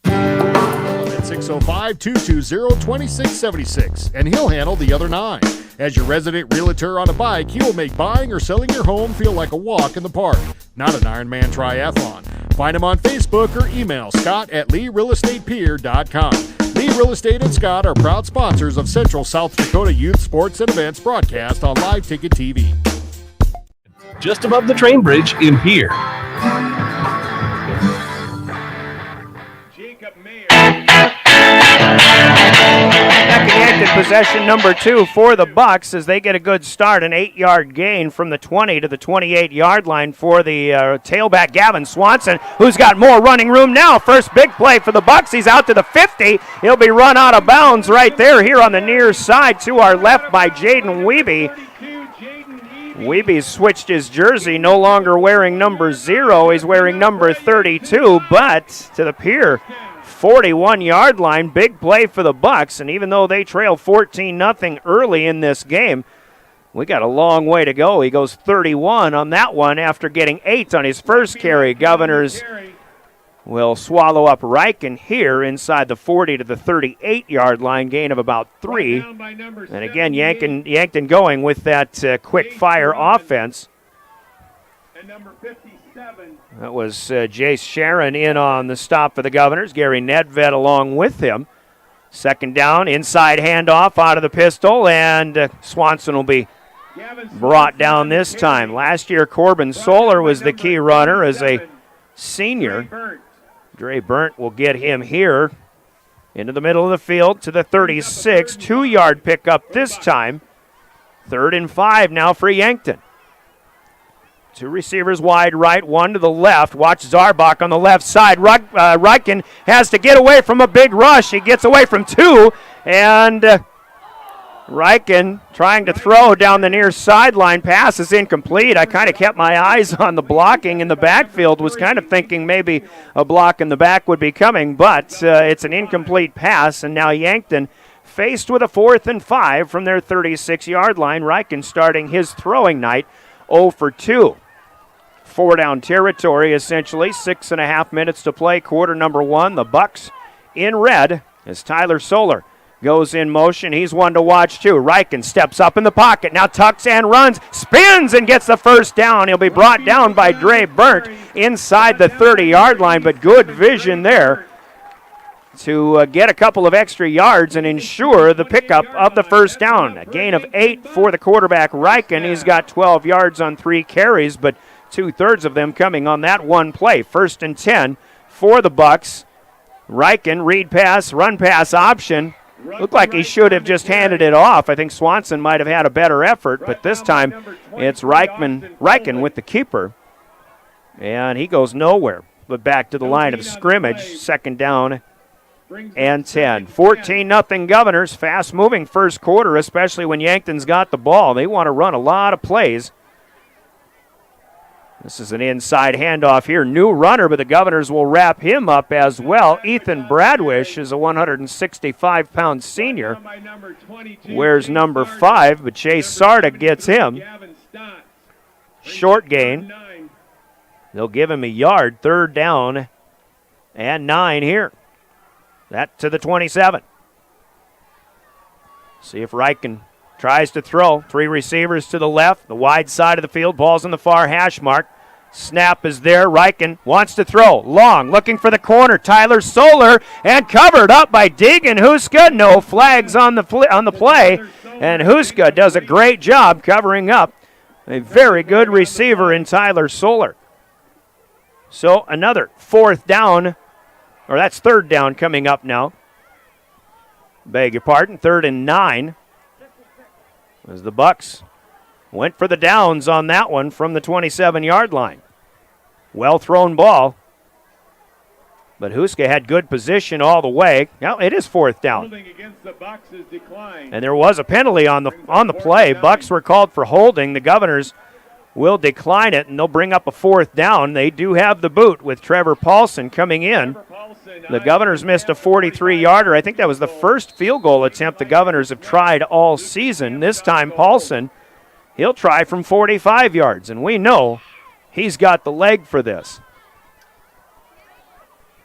At 605-220-2676, and he'll handle the other 9. As your resident realtor on a bike, he will make buying or selling your home feel like a walk in the park, not an Ironman triathlon. Find him on Facebook or email scott@LeeRealEstatePier.com. Lee Real Estate and Scott are proud sponsors of Central South Dakota Youth Sports and Events broadcast on Live Ticket TV. Just above the train bridge in Pierre. Yankton possession number 2 for the Bucks as they get a good start, an 8-yard gain from the 20 to the 28-yard line for the tailback Gavin Swanson, who's got more running room now. First big play for the Bucks. He's out to the 50. He'll be run out of bounds right there here on the near side to our left by Jaden Wiebe. Wiebe's switched his jersey, no longer wearing number 0. He's wearing number 32, but to the Pierre 41-yard line. Big play for the Bucks, and even though they trail 14-0 early in this game, we got a long way to go. He goes 31 on that one after getting 8 on his first carry. Governors will swallow up Riken here inside the 40 to the 38-yard line, gain of about 3. And again, Yankton going with that quick-fire offense. And number 57. That was Jace Sharon in on the stop for the Governors. Gary Nedved along with him. Second down, inside handoff out of the pistol, and Swanson will be brought down this time. Last year, Corbin Solar was the key runner as a senior. Dre Burnt will get him here into the middle of the field to the 36. 2-yard pickup this time. 3rd and 5 now for Yankton. 2 receivers wide right, 1 to the left. Watch Zarbach on the left side. Riken has to get away from a big rush. He gets away from 2, and Riken trying to throw down the near sideline. Pass is incomplete. I kind of kept my eyes on the blocking in the backfield, was kind of thinking maybe a block in the back would be coming, but it's an incomplete pass, and now Yankton faced with a 4th and 5 from their 36-yard line. Riken starting his throwing night 0 for 2. 4-down territory, essentially. 6.5 minutes to play, quarter number 1. The Bucks in red as Tyler Solar goes in motion. He's one to watch, too. Riken steps up in the pocket, now tucks and runs, spins and gets the first down. He'll be brought down by Dre Burnt inside the 30-yard line, but good vision there to get a couple of extra yards and ensure the pickup of the first down. A gain of 8 for the quarterback, Riken. He's got 12 yards on 3 carries, but 2/3 of them coming on that one play. 1st and 10 for the Bucks. Riken, read pass, run pass option. Looked like he should have just handed it off. I think Swanson might have had a better effort, but this time it's Riken with the keeper. And he goes nowhere, but back to the line of scrimmage. 2nd down and 10. 14-0 Governors. Fast-moving first quarter, especially when Yankton's got the ball. They want to run a lot of plays. This is an inside handoff here. New runner, but the Governors will wrap him up as well. Ethan Bradwish is a 165-pound senior. Wears number 5, but Chase Sarda gets him. Short gain. They'll give him a yard. 3rd down and 9 here. That to the 27. See if Reichen tries to throw. 3 receivers to the left, the wide side of the field. Ball's in the far hash mark. Snap is there. Reichen wants to throw. Long, looking for the corner. Tyler Solar, and covered up by Deegan Huska. No flags on the play, and Huska does a great job covering up a very good receiver in Tyler Solar. So another 4th down, or that's 3rd down coming up now. Beg your pardon, 3rd and 9. As the Bucks went for the downs on that one from the 27-yard line. Well thrown ball. But Huska had good position all the way. Now it is 4th down. And there was a penalty on the play. Bucks were called for holding. The Governors will decline it, and they'll bring up a 4th down. They do have the boot with Trevor Paulson coming in. The Governors missed a 43-yarder. I think that was the first field goal attempt the Governors have tried all season. This time Paulson, he'll try from 45 yards, and we know he's got the leg for this.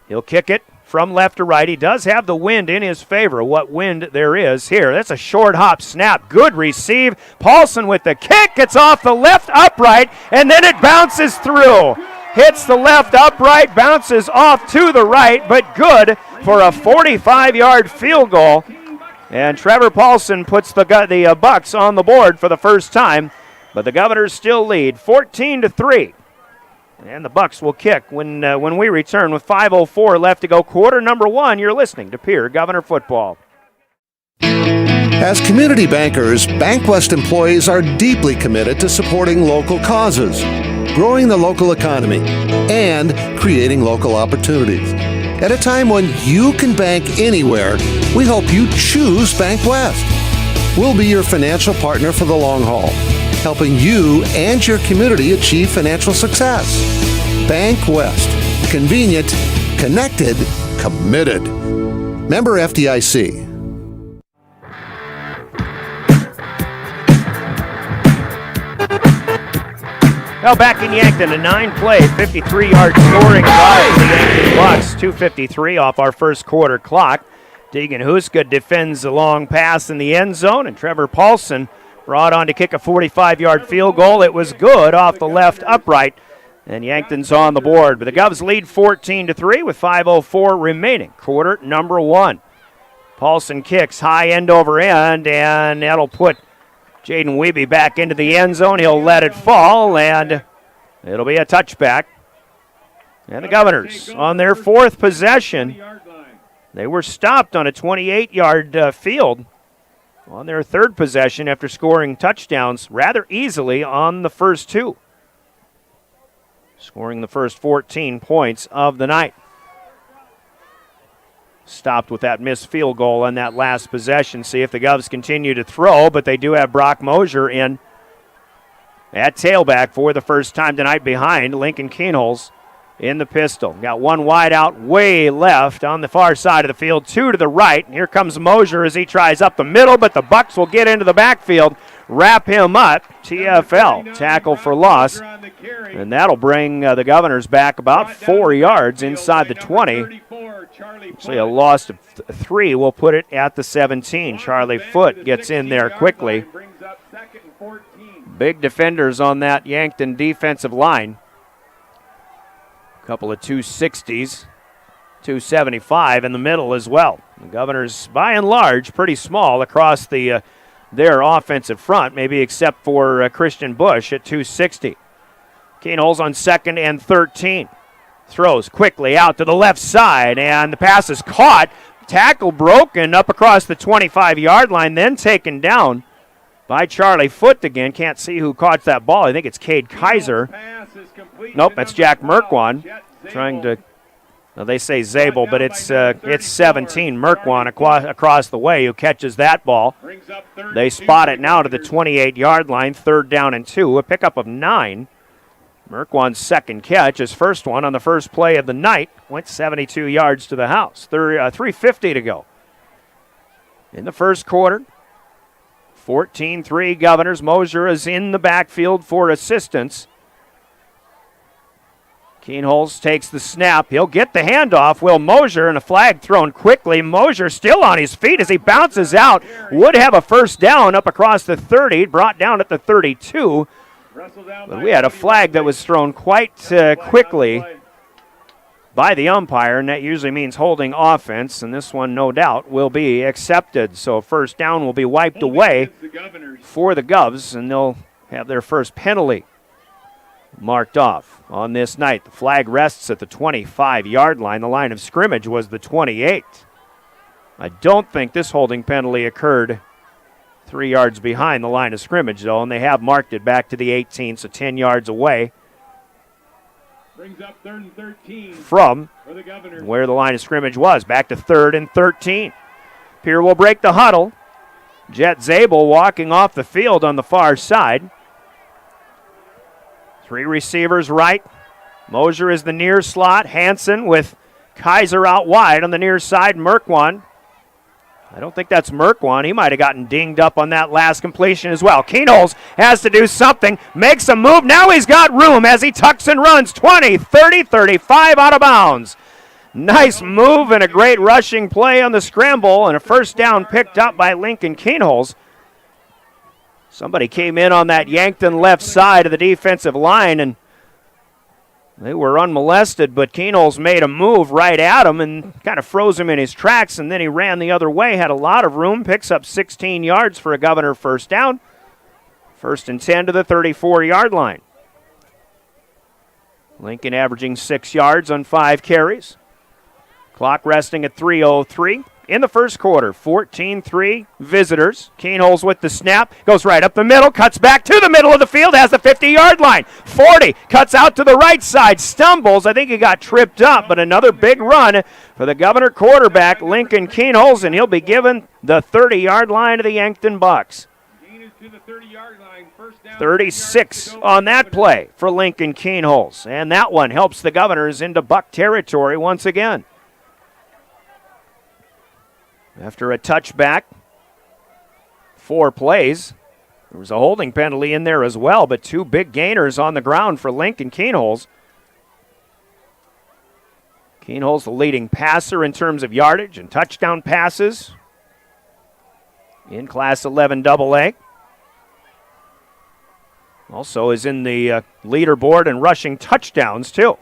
He'll kick it from left to right. He does have the wind in his favor, what wind there is here. That's a short hop snap. Good receive. Paulson with the kick. It's off the left upright, and then it bounces through. Hits the left upright, bounces off to the right, but good for a 45-yard field goal. And Trevor Paulson puts the Bucks on the board for the first time, but the Governors still lead 14-3. And the Bucks will kick when we return with 5:04 left to go. Quarter number 1, you're listening to Pierre Governor Football. As community bankers, BankWest employees are deeply committed to supporting local causes, growing the local economy, and creating local opportunities. At a time when you can bank anywhere, we hope you choose BankWest. We'll be your financial partner for the long haul, helping you and your community achieve financial success. BankWest. Convenient, connected, committed. Member FDIC. Now back in Yankton, a 9-play, 53-yard scoring drive for the Yankton Bucks. 2:53 off our first quarter clock. Deegan Huska defends a long pass in the end zone, and Trevor Paulson brought on to kick a 45-yard field goal. It was good off the left upright, and Yankton's on the board. But the Govs lead 14-3 with 5:04 remaining. Quarter number 1. Paulson kicks high end over end, and that'll put Jaden Wiebe back into the end zone. He'll let it fall, and it'll be a touchback. And the Governors on their 4th possession. They were stopped on a 28-yard field on their 3rd possession after scoring touchdowns rather easily on the first 2. Scoring the first 14 points of the night. Stopped with that missed field goal on that last possession. See if the Govs continue to throw, but they do have Brock Mosier in at tailback for the first time tonight behind Lincoln Keenholz in the pistol. Got one wide out way left on the far side of the field, 2 to the right. And here comes Mosier as he tries up the middle, but the Bucks will get into the backfield, wrap him up. TFL, tackle for loss. And that'll bring the Governors back about 4 yards inside the 20. Actually, a loss of 3 will put it at the 17. Charlie Foote gets in there quickly. Big defenders on that Yankton defensive line. A couple of 260s, 275 in the middle as well. The Governors, by and large, pretty small across their offensive front, maybe except for Christian Bush at 260. Keenholz on 2nd and 13. Throws quickly out to the left side, and the pass is caught. Tackle broken up across the 25-yard line, then taken down by Charlie Foote again. Can't see who caught that ball. I think it's Cade Kaiser. Nope, that's Jack Merkwan trying to Now they say Zabel, but it's 17. Merkwan across the way who catches that ball. They spot it now to the 28-yard line, 3rd down and 2, a pickup of 9. Merkwan's second catch, his first one on the first play of the night, went 72 yards to the house. 3:50 to go. In the first quarter, 14-3 Governors. Mosier is in the backfield for assistance. Keenholz takes the snap. He'll get the handoff. Will Mosier, and a flag thrown quickly. Mosier still on his feet as he bounces out. Would have a first down up across the 30, brought down at the 32. But we had a flag that was thrown quite quickly by the umpire, and that usually means holding offense, and this one, no doubt, will be accepted. So first down will be wiped away for the Govs, and they'll have their first penalty marked off on this night. The flag rests at the 25-yard line. The line of scrimmage was the 28. I don't think this holding penalty occurred 3 yards behind the line of scrimmage, though, and they have marked it back to the 18, so 10 yards away Brings up 3rd and 13 from for the Governors. where the line of scrimmage was. Back to 3rd and 13. Pierre will break the huddle. Jet Zabel walking off the field on the far side. 3 receivers right. Mosier is the near slot. Hansen with Kaiser out wide on the near side. Merkwan. I don't think that's Merkwan. He might have gotten dinged up on that last completion as well. Keenholz has to do something, makes a move. Now he's got room as he tucks and runs. 20, 30, 35 out of bounds. Nice move and a great rushing play on the scramble, and a first down picked up by Lincoln Keenholz. Somebody came in on that Yankton left side of the defensive line, and they were unmolested, but Keenholz made a move right at him and kind of froze him in his tracks, and then he ran the other way, had a lot of room, picks up 16 yards for a Governor first down. 1st and 10 to the 34-yard line. Lincoln averaging 6 yards on 5 carries. Clock resting at 3:03. In the first quarter, 14-3 visitors. Keenholz with the snap, goes right up the middle, cuts back to the middle of the field, has the 50-yard line. 40, cuts out to the right side, stumbles. I think he got tripped up, but another big run for the Governor quarterback, Lincoln Keenholz, and he'll be given the 30-yard line of the Yankton Bucks. 36 on that play for Lincoln Keenholz, and that one helps the Governors into Buck territory once again. After a touchback, 4 plays. There was a holding penalty in there as well, but 2 big gainers on the ground for Lincoln Keenholz. Keenholz the leading passer in terms of yardage and touchdown passes in Class 11 AA. Also is in the leaderboard and rushing touchdowns too.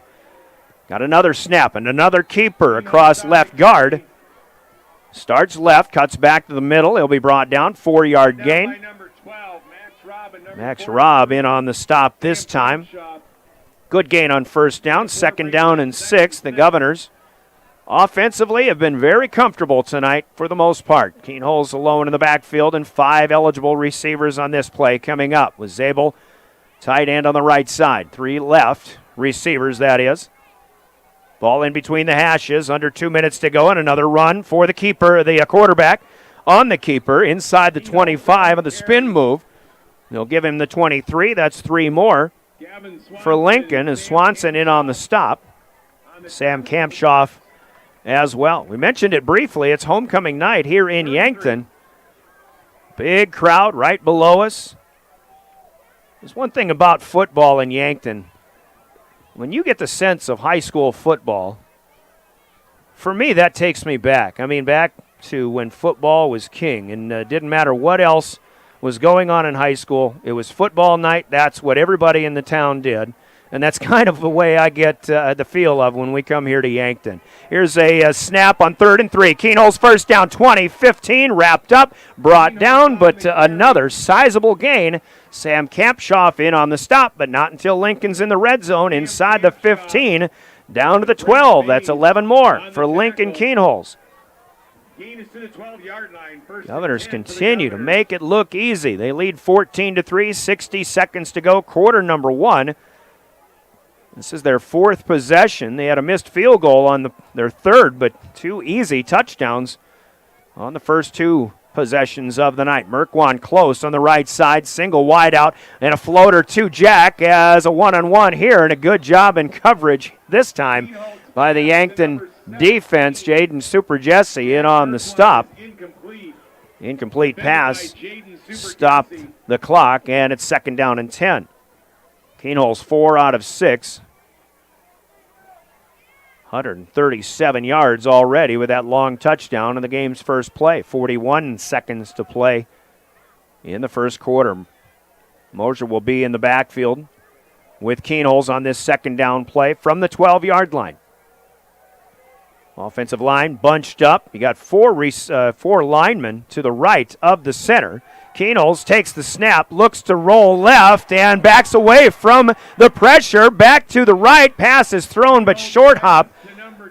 Got another snap and another keeper across left guard. Starts left, cuts back to the middle. He'll be brought down, 4-yard gain. Max Robb in on the stop this time. Good gain on first down, 2nd down and 6. The Governors offensively have been very comfortable tonight for the most part. Keenholz alone in the backfield and 5 eligible receivers on this play coming up with Zabel, tight end on the right side. 3 left receivers, that is. Ball in between the hashes, under 2 minutes to go, and another run for the keeper, the quarterback on the keeper inside the 25 on the spin move. They'll give him the 23. That's 3 more for Lincoln as Swanson in on the stop. Sam Kampshoff as well. We mentioned it briefly. It's homecoming night here in Yankton. Big crowd right below us. There's one thing about football in Yankton. When you get the sense of high school football, for me, that takes me back. I mean, back to when football was king, and it didn't matter what else was going on in high school. It was football night. That's what everybody in the town did, and that's kind of the way I get the feel of when we come here to Yankton. Here's a snap on 3rd and 3. Keenholz first down, 20, 15, wrapped up, brought down, but another sizable gain. Sam Kampshoff in on the stop, but not until Lincoln's in the red zone inside the 15, down to the 12. That's 11 more for Lincoln Keenholz. Governors continue to make it look easy. They lead 14-3, 60 seconds to go, quarter number 1. This is their fourth possession. They had a missed field goal on their third, but 2 easy touchdowns on the first 2 possessions of the night. Merkwan close on the right side, single wide out, and a floater to Jack as a one-on-one here, and a good job in coverage this time by the Yankton defense. Jaden Super Jesse in on the stop. Incomplete pass, stopped the clock, and it's 2nd down and 10. Keenholz 4 out of 6. 137 yards already with that long touchdown in the game's first play. 41 seconds to play in the first quarter. Mosier will be in the backfield with Keenholz on this 2nd down play from the 12-yard line. Offensive line bunched up. You got four linemen to the right of the center. Keenholz takes the snap, looks to roll left, and backs away from the pressure. Back to the right. Pass is thrown, but short hop.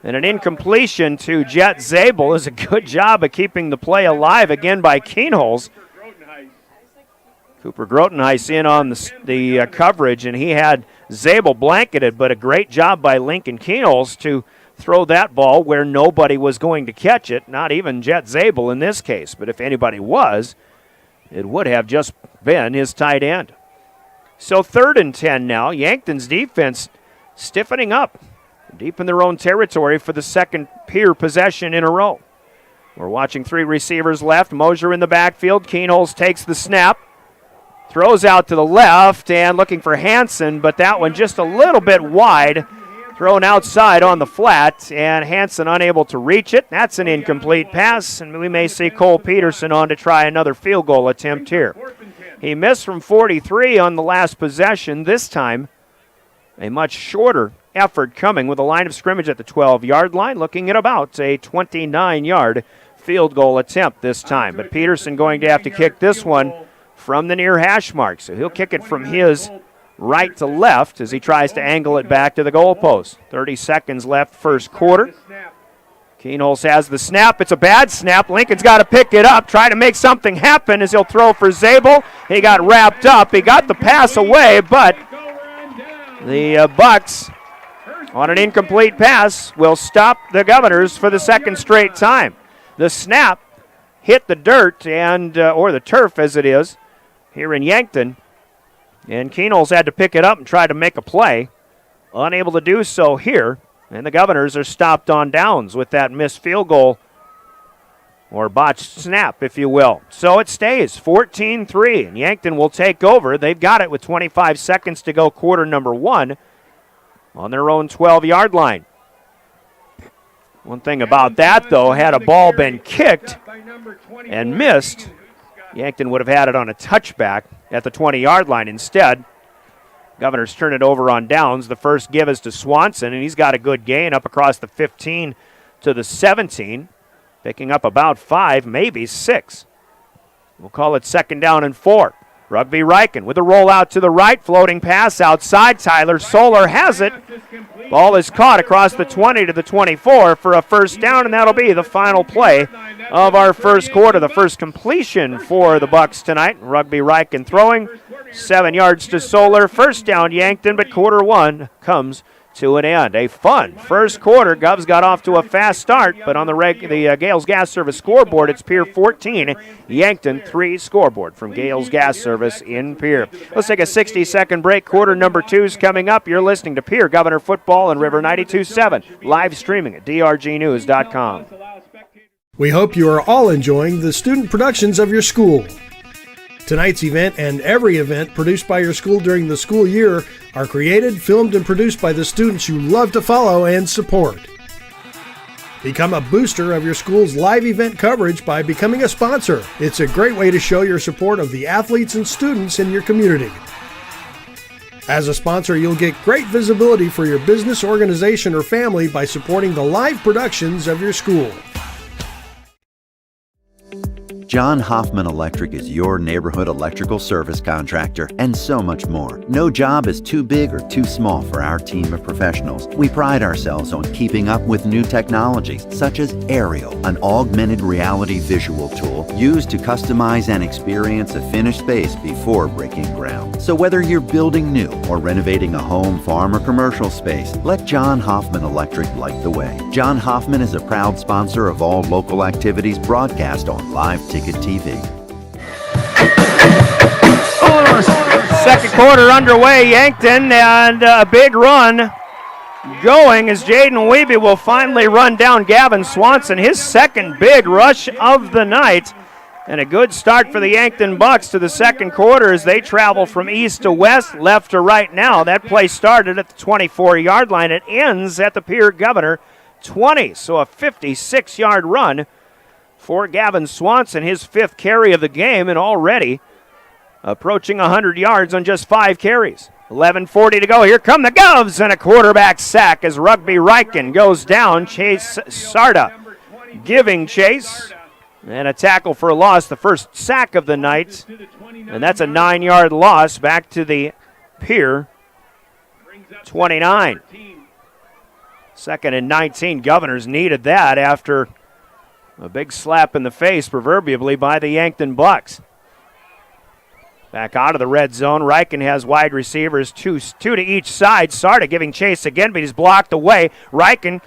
And an incompletion to Jet Zabel is a good job of keeping the play alive again by Keenholz. Cooper Grotenhuis in on the coverage, and he had Zabel blanketed, but a great job by Lincoln Keenholz to throw that ball where nobody was going to catch it, not even Jet Zabel in this case. But if anybody was, it would have just been his tight end. So 3rd and 10 now. Yankton's defense stiffening up deep in their own territory for the second Pierre possession in a row. We're watching 3 receivers left. Mosier in the backfield. Keenholz takes the snap, throws out to the left, and looking for Hansen, but that one just a little bit wide. Thrown outside on the flat, and Hansen unable to reach it. That's an incomplete pass, and we may see Cole Peterson on to try another field goal attempt here. He missed from 43 on the last possession. This time, a much shorter effort coming with a line of scrimmage at the 12-yard line, looking at about a 29-yard field goal attempt this time. But Peterson going to have to kick this one from the near hash mark, so he'll kick it from his right to left as he tries to angle it back to the goalpost. 30 seconds left first quarter. Keenholz has the snap. It's a bad snap. Lincoln's got to pick it up, try to make something happen as he'll throw for Zabel. He got wrapped up. He got the pass away, but the Bucks on an incomplete pass will stop the Governors for the second straight time. The snap hit the dirt and or the turf as it is here in Yankton. And Keenholz had to pick it up and try to make a play. Unable to do so here. And the Governors are stopped on downs with that missed field goal, or botched snap, if you will. So it stays 14-3, and Yankton will take over. They've got it with 25 seconds to go, quarter number 1, on their own 12-yard line. One thing about that, though, had a ball been kicked and missed, Yankton would have had it on a touchback at the 20-yard line instead. Governors turn it over on downs. The first give is to Swanson, and he's got a good gain up across the 15 to the 17, picking up about 5, maybe 6. We'll call it 2nd down and 4. Rugby Riken with a rollout to the right, floating pass outside. Tyler Solar has it. Ball is caught across the 20 to the 24 for a first down, and that'll be the final play of our first quarter. The first completion for the Bucks tonight. Rugby Riken throwing 7 yards to Solar. First down Yankton, but quarter 1 comes to an end. A fun first quarter. Govs got off to a fast start, but on the Gales Gas Service scoreboard, it's Pierre 14, Yankton 3 scoreboard from Gales Gas Service in Pierre. Let's take a 60-second break. Quarter number 2 is coming up. You're listening to Pierre Governor Football and River 92.7, live streaming at drgnews.com. We hope you are all enjoying the student productions of your school. Tonight's event and every event produced by your school during the school year are created, filmed, and produced by the students you love to follow and support. Become a booster of your school's live event coverage by becoming a sponsor. It's a great way to show your support of the athletes and students in your community. As a sponsor, you'll get great visibility for your business, organization, or family by supporting the live productions of your school. John Hoffman Electric is your neighborhood electrical service contractor, and so much more. No job is too big or too small for our team of professionals. We pride ourselves on keeping up with new technologies, such as Aerial, an augmented reality visual tool used to customize and experience a finished space before breaking ground. So whether you're building new or renovating a home, farm, or commercial space, let John Hoffman Electric light the way. John Hoffman is a proud sponsor of all local activities broadcast on Live Ticket TV. Second quarter underway, Yankton, and a big run going as Jaden Weeby will finally run down Gavin Swanson, his second big rush of the night. And a good start for the Yankton Bucks to the second quarter as they travel from east to west, left to right now. That play started at the 24-yard line. It ends at the Pierre Governor 20, so a 56-yard run for Gavin Swanson, his fifth carry of the game, and already approaching 100 yards on just 5 carries. 11:40 to go. Here come the Govs, and a quarterback sack as Rugby Riken goes down. Chase Sarda giving chase, and a tackle for a loss, the first sack of the night, and that's a 9-yard loss back to the Pierre 29. Second and 19. Governors needed that after a big slap in the face, proverbially, by the Yankton Bucks. Back out of the red zone. Riken has wide receivers, two to each side. Sarda giving chase again, but he's blocked away. Riken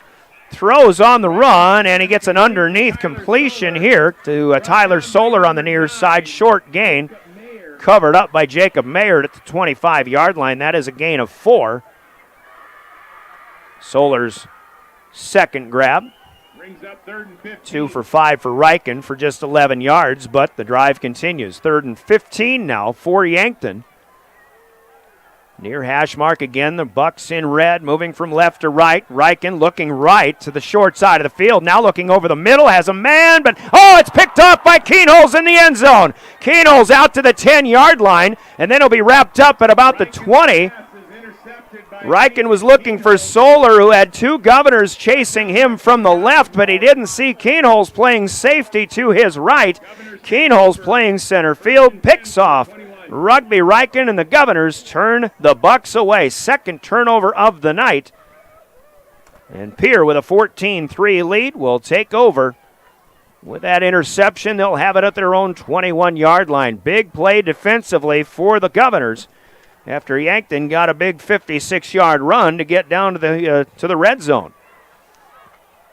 throws on the run, and he gets an underneath completion here to Tyler Solar on the near side. Short gain, covered up by Jacob Mayer at the 25-yard line. That is a gain of 4. Solar's second grab. 2 for 5 for Riken for just 11 yards, but the drive continues. 3rd and 15 now for Yankton. Near hash mark again, the Bucks in red, moving from left to right. Riken looking right to the short side of the field. Now looking over the middle, has a man, but it's picked off by Keenholz in the end zone. Keenholz out to the 10-yard line, and then he'll be wrapped up at about the 20. Riken was looking for Solar, who had 2 Governors chasing him from the left, but he didn't see Keenholz playing safety to his right. Keenholz playing center field, picks off Rugby Riken, and the Governors turn the Bucks away. Second turnover of the night. And Pierre with a 14-3 lead will take over. With that interception, they'll have it at their own 21-yard line. Big play defensively for the Governors after Yankton got a big 56-yard run to get down to the red zone.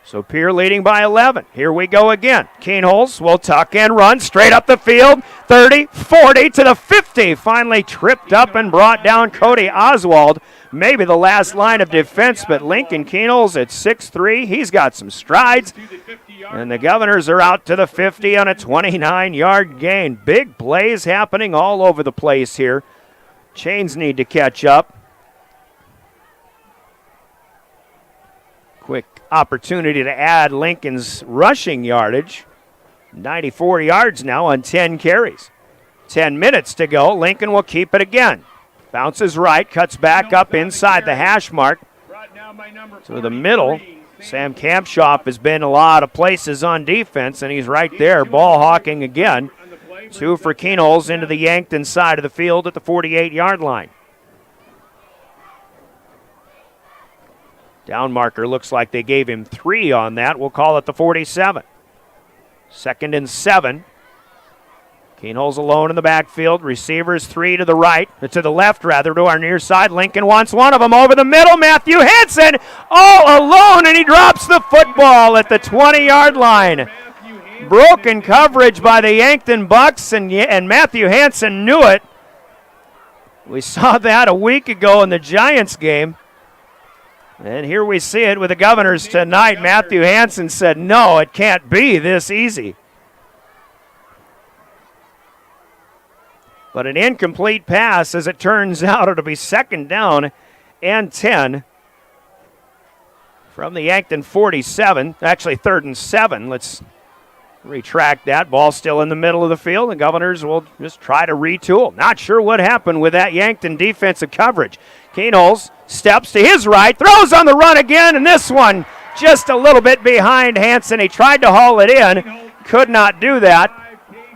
So Pierre leading by 11. Here we go again. Keenholz will tuck and run straight up the field. 30, 40 to the 50. Finally tripped up and brought down Cody Oswald. Maybe the last line of defense, but Lincoln Keenholz at 6'3". He's got some strides. And the Governors are out to the 50 on a 29-yard gain. Big plays happening all over the place here. Chains need to catch up. Quick opportunity to add Lincoln's rushing yardage. 94 yards now on 10 carries. 10 minutes to go. Lincoln will keep it again. Bounces right, cuts back up inside the hash mark to the middle. Sam Kampshoff has been a lot of places on defense, and he's right there, ball hawking again. 2 for Keenholz into the Yankton side of the field at the 48-yard line. Down marker looks like they gave him 3 on that. We'll call it the 47. 2nd and 7. Keenholz alone in the backfield. Receivers 3 to the left, to our near side. Lincoln wants one of them over the middle. Matthew Hansen all alone, and he drops the football at the 20-yard line. Broken coverage by the Yankton Bucks, and Matthew Hansen knew it. We saw that a week ago in the Giants game. And here we see it with the Governors tonight. Matthew Hansen said, no, it can't be this easy. But an incomplete pass, as it turns out. It'll be 2nd down and 10 from the Yankton 47. Actually, 3rd and 7. Let's retract that. Ball still in the middle of the field. The Governors will just try to retool. Not sure what happened with that Yankton defensive coverage. Keenholz steps to his right, throws on the run again, and this one just a little bit behind Hansen. He tried to haul it in, could not do that.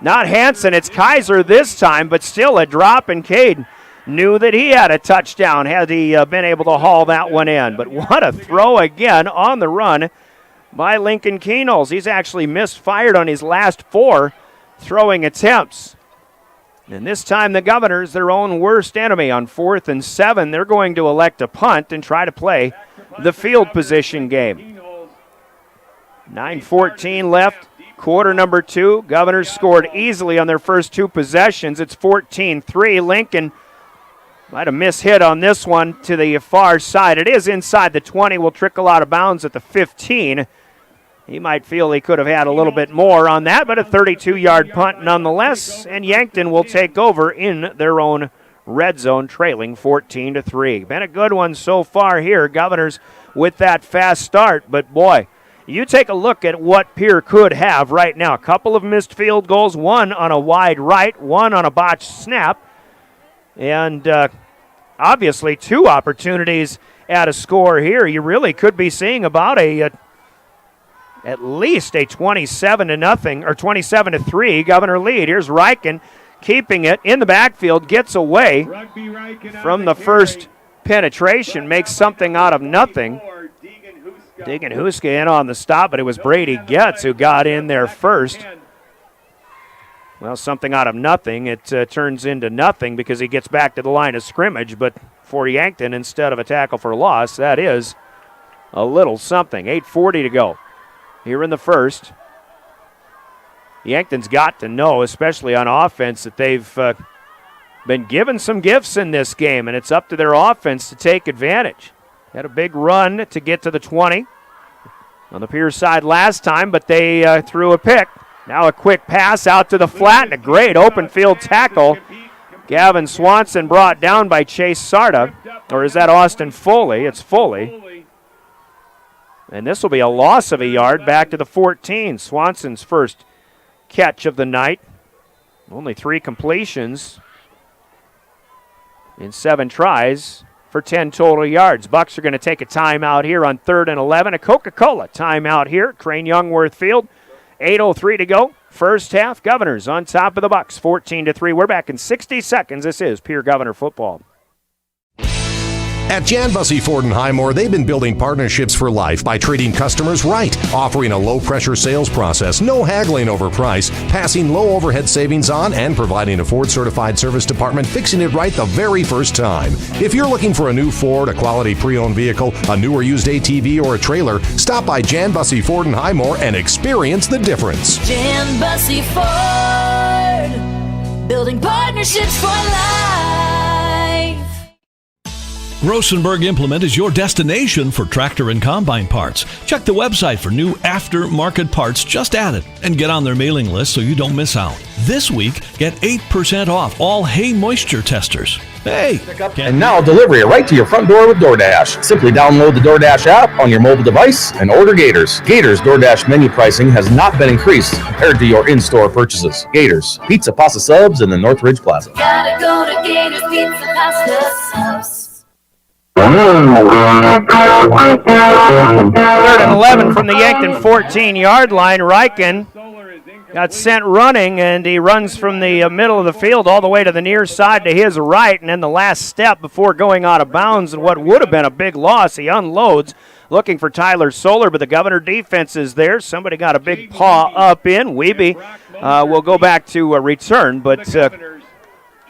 Not Hansen, it's Kaiser this time, but still a drop, and Cade knew that he had a touchdown had he been able to haul that one in. But what a throw again on the run by Lincoln Keenels. He's actually misfired on his last 4 throwing attempts. And this time the Governors, their own worst enemy, on 4th and 7. They're going to elect a punt and try to play the field position game. 9:14 left, quarter number 2. Governors scored easily on their first 2 possessions. It's 14-3. Lincoln might have mishit on this one to the far side. It is inside the 20. Will trickle out of bounds at the 15. He might feel he could have had a little bit more on that, but a 32-yard punt nonetheless, and Yankton will take over in their own red zone, trailing 14-3. Been a good one so far here. Governors with that fast start, but boy, you take a look at what Pierre could have right now. A couple of missed field goals, one on a wide right, one on a botched snap, and obviously 2 opportunities at a score here. You really could be seeing about at least a 27-0 or 27-3 Governor lead. Here's Reichen keeping it in the backfield, gets away from the first penetration, makes something out of nothing. Deegan Huska in on the stop, but it was Brady Getz who got in there first. Well, something out of nothing. It turns into nothing because he gets back to the line of scrimmage, but for Yankton, instead of a tackle for loss, that is a little something. 8:40 to go here in the first. Yankton's got to know, especially on offense, that they've been given some gifts in this game, and it's up to their offense to take advantage. Had a big run to get to the 20 on the Pierce side last time, but they threw a pick. Now a quick pass out to the flat and a great open field tackle. Gavin Swanson brought down by Chase Sarda, or is that Austin Foley? It's Foley. And this will be a loss of a yard back to the 14. Swanson's first catch of the night. Only 3 completions in 7 tries for 10 total yards. Bucks are going to take a timeout here on 3rd and 11. A Coca-Cola timeout here at Crane Youngworth Field. 8:03 to go. First half. Governors on top of the Bucks, 14-3. We're back in 60 seconds. This is Pierre Governor football. At Jan Bussey Ford & Highmore, they've been building partnerships for life by treating customers right, offering a low-pressure sales process, no haggling over price, passing low overhead savings on, and providing a Ford-certified service department fixing it right the very first time. If you're looking for a new Ford, a quality pre-owned vehicle, a new or used ATV, or a trailer, stop by Jan Bussey Ford & Highmore and experience the difference. Jan Bussey Ford, building partnerships for life. Rosenberg Implement is your destination for tractor and combine parts. Check the website for new aftermarket parts just added and get on their mailing list so you don't miss out. This week, get 8% off all hay moisture testers. Hey! And now delivery right to your front door with DoorDash. Simply download the DoorDash app on your mobile device and order Gators. Gators DoorDash menu pricing has not been increased compared to your in-store purchases. Gators, pizza, pasta subs in the Northridge Plaza. Gotta go to Gators Pizza Pasta Subs. 3rd and 11 from the Yankton 14-yard line. Reichen got sent running, and he runs from the middle of the field all the way to the near side to his right, and then the last step before going out of bounds and what would have been a big loss, he unloads looking for Tyler Solar, but the Governor defense is there. Somebody got a big paw up in. Weeby will go back to return, but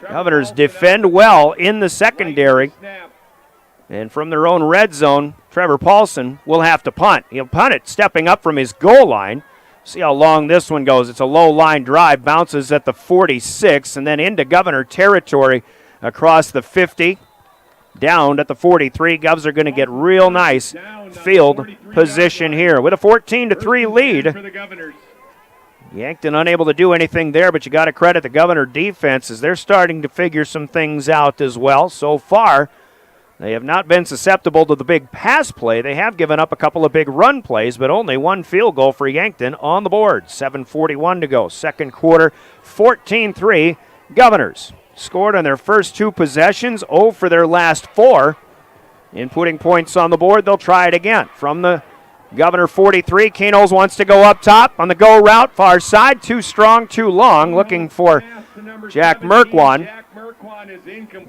Governors defend well in the secondary. And from their own red zone, Trevor Paulson will have to punt. He'll punt it stepping up from his goal line. See how long this one goes. It's a low line drive, bounces at the 46, and then into Governor territory across the 50, down at the 43. Govs are going to get real nice field position here with a 14-3 lead. Yankton unable to do anything there, but you got to credit the Governor defense as they're starting to figure some things out as well. So far, they have not been susceptible to the big pass play. They have given up a couple of big run plays, but only 1 field goal for Yankton on the board. 7:41 to go. Second quarter, 14-3. Governors scored on their first 2 possessions, 0 for their last 4. In putting points on the board, they'll try it again. From the Governor 43. Kenols wants to go up top on the go route, far side. Too strong, too long. Looking for Jack Merkwan.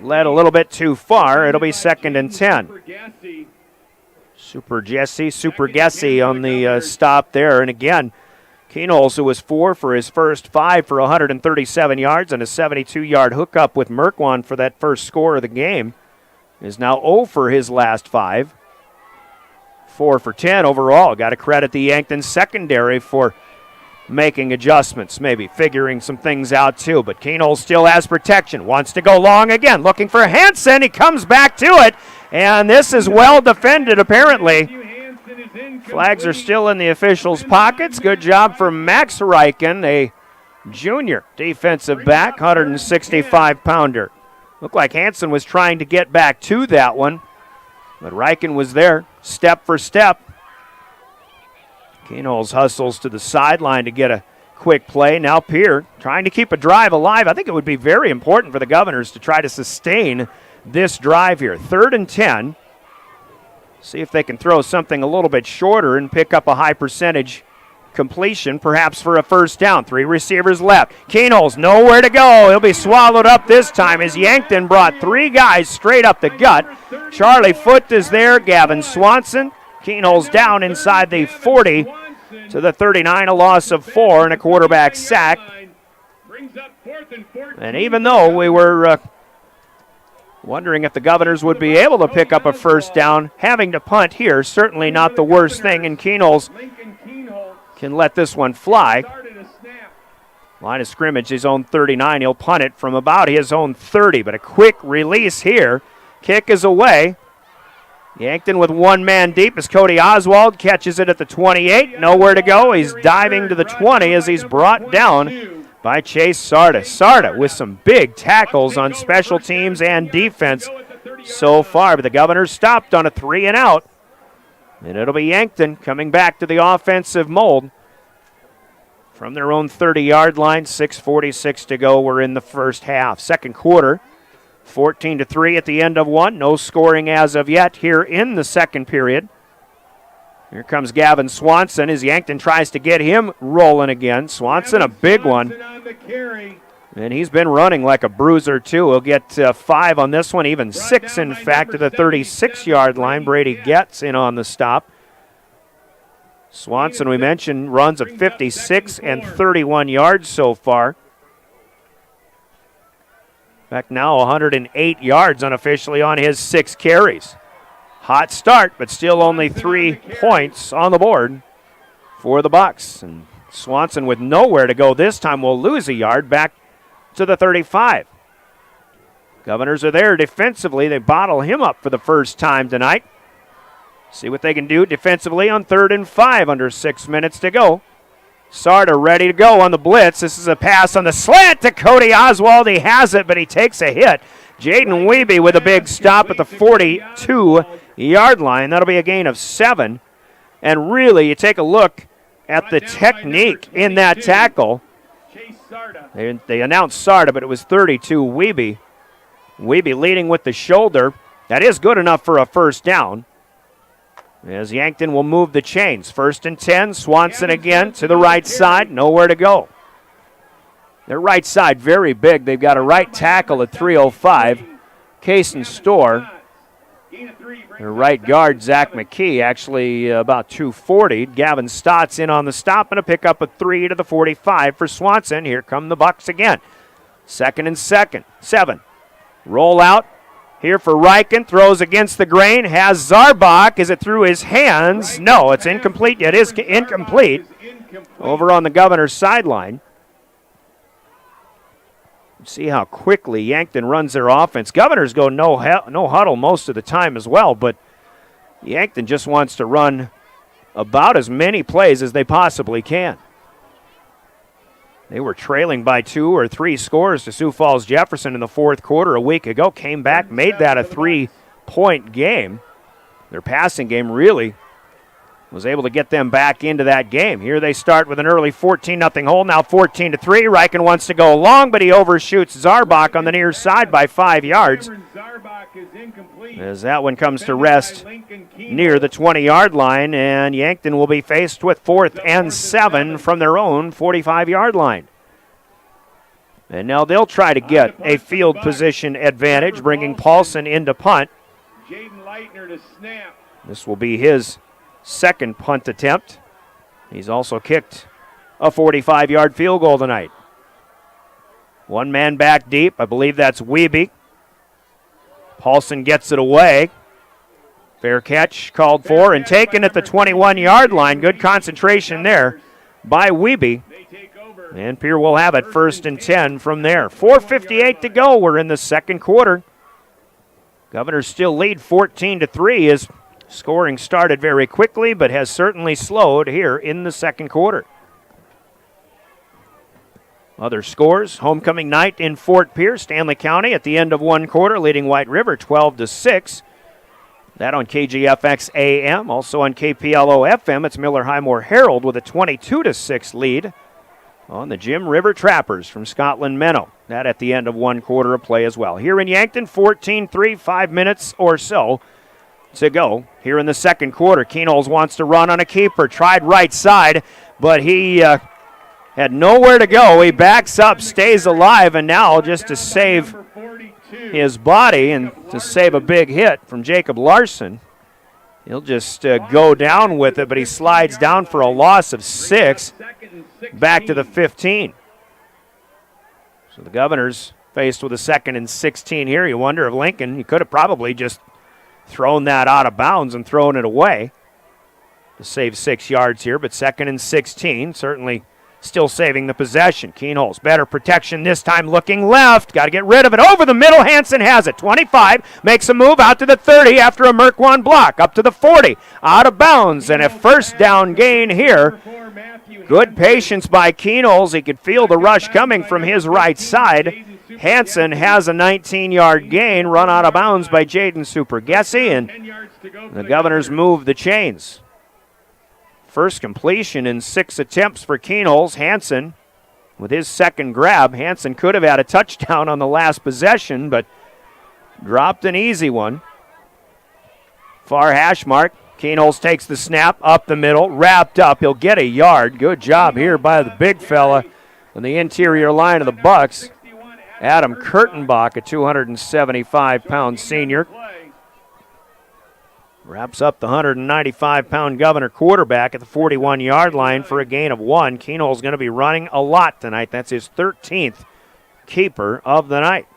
Led a little bit too far. It'll be 2nd and 10. Super Gessie on the stop there. And again, Kenols, who was 4 for his first 5 for 137 yards and a 72-yard hookup with Merkwan for that first score of the game, is now 0 for his last 5. 4 for 10 overall. Got to credit the Yankton secondary for making adjustments, maybe figuring some things out too. But Kenols still has protection. Wants to go long again. Looking for Hansen. He comes back to it. And this is well defended apparently. Flags are still in the officials' pockets. Good job for Max Reichen, a junior defensive back, 165-pounder. Looked like Hansen was trying to get back to that one. But Reichen was there, step for step. Kenols hustles to the sideline to get a quick play. Now Pierre trying to keep a drive alive. I think it would be very important for the Governors to try to sustain this drive here. 3rd and 10. See if they can throw something a little bit shorter and pick up a high percentage completion, perhaps for a first down. 3 receivers left. Kenols nowhere to go. He'll be swallowed up this time as Yankton brought 3 guys straight up the gut. Charlie Foote is there. Gavin Swanson. Kenols down inside the 40 to the 39, a loss of 4 and a quarterback sack. And even though we were wondering if the Governors would be able to pick up a first down, having to punt here, certainly not the worst thing, and Kenols can let this one fly. Line of scrimmage, his own 39. He'll punt it from about his own 30, but a quick release here. Kick is away. Yankton with 1 man deep as Cody Oswald catches it at the 28. Nowhere to go. He's diving to the 20 as he's brought down by Chase Sarda. Sarda with some big tackles on special teams and defense so far, but the Governors stopped on a 3 and out. And it'll be Yankton coming back to the offensive mold from their own 30-yard line. 6:46 to go. We're in the first half. Second quarter, 14-3 at the end of 1. No scoring as of yet here in the second period. Here comes Gavin Swanson as Yankton tries to get him rolling again. Swanson, a big one. And he's been running like a bruiser, too. He'll get 5 on this one, even 6, in fact, to the 36-yard line. Brady gets in on the stop. Swanson, we mentioned, runs of 56 and 31 yards so far. In fact, now 108 yards unofficially on his 6 carries. Hot start, but still only 3 points on the board for the Bucks. And Swanson with nowhere to go this time will lose a yard back to the 35. Governors are there defensively. They bottle him up for the first time tonight. See what they can do defensively on 3rd and 5 under 6 minutes to go. Sarda ready to go on the blitz. This is a pass on the slant to Cody Oswald. He has it, but he takes a hit. Jaden Wiebe with a big stop at the 42-yard line. That'll be a gain of 7. And really, you take a look at the technique in that tackle. They announced Sarda, but it was 32 Wiebe. Wiebe leading with the shoulder. That is good enough for a first down. As Yankton will move the chains. 1st and 10. Swanson again to the right side. Nowhere to go. Their right side very big. They've got a right tackle at 305. Cason Storr. Their right guard, Zach McKee, actually about 240. Gavin Stotts in on the stop and a pickup of 3 to the 45 for Swanson. Here come the Bucks again. 2nd and 7. Roll out. Here for Reichen, throws against the grain, has Zarbach. Is it through his hands? No, it's incomplete. It is incomplete. Over on the Governor's sideline. See how quickly Yankton runs their offense. Governors go no huddle most of the time as well, but Yankton just wants to run about as many plays as they possibly can. They were trailing by 2 or 3 scores to Sioux Falls Jefferson in the 4th quarter a week ago. Came back, made that a 3-point game. Their passing game really was able to get them back into that game. Here they start with an early 14-0 hole, now 14-3. Reichen wants to go long, but he overshoots Zarbach on the near side by 5 yards. as that one comes to rest near the 20-yard line, and Yankton will be faced with 4th and 7 from their own 45-yard line. And now they'll try to get a field position advantage, bringing Paulson into punt. This will be his second punt attempt. He's also kicked a 45-yard field goal tonight. One man back deep. I believe that's Wiebe. Paulson gets it away. Fair catch called for and taken at the 21-yard line. Good concentration there by Wiebe. And Pierre will have it 1st and 10 from there. 4:58 to go. We're in the second quarter. Governors still lead 14-3. His scoring started very quickly, but has certainly slowed here in the second quarter. Other scores, homecoming night in Fort Pierce, Stanley County at the end of one quarter, leading White River 12-6. That on KGFX AM, also on KPLO FM. It's Miller Highmore Herald with a 22-6 lead on the Jim River Trappers from Scotland Menno. That at the end of one quarter of play as well. Here in Yankton, 14-3, 5 minutes or so to go. Here in the second quarter, Keenholz wants to run on a keeper. Tried right side, but he had nowhere to go. He backs up, stays alive, and now just to save his body and to save a big hit from Jacob Larson, he'll just go down with it, but he slides down for a loss of 6 back to the 15. So the Governors faced with a 2nd and 16 here. You wonder if Lincoln, he could have probably just thrown that out of bounds and thrown it away to save 6 yards here, but 2nd and 16, certainly still saving the possession. Keenholz, better protection this time, looking left. Got to get rid of it. Over the middle, Hansen has it. 25, makes a move out to the 30 after a Merkwan block. Up to the 40, out of bounds, and a first down gain here. Good patience by Keenholz. He could feel the rush coming from his right side. Hansen has a 19-yard gain, run out of bounds by Jaden Supergessi, and the Governors move the chains. First completion in 6 attempts for Keenholz. Hansen with his second grab. Hansen could have had a touchdown on the last possession, but dropped an easy one. Far hash mark. Keenholz takes the snap up the middle, wrapped up. He'll get a yard. Good job here by the big fella on the interior line of the Bucks. Adam Kurtenbach, a 275-pound senior. Wraps up the 195-pound Governor quarterback at the 41-yard line for a gain of 1. Keenholz going to be running a lot tonight. That's his 13th keeper of the night.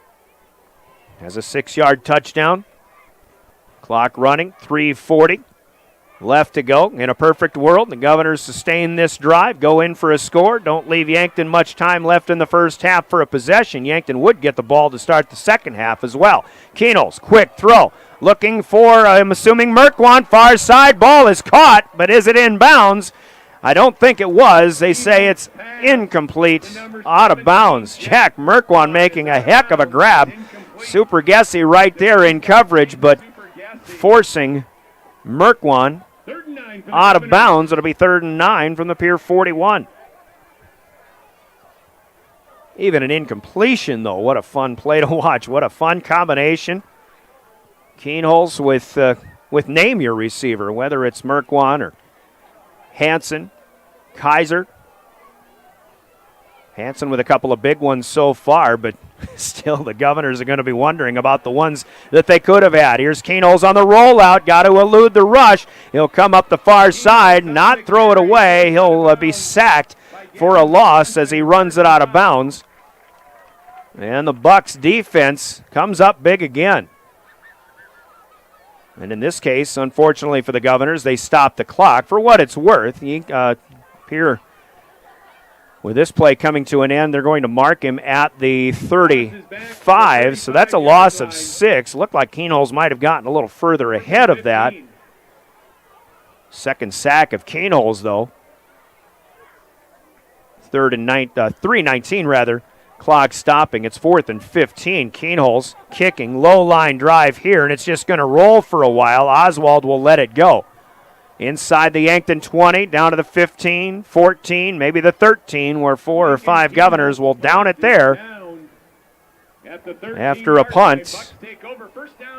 Has a 6-yard touchdown. Clock running, 3:40 left to go. In a perfect world, the Governors sustain this drive, go in for a score. Don't leave Yankton much time left in the first half for a possession. Yankton would get the ball to start the second half as well. Keenholz, quick throw. Looking for, I'm assuming, Merkwan. Far side, ball is caught, but is it in bounds? I don't think it was. They say it's incomplete, out of bounds. Jack Merkwan making a heck of a grab. Supergessi right there in coverage, but forcing Merkwan out of bounds. It'll be 3rd and 9 from the Pier 41. Even an incompletion, though. What a fun play to watch. What a fun combination. Keenholz with name your receiver, whether it's Merkwan or Hansen, Kaiser. Hansen with a couple of big ones so far, but still the Governors are going to be wondering about the ones that they could have had. Here's Keenholz on the rollout, got to elude the rush. He'll come up the far side, not throw it away. He'll be sacked for a loss as he runs it out of bounds. And the Bucks defense comes up big again. And in this case, unfortunately for the Governors, they stop the clock. For what it's worth, Pierre, with this play coming to an end, they're going to mark him at the 35. So that's a loss of 6. Looked like Keenholz might have gotten a little further ahead of that. Second sack of Keenholz, though. 3:19 rather. Clock stopping. It's 4th and 15. Keenholz kicking. Low line drive here, and it's just going to roll for a while. Oswald will let it go. Inside the Yankton 20, down to the 15, 14, maybe the 13, where 4 or 5 Governors will down it there. after a punt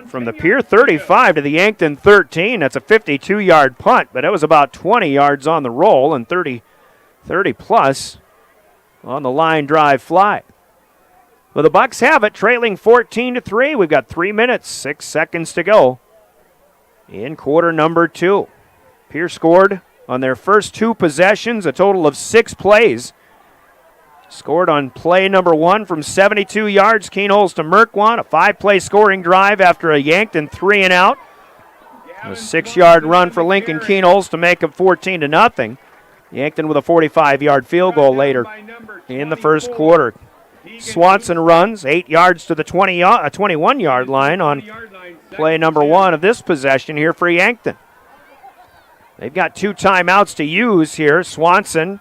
from the Pierre 35 to the Yankton 13. That's a 52-yard punt, but it was about 20 yards on the roll and 30 plus on the line drive fly. Well, the Bucks have it, trailing 14-3. We've got 3 minutes, 6 seconds to go in quarter number 2. Pierre scored on their first 2 possessions, a total of 6 plays. Scored on play number 1 from 72 yards. Keenholz to Merkwan, a 5-play scoring drive after a Yankton 3-and-out. A 6-yard run for Lincoln Keenholz to make it 14-0. Yankton with a 45-yard field goal later in the first quarter. Swanson runs 8 yards to the 21-yard line on play number 1 of this possession here for Yankton. They've got 2 timeouts to use here. Swanson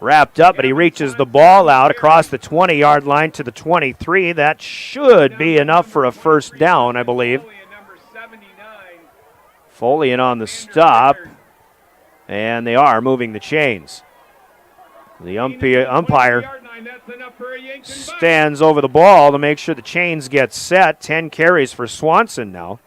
wrapped up, but he reaches the ball out across the 20-yard line to the 23. That should be enough for a first down, I believe. Foley in on the stop, and they are moving the chains. The umpire stands over the ball to make sure the chains get set. 10 carries for Swanson now.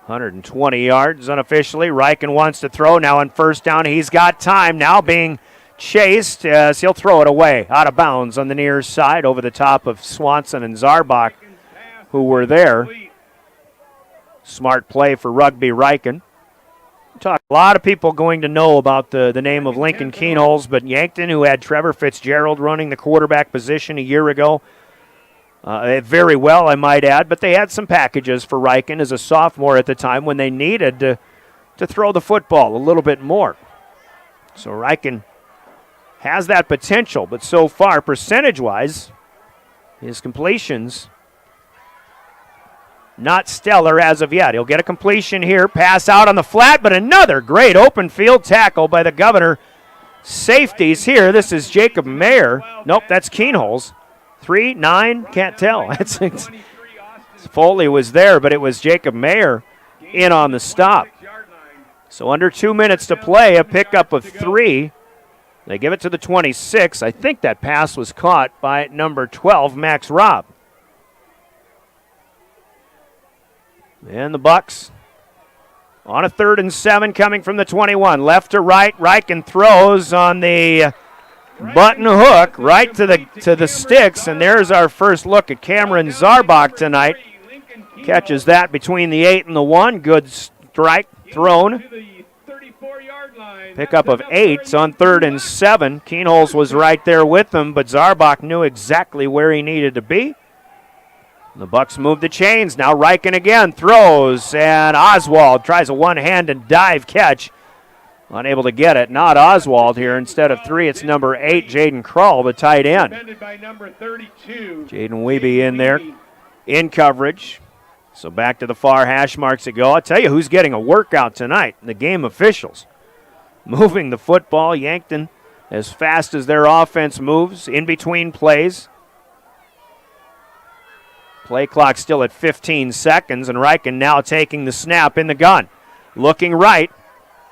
120 yards unofficially. Reichen wants to throw now on first down. He's got time now, being chased as he'll throw it away out of bounds on the near side over the top of Swanson and Zarbach, who were there. Smart play for Rugby Reichen. A lot of people going to know about the name of Lincoln Keenholz, but Yankton, who had Trevor Fitzgerald running the quarterback position a year ago, very well, I might add, but they had some packages for Reichen as a sophomore at the time when they needed to throw the football a little bit more. So Reichen has that potential, but so far, percentage-wise, his completions not stellar as of yet. He'll get a completion here, pass out on the flat, but another great open field tackle by the Governor safeties here. This is Jacob Mayer. Nope, that's Keenholz. 3, 9, can't tell. Foley was there, but it was Jacob Mayer in on the stop. So under 2 minutes to play, a pickup of 3. They give it to the 26. I think that pass was caught by number 12, Max Robb. And the Bucks on a 3rd and 7 coming from the 21. Left to right. Reichen throws on the button hook right to the sticks, and there's our first look at Cameron Zarbach tonight. Catches that between the 8 and the 1. Good strike thrown. Pickup of 8 on 3rd and 7. Keenholz was right there with them, but Zarbach knew exactly where he needed to be. The Bucks move the chains. Now Reichen again throws, and Oswald tries a one-handed dive catch. Unable to get it. Not Oswald here. Instead of 3, it's number 8, Jaden Krull, the tight end. Jaden Wiebe in there in coverage. So back to the far hash marks to go. I'll tell you who's getting a workout tonight. The game officials. Moving the football. Yankton as fast as their offense moves in between plays. Play clock still at 15 seconds, and Reichen now taking the snap in the gun. Looking right.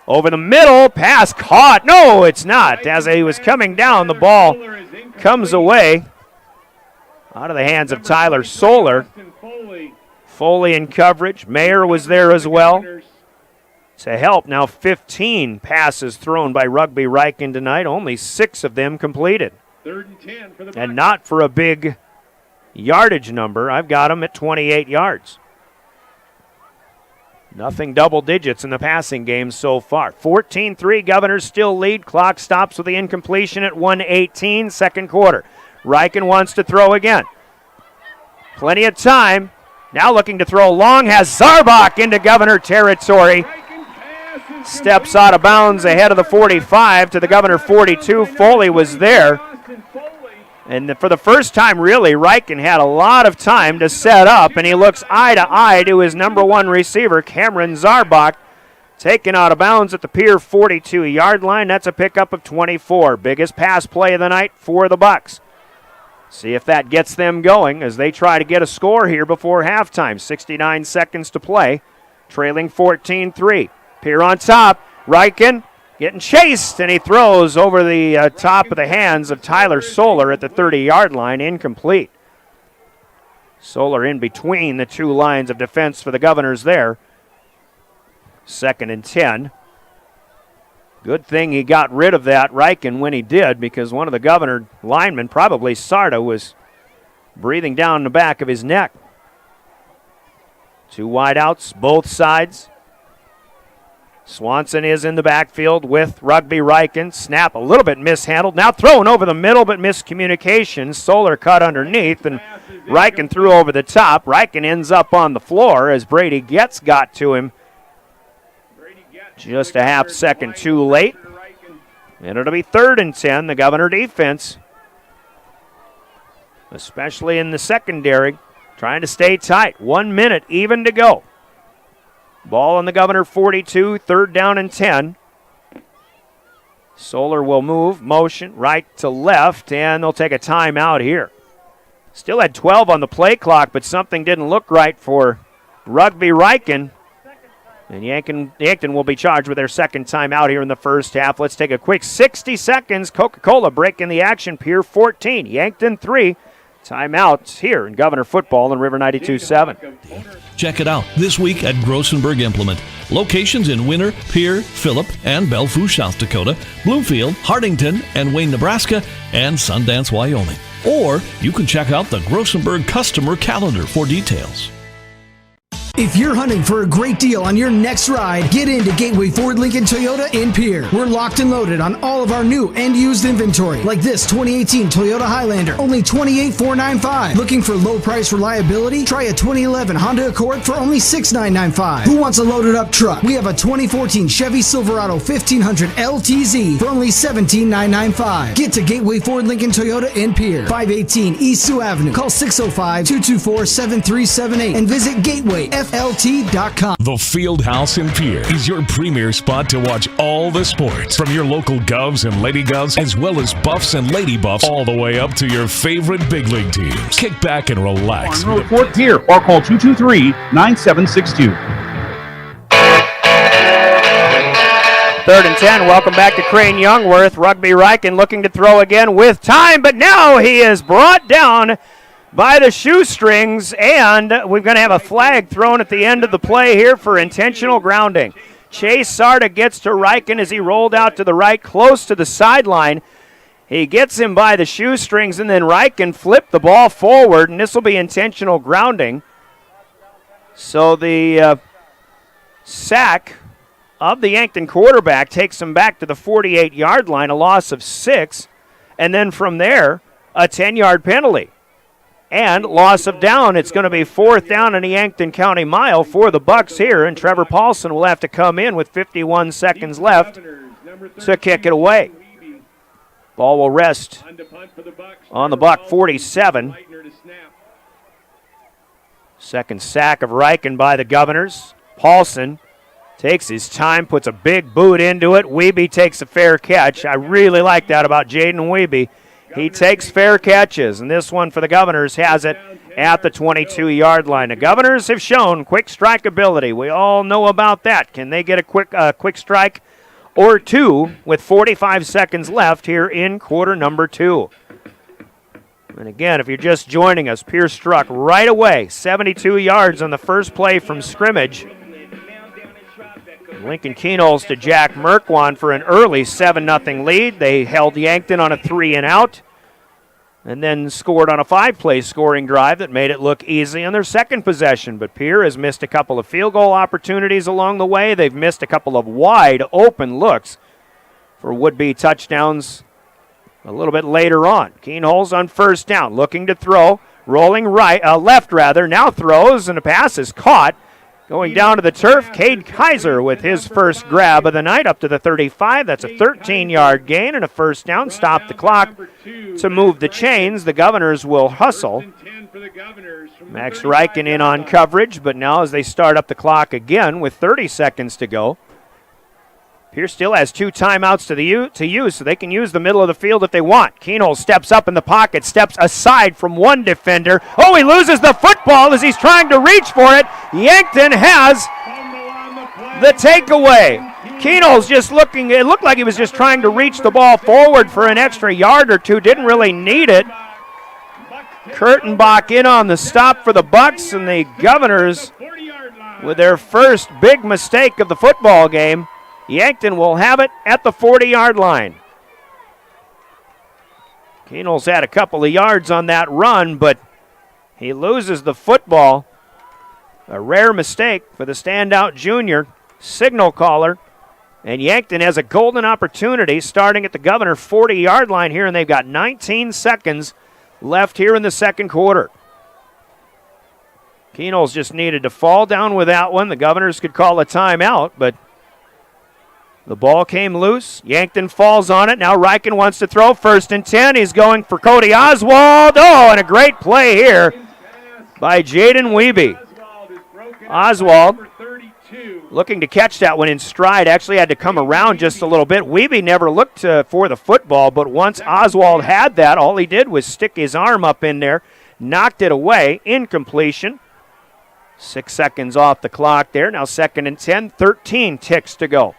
Over the middle, pass caught. No, it's not. As he was coming down, the ball comes away out of the hands of Tyler Solar. Foley in coverage. Mayer was there as well to help. Now 15 passes thrown by Rugby Reichen tonight. Only 6 of them completed. 3rd and 10 for the Bucks. And not for a big yardage number. I've got him at 28 yards. Nothing double digits in the passing game so far. 14-3, Governors still lead. Clock stops with the incompletion at 1:18, second quarter. Reichen wants to throw again. Plenty of time. Now looking to throw long, has Zarbach into Governor territory. Steps out of bounds ahead of the 45 to the Governor 42. Foley was there. And for the first time, really, Reichen had a lot of time to set up, and he looks eye to eye to his number 1 receiver, Cameron Zarbach, taken out of bounds at the Pierre 42-yard line. That's a pickup of 24. Biggest pass play of the night for the Bucks. See if that gets them going as they try to get a score here before halftime. 69 seconds to play, trailing 14-3. Pierre on top. Reichen getting chased, and he throws over the top of the hands of Tyler Solar at the 30-yard line, incomplete. Solar in between the two lines of defense for the Governors there. 2nd and 10. Good thing he got rid of that Reichen when he did, because one of the Governor linemen, probably Sarda, was breathing down the back of his neck. 2 wideouts, both sides. Swanson is in the backfield with Rugby Reichen. Snap a little bit mishandled. Now thrown over the middle, but miscommunication. Solar cut underneath, and Reichen threw over the top. Reichen ends up on the floor as Brady Getz got to him just a half second too late. And it'll be 3rd and 10. The Governor defense, especially in the secondary, trying to stay tight. 1 minute even to go. Ball on the Governor 42, 3rd down and 10. Solar will move, motion right to left, and they'll take a timeout here. Still had 12 on the play clock, but something didn't look right for Rugby Reichen. And Yankton will be charged with their 2nd timeout here in the first half. Let's take a quick 60 seconds. Coca-Cola breaking the action. Pier 14, Yankton 3. Timeouts here in Governor Football and River 92.7. Check it out this week at Grossenberg Implement. Locations in Winter, Pierre, Phillip, and Belfouche, South Dakota, Bloomfield, Hardington, and Wayne, Nebraska, and Sundance, Wyoming. Or you can check out the Grossenberg customer calendar for details. If you're hunting for a great deal on your next ride, get into Gateway Ford Lincoln Toyota in Pierre. We're locked and loaded on all of our new and used inventory, like this 2018 Toyota Highlander, only $28,495. Looking for low price reliability? Try a 2011 Honda Accord for only $6,995. Who wants a loaded up truck? We have a 2014 Chevy Silverado 1500 LTZ for only $17,995. Get to Gateway Ford Lincoln Toyota in Pierre, 518 East Sioux Avenue. Call 605-224-7378 and visit GatewayFLT.com. The Field House in Pierre is your premier spot to watch all the sports, from your local Govs and Lady Govs, as well as Buffs and Lady Buffs, all the way up to your favorite big league teams. Kick back and relax. On Road 4th Pierre, or call 223-9762. 3rd and 10. Welcome back to Crane Youngworth. Rugby Reichen looking to throw again with time, but now he is brought down by the shoestrings, and we're going to have a flag thrown at the end of the play here for intentional grounding. Chase Sarda gets to Reichen as he rolled out to the right, close to the sideline. He gets him by the shoestrings, and then Reichen flipped the ball forward, and this will be intentional grounding. So the sack of the Yankton quarterback takes him back to the 48-yard line, a loss of 6, and then from there, a 10-yard penalty. And loss of down. It's going to be 4th down in the Yankton County Mile for the Bucks here, and Trevor Paulson will have to come in with 51 seconds left to kick it away. Ball will rest on the Buck 47. Second sack of Reichen by the Governors. Paulson takes his time, puts a big boot into it. Wiebe takes a fair catch. I really like that about Jaden Wiebe. He takes fair catches, and this one for the Governors has it at the 22-yard line. The Governors have shown quick strike ability. We all know about that. Can they get a quick strike or two with 45 seconds left here in quarter number 2? And again, if you're just joining us, Pierce struck right away, 72 yards on the first play from scrimmage. Lincoln Keenholz to Jack Merkwan for an early 7-0 lead. They held Yankton on a 3-and-out and then scored on a 5-play scoring drive that made it look easy on their second possession. But Pierre has missed a couple of field goal opportunities along the way. They've missed a couple of wide open looks for would-be touchdowns a little bit later on. Keenholz on 1st down, looking to throw, rolling left, now throws, and the pass is caught. Going down to the turf, Cade Kaiser with his first grab of the night up to the 35. That's a 13-yard gain and a 1st down. Stop the clock to move the chains. The Governors will hustle. Max Reichen in on coverage, but now as they start up the clock again with 30 seconds to go, Pierce still has 2 timeouts to use, so they can use the middle of the field if they want. Keenholz steps up in the pocket, steps aside from one defender. Oh, he loses the football as he's trying to reach for it. Yankton has the takeaway. Keno's just looking, it looked like he was just trying to reach the ball forward for an extra yard or two. Didn't really need it. Kurtenbach in on the stop for the Bucks, and the Governors, with their first big mistake of the football game, Yankton will have it at the 40-yard line. Keno's had a couple of yards on that run, but he loses the football. A rare mistake for the standout junior signal caller. And Yankton has a golden opportunity starting at the Governor 40-yard line here, and they've got 19 seconds left here in the second quarter. Keno's just needed to fall down with that one. The Governors could call a timeout, but the ball came loose. Yankton falls on it. Now Riken wants to throw. 1st and 10. He's going for Cody Oswald. Oh, and a great play here by Jaden Wiebe. Oswald looking to catch that one in stride. Actually had to come around just a little bit. Wiebe never looked for the football, but once Oswald had that, all he did was stick his arm up in there, knocked it away. Incompletion. 6 seconds off the clock there. Now 2nd and 10, 13 ticks to go.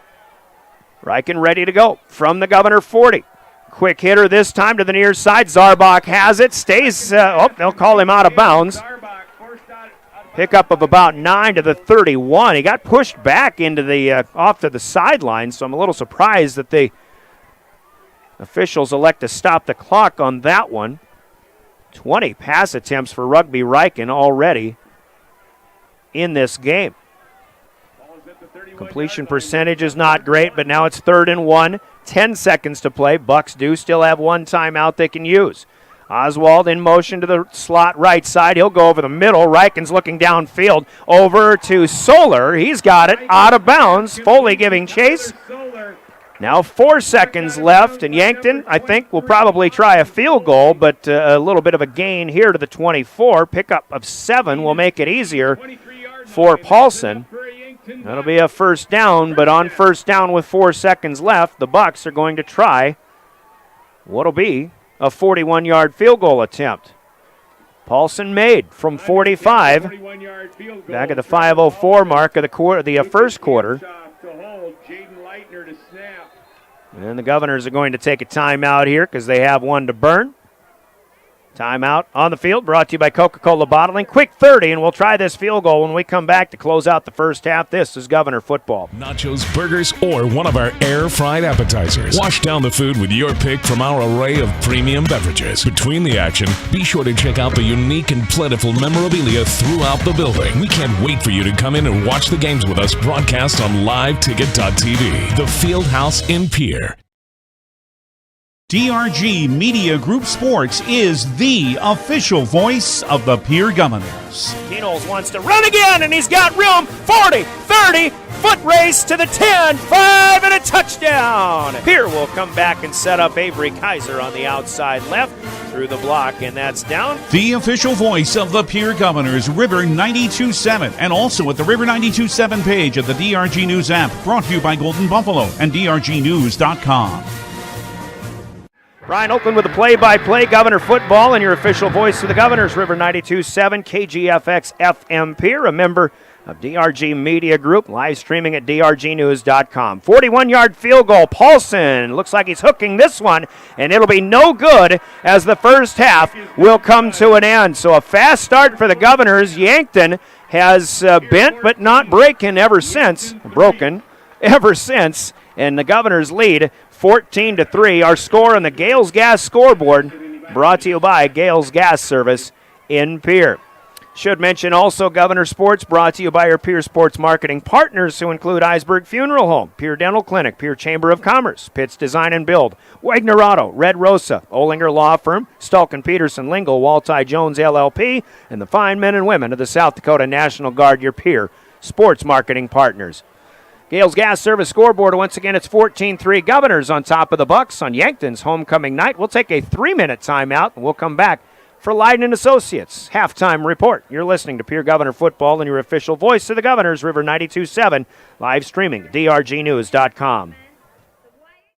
Riken ready to go from the Governor 40. Quick hitter this time to the near side. Zarbach has it. Stays, they'll call him out of bounds. Pickup of about 9 to the 31. He got pushed back into the off to the sideline, so I'm a little surprised that the officials elect to stop the clock on that one. 20 pass attempts for Rugby Riken already in this game. Completion percentage is not great, but now it's 3rd and 1. 10 seconds to play. Bucks do still have one timeout they can use. Oswald in motion to the slot right side. He'll go over the middle. Riken's looking downfield over to Solar. He's got it out of bounds. Foley giving chase. Now 4 seconds left, and Yankton, I think, will probably try a field goal, but a little bit of a gain here to the 24. Pickup of 7 will make it easier for Paulson. That'll be a 1st down, but on 1st down with 4 seconds left, the Bucks are going to try what'll be a 41-yard field goal attempt. Paulson made from 45, back at the 5:04 mark of the first quarter. And the Governors are going to take a timeout here because they have one to burn. Timeout on the field, brought to you by Coca-Cola Bottling. Quick 30, and we'll try this field goal when we come back to close out the first half. This is Governor Football. Nachos, burgers, or one of our air-fried appetizers. Wash down the food with your pick from our array of premium beverages. Between the action, be sure to check out the unique and plentiful memorabilia throughout the building. We can't wait for you to come in and watch the games with us broadcast on liveticket.tv. The Fieldhouse in Pierre. DRG Media Group Sports is the official voice of the Pierre Governors. Keno's wants to run again, and he's got room. 40, 30, foot race to the 10, 5, and a touchdown. Pierre will come back and set up Avery Kaiser on the outside left through the block, and that's down. The official voice of the Pierre Governors, River 92.7, and also at the River 92.7 page of the DRG News app, brought to you by Golden Buffalo and DRGnews.com. Ryan Oakland with the play-by-play Governor Football and your official voice of the Governors, River 92.7, KGFX FM Pierre, a member of DRG Media Group, live streaming at DRGnews.com. 41-yard field goal. Paulson looks like he's hooking this one, and it'll be no good as the first half will come to an end. So a fast start for the Governors. Yankton has bent but not broken ever since, and the Governors lead 14-3. Our score on the Gales Gas scoreboard, brought to you by Gales Gas Service in Pierre. Should mention also Governor Sports, brought to you by our Pierre Sports marketing partners, who include Eisberg Funeral Home, Pierre Dental Clinic, Pierre Chamber of Commerce, Pitts Design and Build, Wagner Auto, Red Rosa, Olinger Law Firm, Stalkin Peterson Lingle, Walti Jones LLP, and the fine men and women of the South Dakota National Guard, your Pierre Sports marketing partners. Gales Gas Service scoreboard, once again, it's 14-3. Governors on top of the Bucks on Yankton's homecoming night. We'll take a 3-minute timeout, and we'll come back for Leiden & Associates halftime report. You're listening to Pierre Governor Football and your official voice of the Governors, River 92.7, live streaming, DRGnews.com.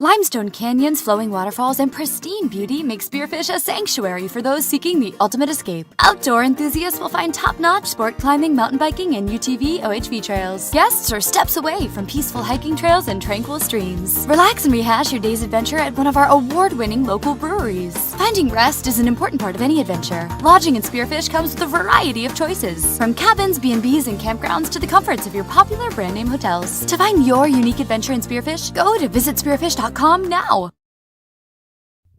Limestone canyons, flowing waterfalls, and pristine beauty make Spearfish a sanctuary for those seeking the ultimate escape. Outdoor enthusiasts will find top-notch sport climbing, mountain biking, and UTV OHV trails. Guests are steps away from peaceful hiking trails and tranquil streams. Relax and rehash your day's adventure at one of our award-winning local breweries. Finding rest is an important part of any adventure. Lodging in Spearfish comes with a variety of choices, from cabins, B&Bs, and campgrounds to the comforts of your popular brand-name hotels. To find your unique adventure in Spearfish, go to visitspearfish.com now.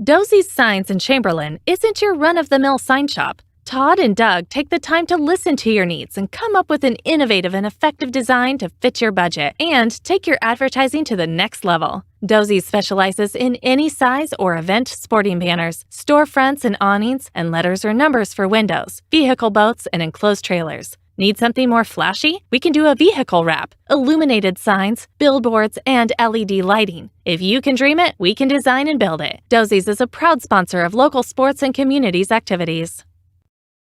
Dosey's Signs in Chamberlain isn't your run-of-the-mill sign shop. Todd and Doug take the time to listen to your needs and come up with an innovative and effective design to fit your budget and take your advertising to the next level. Dosey's specializes in any size or event sporting banners, storefronts and awnings, and letters or numbers for windows, vehicle boats, and enclosed trailers. Need something more flashy? We can do a vehicle wrap, illuminated signs, billboards, and LED lighting. If you can dream it, we can design and build it. Dosey's is a proud sponsor of local sports and communities activities.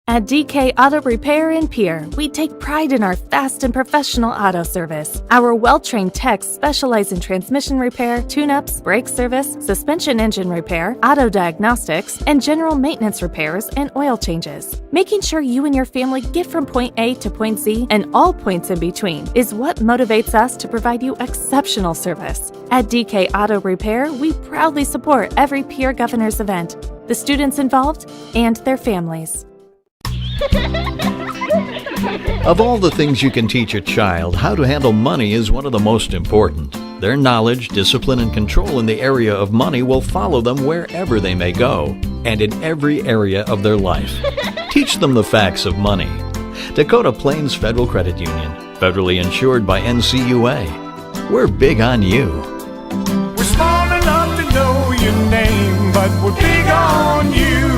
At DK Auto Repair in Pierre, we take pride in our fast and professional auto service. Our well-trained techs specialize in transmission repair, tune-ups, brake service, suspension engine repair, auto diagnostics, and general maintenance repairs and oil changes. Making sure you and your family get from point A to point Z and all points in between is what motivates us to provide you exceptional service. At DK Auto Repair, we proudly support every Pierre Governors event, the students involved, and their families. Of all the things you can teach a child, how to handle money is one of the most important. Their knowledge, discipline, and control in the area of money will follow them wherever they may go, and in every area of their life. Teach them the facts of money. Dakota Plains Federal Credit Union, federally insured by NCUA. We're big on you. We're small enough to know your name, but we're big on you.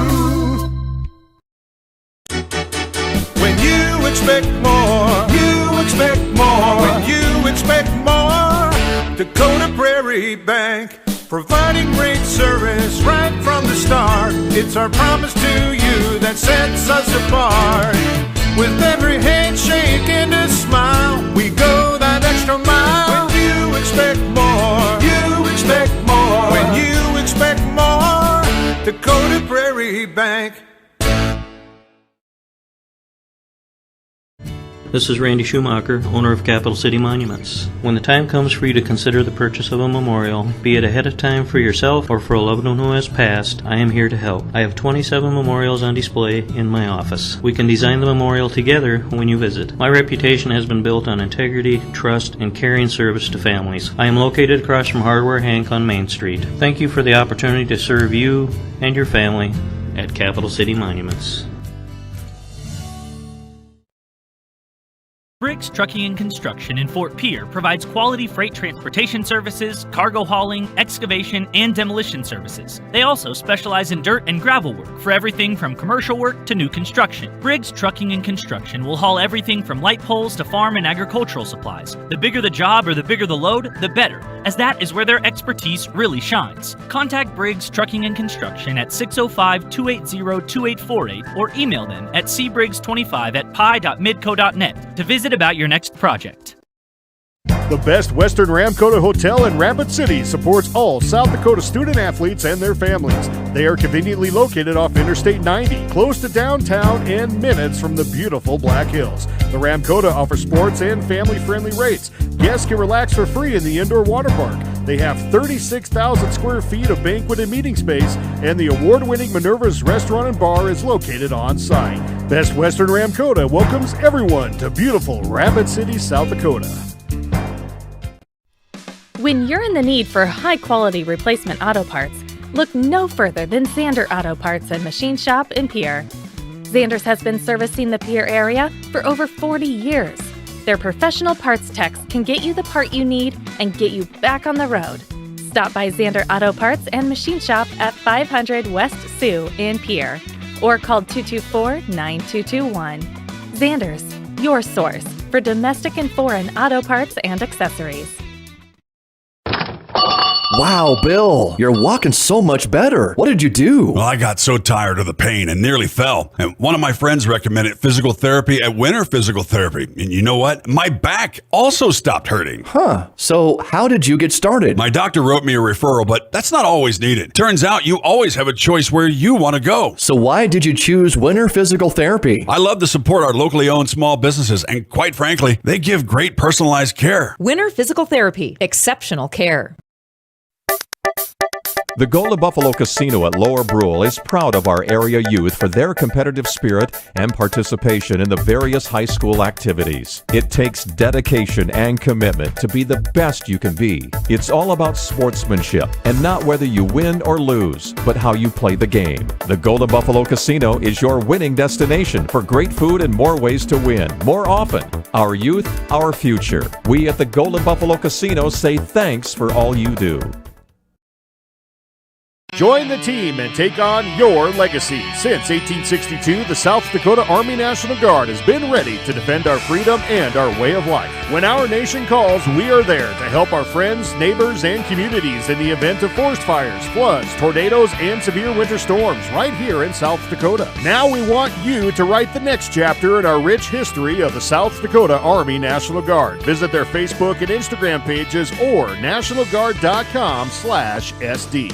When you expect more, you expect more. When you expect more, Dakota Prairie Bank, providing great service right from the start. It's our promise to you that sets us apart. With every handshake and a smile, we go that extra mile. When you expect more, you expect more. When you expect more, Dakota Prairie Bank. This is Randy Schumacher, owner of Capital City Monuments. When the time comes for you to consider the purchase of a memorial, be it ahead of time for yourself or for a loved one who has passed, I am here to help. I have 27 memorials on display in my office. We can design the memorial together when you visit. My reputation has been built on integrity, trust, and caring service to families. I am located across from Hardware Hank on Main Street. Thank you for the opportunity to serve you and your family at Capital City Monuments. Briggs Trucking and Construction in Fort Pierre provides quality freight transportation services, cargo hauling, excavation, and demolition services. They also specialize in dirt and gravel work for everything from commercial work to new construction. Briggs Trucking and Construction will haul everything from light poles to farm and agricultural supplies. The bigger the job or the bigger the load, the better, as that is where their expertise really shines. Contact Briggs Trucking and Construction at 605-280-2848 or email them at cbriggs25@pi.midco.net to visit about your next project. The Best Western Ramkota Hotel in Rapid City supports all South Dakota student athletes and their families. They are conveniently located off Interstate 90, close to downtown and minutes from the beautiful Black Hills. The Ramkota offers sports and family-friendly rates. Guests can relax for free in the indoor water park. They have 36,000 square feet of banquet and meeting space, and the award-winning Minerva's Restaurant and Bar is located on site. Best Western Ramkota welcomes everyone to beautiful Rapid City, South Dakota. When you're in the need for high-quality replacement auto parts, look no further than Zander Auto Parts and Machine Shop in Pierre. Zander's has been servicing the Pierre area for over 40 years. Their professional parts techs can get you the part you need and get you back on the road. Stop by Zander Auto Parts and Machine Shop at 500 West Sioux in Pierre or call 224-9221. Zander's, your source for domestic and foreign auto parts and accessories. Wow, Bill, you're walking so much better. What did you do? Well, I got so tired of the pain and nearly fell. And one of my friends recommended physical therapy at Winter Physical Therapy. And you know what? My back also stopped hurting. Huh. So how did you get started? My doctor wrote me a referral, but that's not always needed. Turns out you always have a choice where you want to go. So why did you choose Winter Physical Therapy? I love to support our locally owned small businesses, and quite frankly, they give great personalized care. Winter Physical Therapy. Exceptional care. The Golden Buffalo Casino at Lower Brule is proud of our area youth for their competitive spirit and participation in the various high school activities. It takes dedication and commitment to be the best you can be. It's all about sportsmanship and not whether you win or lose, but how you play the game. The Golden Buffalo Casino is your winning destination for great food and more ways to win more often. Our youth, our future. We at the Golden Buffalo Casino say thanks for all you do. Join the team and take on your legacy. Since 1862, the South Dakota Army National Guard has been ready to defend our freedom and our way of life. When our nation calls, we are there to help our friends, neighbors, and communities in the event of forest fires, floods, tornadoes, and severe winter storms right here in South Dakota. Now we want you to write the next chapter in our rich history of the South Dakota Army National Guard. Visit their Facebook and Instagram pages or nationalguard.com/SD.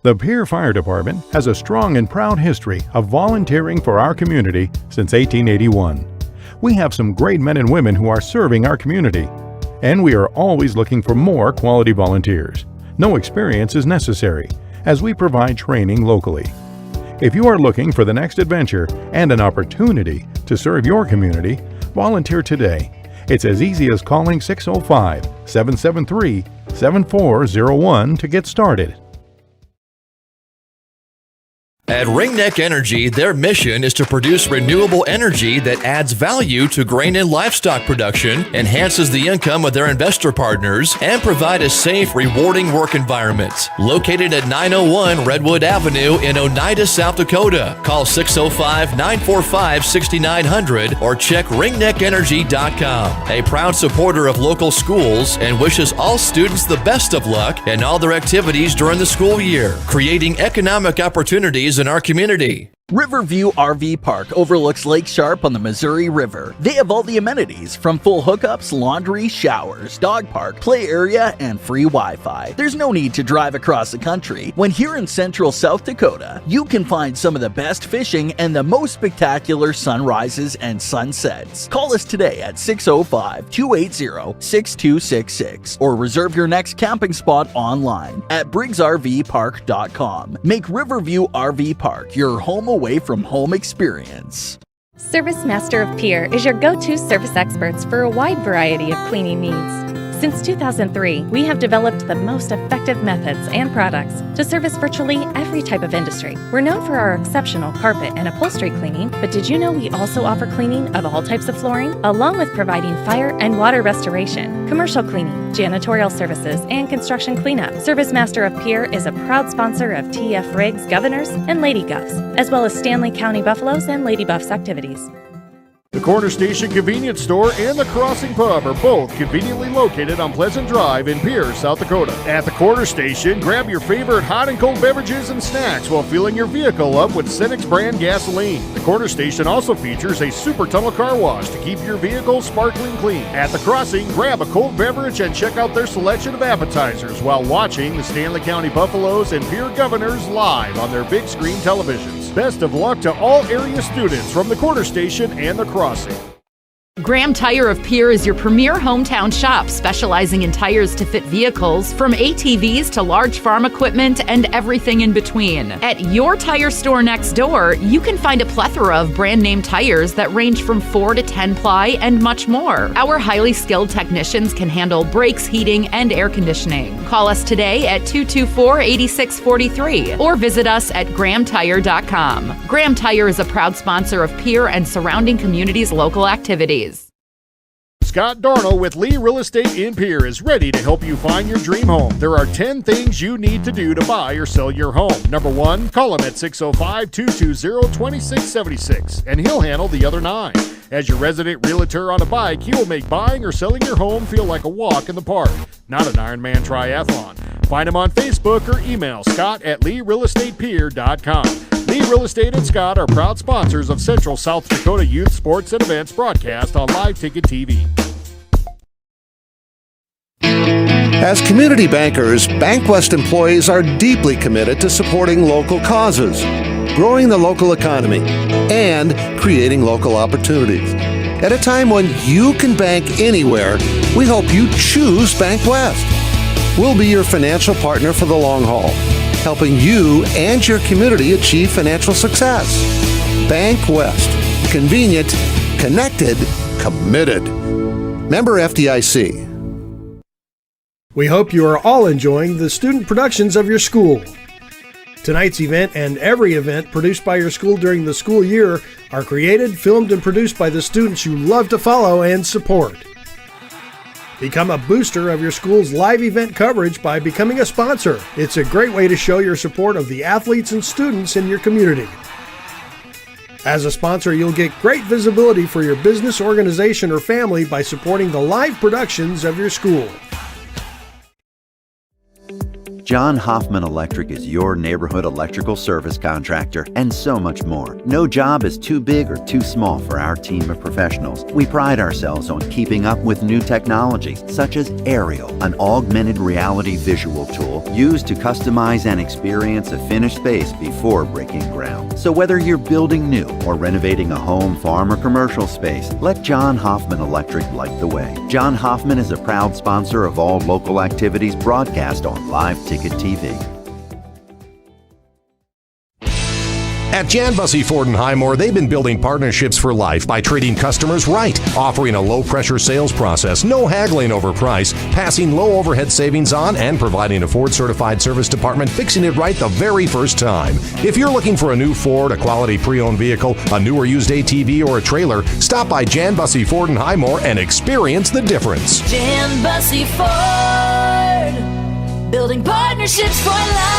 The Pierre Fire Department has a strong and proud history of volunteering for our community since 1881. We have some great men and women who are serving our community, and we are always looking for more quality volunteers. No experience is necessary, as we provide training locally. If you are looking for the next adventure and an opportunity to serve your community, volunteer today. It's as easy as calling 605-773-7401 to get started. At Ringneck Energy, their mission is to produce renewable energy that adds value to grain and livestock production, enhances the income of their investor partners, and provide a safe, rewarding work environment. Located at 901 Redwood Avenue in Oneida, South Dakota. Call 605-945-6900 or check ringneckenergy.com. A proud supporter of local schools and wishes all students the best of luck in all their activities during the school year, creating economic opportunities in our community. Riverview RV Park overlooks Lake Sharp on the Missouri River. They have all the amenities from full hookups, laundry, showers, dog park, play area, and free Wi-Fi. There's no need to drive across the country. When here in central South Dakota, you can find some of the best fishing and the most spectacular sunrises and sunsets. Call us today at 605-280-6266 or reserve your next camping spot online at briggsrvpark.com. Make Riverview RV Park your home away from home experience. Service Master of Pierre is your go-to service experts for a wide variety of cleaning needs. Since 2003, we have developed the most effective methods and products to service virtually every type of industry. We're known for our exceptional carpet and upholstery cleaning, but did you know we also offer cleaning of all types of flooring, along with providing fire and water restoration, commercial cleaning, janitorial services, and construction cleanup. Service Master of Pierre is a proud sponsor of TF Riggs Governors and Lady Govs, as well as Stanley County Buffaloes and Lady Buffs activities. The Corner Station Convenience Store and the Crossing Pub are both conveniently located on Pleasant Drive in Pierre, South Dakota. At the Corner Station, grab your favorite hot and cold beverages and snacks while filling your vehicle up with Cenex brand gasoline. The Corner Station also features a super tunnel car wash to keep your vehicle sparkling clean. At the Crossing, grab a cold beverage and check out their selection of appetizers while watching the Stanley County Buffaloes and Pierre Governors live on their big screen televisions. Best of luck to all area students from the Corner Station and the Crossing. Graham Tire of Pierre is your premier hometown shop, specializing in tires to fit vehicles, from ATVs to large farm equipment and everything in between. At your tire store next door, you can find a plethora of brand name tires that range from 4 to 10 ply and much more. Our highly skilled technicians can handle brakes, heating, and air conditioning. Call us today at 224-8643 or visit us at grahamtire.com. Graham Tire is a proud sponsor of Pierre and surrounding communities' local activities. Scott Darnell with Lee Real Estate in Pierre is ready to help you find your dream home. There are 10 things you need to do to buy or sell your home. Number 1, call him at 605-220-2676, and he'll handle the other 9. As your resident realtor on a bike, he will make buying or selling your home feel like a walk in the park, not an Ironman triathlon. Find him on Facebook or email scott@LeeRealEstatePierre.com. Lee Real Estate and Scott are proud sponsors of Central South Dakota Youth Sports and Events broadcast on Live Ticket TV. As community bankers, BankWest employees are deeply committed to supporting local causes, growing the local economy, and creating local opportunities. At a time when you can bank anywhere, we hope you choose BankWest. We'll be your financial partner for the long haul, helping you and your community achieve financial success. BankWest. Convenient, connected, committed. Member FDIC. We hope you are all enjoying the student productions of your school. Tonight's event and every event produced by your school during the school year are created, filmed, and produced by the students you love to follow and support. Become a booster of your school's live event coverage by becoming a sponsor. It's a great way to show your support of the athletes and students in your community. As a sponsor, you'll get great visibility for your business, organization, or family by supporting the live productions of your school. John Hoffman Electric is your neighborhood electrical service contractor, and so much more. No job is too big or too small for our team of professionals. We pride ourselves on keeping up with new technology, such as Aerial, an augmented reality visual tool used to customize and experience a finished space before breaking ground. So whether you're building new or renovating a home, farm, or commercial space, let John Hoffman Electric light the way. John Hoffman is a proud sponsor of all local activities broadcast on Live Ticket TV. At Jan Bussey Ford & Highmore, they've been building partnerships for life by treating customers right, offering a low-pressure sales process, no haggling over price, passing low overhead savings on, and providing a Ford-certified service department fixing it right the very first time. If you're looking for a new Ford, a quality pre-owned vehicle, a new or used ATV, or a trailer, stop by Jan Bussey Ford & Highmore and experience the difference. Jan Bussey Ford, building partnerships for life.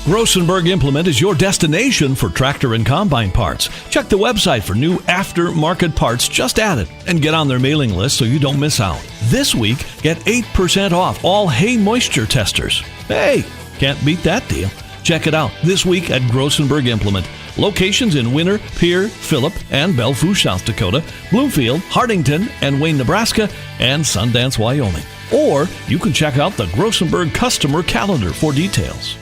Grossenberg Implement is your destination for tractor and combine parts. Check the website for new aftermarket parts just added and get on their mailing list so you don't miss out. This week, get 8% off all hay moisture testers. Hey, can't beat that deal. Check it out this week at Grossenberg Implement. Locations in Winter, Pierre, Phillip, and Belfouche, South Dakota, Bloomfield, Hardington, and Wayne, Nebraska, and Sundance, Wyoming. Or you can check out the Grossenberg customer calendar for details.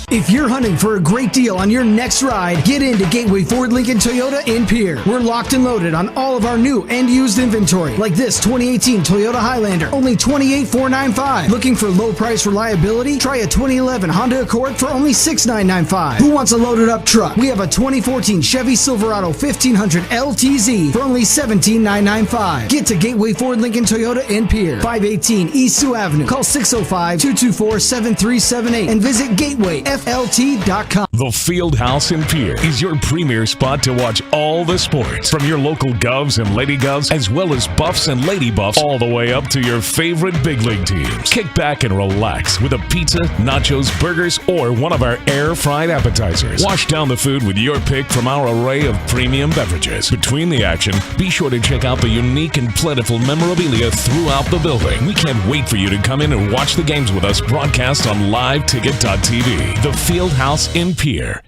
If you're hunting for a great deal on your next ride, get into Gateway Ford Lincoln Toyota in Pierre. We're locked and loaded on all of our new and used inventory, like this 2018 Toyota Highlander, only $28,495. Looking for low price reliability? Try a 2011 Honda Accord for only $6,995. Who wants a loaded up truck? We have a 2014 Chevy Silverado 1500 LTZ for only $17,995. Get to Gateway Ford Lincoln Toyota in Pierre, 518 East Sioux Avenue. Call 605-224-7378 and visit GatewayFLT.com. The Fieldhouse in Pierre is your premier spot to watch all the sports, from your local Govs and Lady Govs, as well as Buffs and Lady Buffs, all the way up to your favorite big league teams. Kick back and relax with a pizza, nachos, burgers, or one of our air-fried appetizers. Wash down the food with your pick from our array of premium beverages. Between the action, be sure to check out the unique and plentiful memorabilia throughout the building. We can't wait for you to come in and watch the games with us broadcast on LiveTicket.tv. The Fieldhouse in Pierre.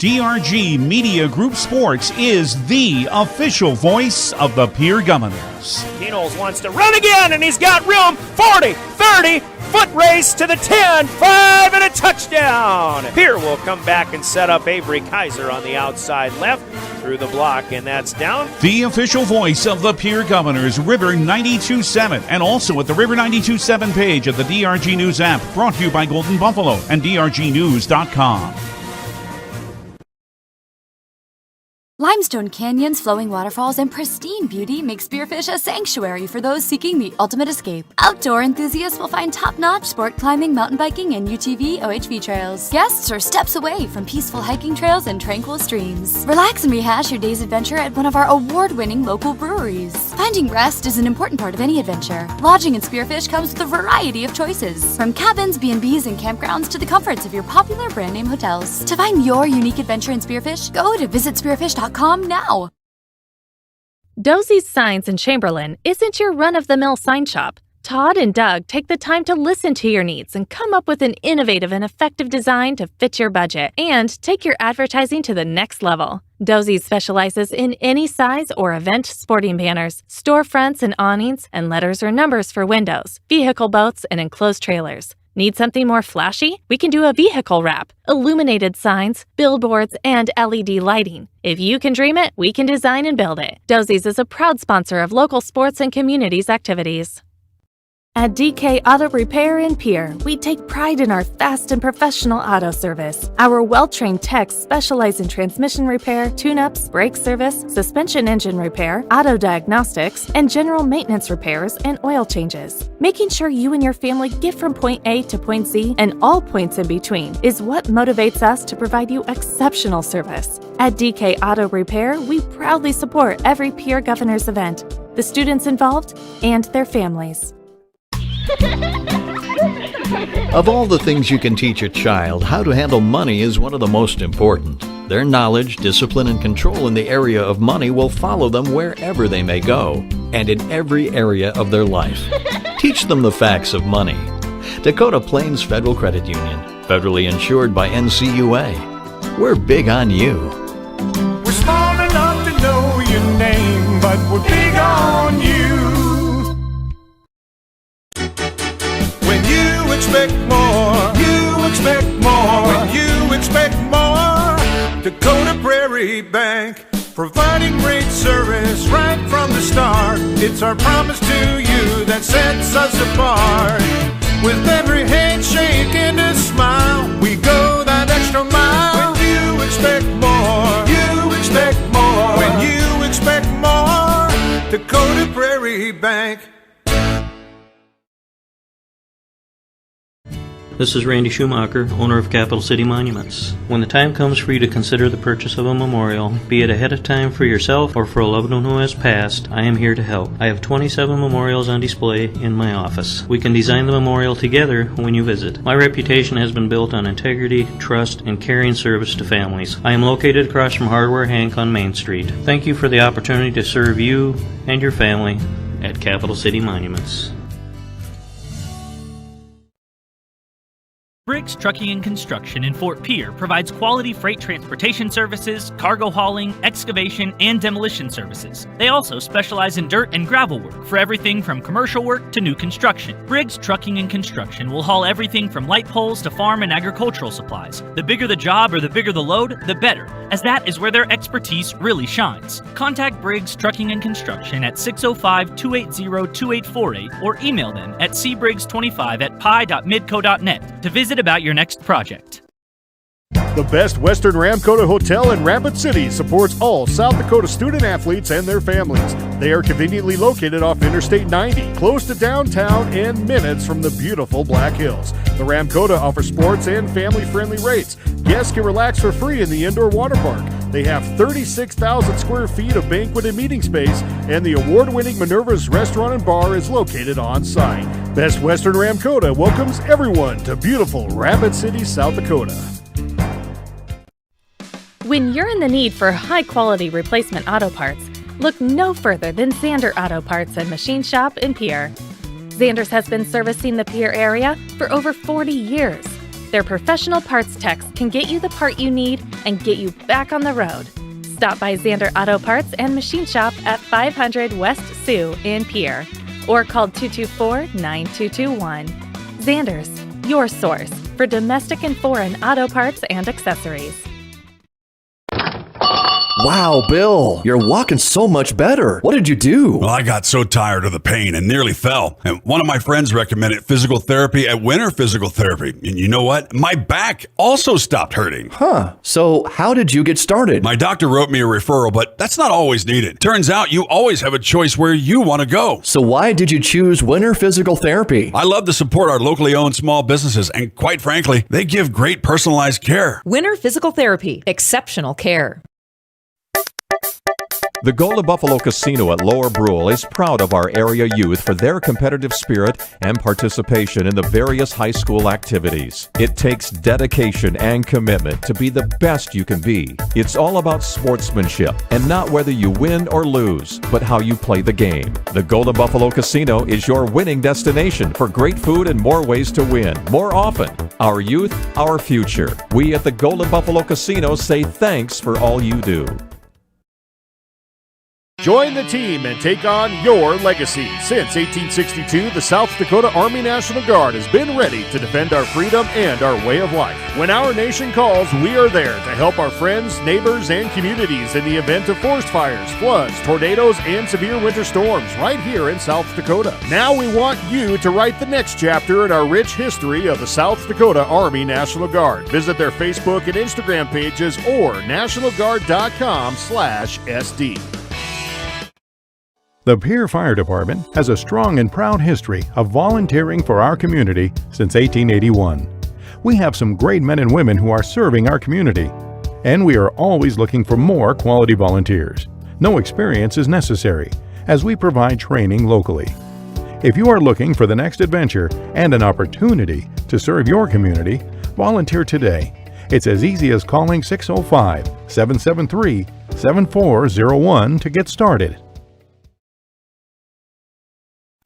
DRG Media Group Sports is the official voice of the Pierre Governors. Kenols wants to run again, and he's got room. 40, 30, foot race to the 10, 5, and a touchdown. Pierre will come back and set up Avery Kaiser on the outside left through the block, and that's down. The official voice of the Pierre Governors, River 92.7, and also at the River 92.7 page of the DRG News app, brought to you by Golden Buffalo and DRGnews.com. Limestone canyons, flowing waterfalls, and pristine beauty make Spearfish a sanctuary for those seeking the ultimate escape. Outdoor enthusiasts will find top-notch sport climbing, mountain biking, and UTV OHV trails. Guests are steps away from peaceful hiking trails and tranquil streams. Relax and rehash your day's adventure at one of our award-winning local breweries. Finding rest is an important part of any adventure. Lodging in Spearfish comes with a variety of choices, from cabins, B&Bs, and campgrounds to the comforts of your popular brand-name hotels. To find your unique adventure in Spearfish, go to visitspearfish.com now. Dosey's Signs in Chamberlain isn't your run-of-the-mill sign shop. Todd and Doug take the time to listen to your needs and come up with an innovative and effective design to fit your budget and take your advertising to the next level. Dosey's specializes in any size or event sporting banners, storefronts and awnings, and letters or numbers for windows, vehicle boats, and enclosed trailers. Need something more flashy? We can do a vehicle wrap, illuminated signs, billboards, and LED lighting. If you can dream it, we can design and build it. Dosey's is a proud sponsor of local sports and communities activities. At DK Auto Repair in Pierre, we take pride in our fast and professional auto service. Our well-trained techs specialize in transmission repair, tune-ups, brake service, suspension engine repair, auto diagnostics, and general maintenance repairs and oil changes. Making sure you and your family get from point A to point Z and all points in between is what motivates us to provide you exceptional service. At DK Auto Repair, we proudly support every Pierre Governors event, the students involved, and their families. Of all the things you can teach a child, how to handle money is one of the most important. Their knowledge, discipline, and control in the area of money will follow them wherever they may go, and in every area of their life. Teach them the facts of money. Dakota Plains Federal Credit Union, federally insured by NCUA. We're big on you. We're small enough to know your name, but we're big on you. When you expect more, you expect more. When you expect more, Dakota Prairie Bank, providing great service right from the start. It's our promise to you that sets us apart. With every handshake and a smile, we go that extra mile. When you expect more, you expect more. When you expect more, Dakota Prairie Bank. This is Randy Schumacher, owner of Capital City Monuments. When the time comes for you to consider the purchase of a memorial, be it ahead of time for yourself or for a loved one who has passed, I am here to help. I have 27 memorials on display in my office. We can design the memorial together when you visit. My reputation has been built on integrity, trust, and caring service to families. I am located across from Hardware Hank on Main Street. Thank you for the opportunity to serve you and your family at Capital City Monuments. Briggs Trucking and Construction in Fort Pierre provides quality freight transportation services, cargo hauling, excavation, and demolition services. They also specialize in dirt and gravel work for everything from commercial work to new construction. Briggs Trucking and Construction will haul everything from light poles to farm and agricultural supplies. The bigger the job or the bigger the load, the better, as that is where their expertise really shines. Contact Briggs Trucking and Construction at 605-280-2848 or email them at cbriggs25@pi.midco.net to visit about your next project. The Best Western Ramkota Hotel in Rapid City supports all South Dakota student athletes and their families. They are conveniently located off Interstate 90, close to downtown and minutes from the beautiful Black Hills. The Ramkota offers sports and family-friendly rates. Guests can relax for free in the indoor water park. They have 36,000 square feet of banquet and meeting space, and the award-winning Minerva's Restaurant and Bar is located on site. Best Western Ramkota welcomes everyone to beautiful Rapid City, South Dakota. When you're in the need for high-quality replacement auto parts, look no further than Zander Auto Parts and Machine Shop in Pierre. Zander's has been servicing the Pierre area for over 40 years. Their professional parts techs can get you the part you need and get you back on the road. Stop by Zander Auto Parts and Machine Shop at 500 West Sioux in Pierre or call 224-9221. Zander's, your source for domestic and foreign auto parts and accessories. Wow, Bill, you're walking so much better. What did you do? Well, I got so tired of the pain and nearly fell. And one of my friends recommended physical therapy at Winter Physical Therapy. And you know what? My back also stopped hurting. Huh. So how did you get started? My doctor wrote me a referral, but that's not always needed. Turns out you always have a choice where you want to go. So why did you choose Winter Physical Therapy? I love to support our locally owned small businesses, and quite frankly, they give great personalized care. Winter Physical Therapy. Exceptional care. The Golden Buffalo Casino at Lower Brule is proud of our area youth for their competitive spirit and participation in the various high school activities. It takes dedication and commitment to be the best you can be. It's all about sportsmanship and not whether you win or lose, but how you play the game. The Golden Buffalo Casino is your winning destination for great food and more ways to win more often. Our youth, our future. We at the Golden Buffalo Casino say thanks for all you do. Join the team and take on your legacy. Since 1862, the South Dakota Army National Guard has been ready to defend our freedom and our way of life. When our nation calls, we are there to help our friends, neighbors, and communities in the event of forest fires, floods, tornadoes, and severe winter storms right here in South Dakota. Now we want you to write the next chapter in our rich history of the South Dakota Army National Guard. Visit their Facebook and Instagram pages or nationalguard.com/SD. The Pierre Fire Department has a strong and proud history of volunteering for our community since 1881. We have some great men and women who are serving our community, and we are always looking for more quality volunteers. No experience is necessary, as we provide training locally. If you are looking for the next adventure and an opportunity to serve your community, volunteer today. It's as easy as calling 605-773-7401 to get started.